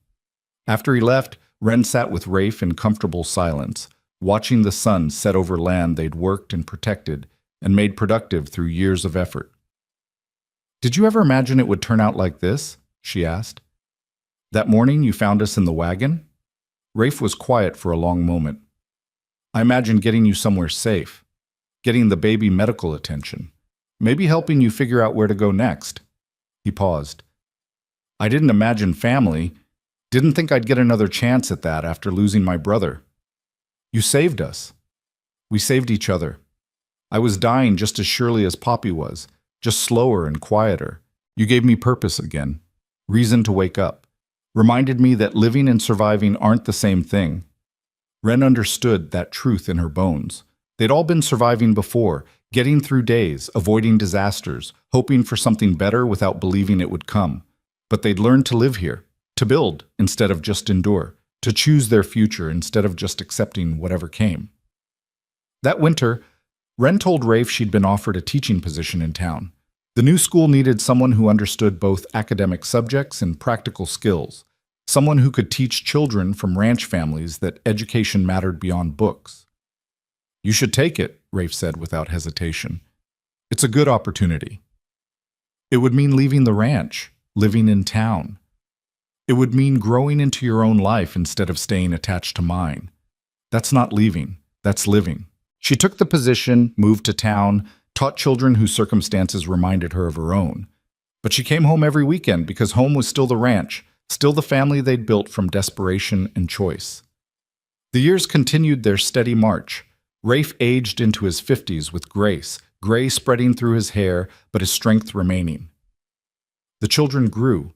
After he left, Wren sat with Rafe in comfortable silence, watching the sun set over land they'd worked and protected and made productive through years of effort. Did you ever imagine it would turn out like this? She asked. That morning you found us in the wagon? Rafe was quiet for a long moment. I imagined getting you somewhere safe, getting the baby medical attention, maybe helping you figure out where to go next. He paused. I didn't imagine family, didn't think I'd get another chance at that after losing my brother. You saved us. We saved each other. I was dying just as surely as Poppy was, just slower and quieter. You gave me purpose again, reason to wake up, reminded me that living and surviving aren't the same thing. Wren understood that truth in her bones. They'd all been surviving before, getting through days, avoiding disasters, hoping for something better without believing it would come. But they'd learned to live here, to build instead of just endure, to choose their future instead of just accepting whatever came. That winter, Wren told Rafe she'd been offered a teaching position in town. The new school needed someone who understood both academic subjects and practical skills, someone who could teach children from ranch families that education mattered beyond books. You should take it, Rafe said without hesitation. It's a good opportunity. It would mean leaving the ranch, living in town. It would mean growing into your own life instead of staying attached to mine. That's not leaving, that's living. She took the position, moved to town, taught children whose circumstances reminded her of her own. But she came home every weekend because home was still the ranch, still the family they'd built from desperation and choice. The years continued their steady march. Rafe aged into his 50s with grace, gray spreading through his hair, but his strength remaining. The children grew,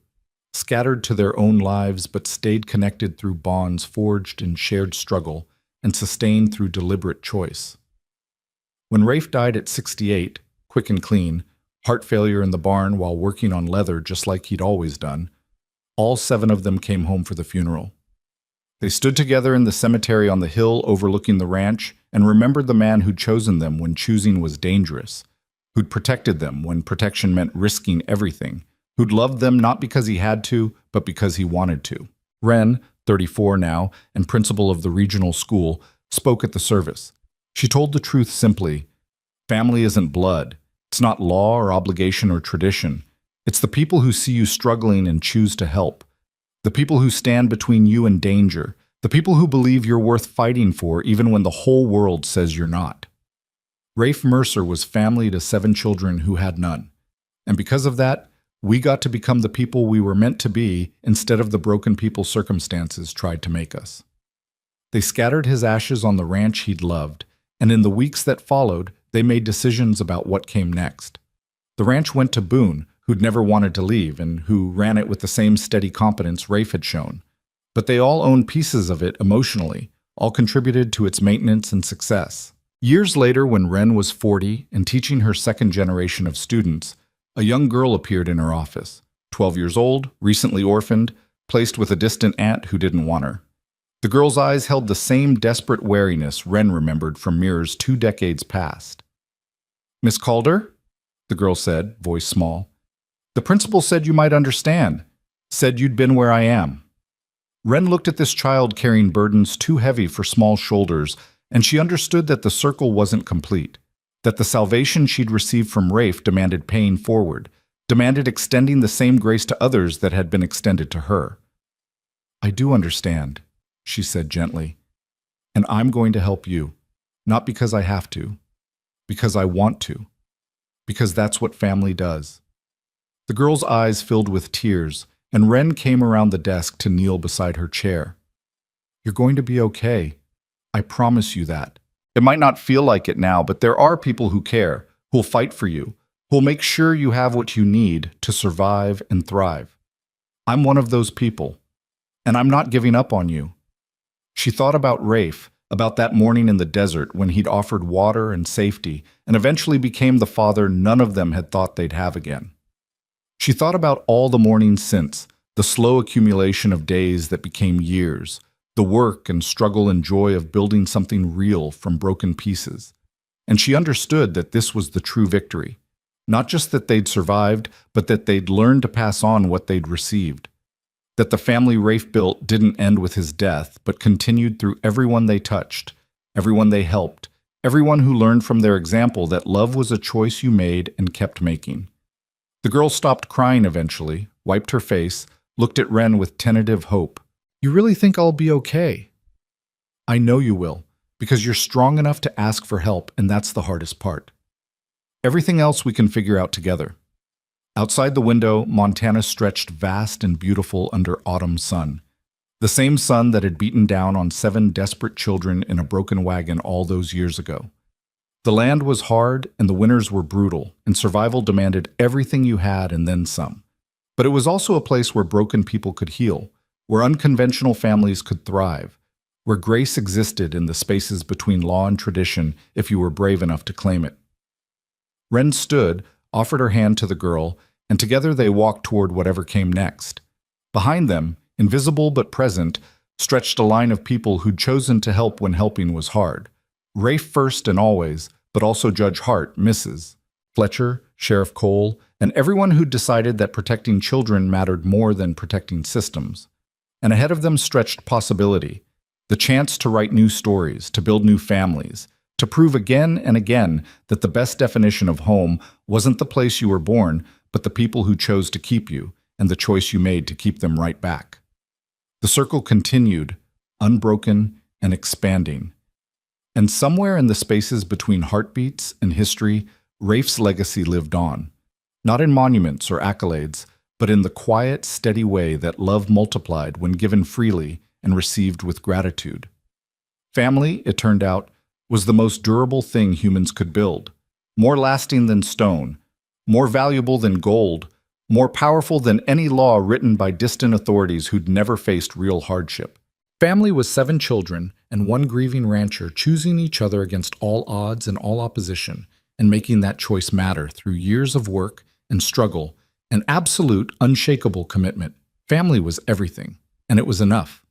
scattered to their own lives but stayed connected through bonds forged in shared struggle and sustained through deliberate choice. When Rafe died at 68, quick and clean, heart failure in the barn while working on leather just like he'd always done, all 7 of them came home for the funeral. They stood together in the cemetery on the hill overlooking the ranch and remembered the man who'd chosen them when choosing was dangerous, who'd protected them when protection meant risking everything, who'd loved them not because he had to, but because he wanted to. Wren, 34 now, and principal of the regional school, spoke at the service. She told the truth simply. Family isn't blood. It's not law or obligation or tradition. It's the people who see you struggling and choose to help. The people who stand between you and danger. The people who believe you're worth fighting for even when the whole world says you're not. Rafe Mercer was family to 7 children who had none. And because of that, we got to become the people we were meant to be instead of the broken people circumstances tried to make us. They scattered his ashes on the ranch he'd loved, and in the weeks that followed, they made decisions about what came next. The ranch went to Boone, who'd never wanted to leave and who ran it with the same steady competence Rafe had shown. But they all owned pieces of it emotionally, all contributed to its maintenance and success. Years later, when Wren was 40 and teaching her second generation of students, a young girl appeared in her office, 12 years old, recently orphaned, placed with a distant aunt who didn't want her. The girl's eyes held the same desperate wariness Wren remembered from mirrors 2 decades past. Miss Calder? The girl said, voice small. The principal said you might understand, said you'd been where I am. Wren looked at this child carrying burdens too heavy for small shoulders, and she understood that the circle wasn't complete, that the salvation she'd received from Rafe demanded paying forward, demanded extending the same grace to others that had been extended to her. I do understand, she said gently, and I'm going to help you, not because I have to, because I want to, because that's what family does. The girl's eyes filled with tears, and Wren came around the desk to kneel beside her chair. You're going to be okay. I promise you that. It might not feel like it now, but there are people who care, who'll fight for you, who'll make sure you have what you need to survive and thrive. I'm one of those people, and I'm not giving up on you. She thought about Rafe, about that morning in the desert when he'd offered water and safety and eventually became the father none of them had thought they'd have again. She thought about all the mornings since, the slow accumulation of days that became years, the work and struggle and joy of building something real from broken pieces. And she understood that this was the true victory. Not just that they'd survived, but that they'd learned to pass on what they'd received. That the family Rafe built didn't end with his death, but continued through everyone they touched, everyone they helped, everyone who learned from their example that love was a choice you made and kept making. The girl stopped crying eventually, wiped her face, looked at Ren with tentative hope. "You really think I'll be okay?" "I know you will, because you're strong enough to ask for help, and that's the hardest part. Everything else we can figure out together." Outside the window, Montana stretched vast and beautiful under autumn sun. The same sun that had beaten down on 7 desperate children in a broken wagon all those years ago. The land was hard and the winters were brutal, and survival demanded everything you had and then some. But it was also a place where broken people could heal, where unconventional families could thrive, where grace existed in the spaces between law and tradition if you were brave enough to claim it. Ren stood, offered her hand to the girl, and together they walked toward whatever came next. Behind them, invisible but present, stretched a line of people who'd chosen to help when helping was hard. Rafe first and always, but also Judge Hart, Mrs. Fletcher, Sheriff Cole, and everyone who'd decided that protecting children mattered more than protecting systems. And ahead of them stretched possibility, the chance to write new stories, to build new families, to prove again and again that the best definition of home wasn't the place you were born, but the people who chose to keep you, and the choice you made to keep them right back. The circle continued, unbroken and expanding. And somewhere in the spaces between heartbeats and history, Rafe's legacy lived on. Not in monuments or accolades, but in the quiet, steady way that love multiplied when given freely and received with gratitude. Family, it turned out, was the most durable thing humans could build, more lasting than stone, more valuable than gold, more powerful than any law written by distant authorities who'd never faced real hardship. Family was 7 children and 1 grieving rancher choosing each other against all odds and all opposition, and making that choice matter through years of work and struggle and absolute, unshakable commitment. Family was everything, and it was enough.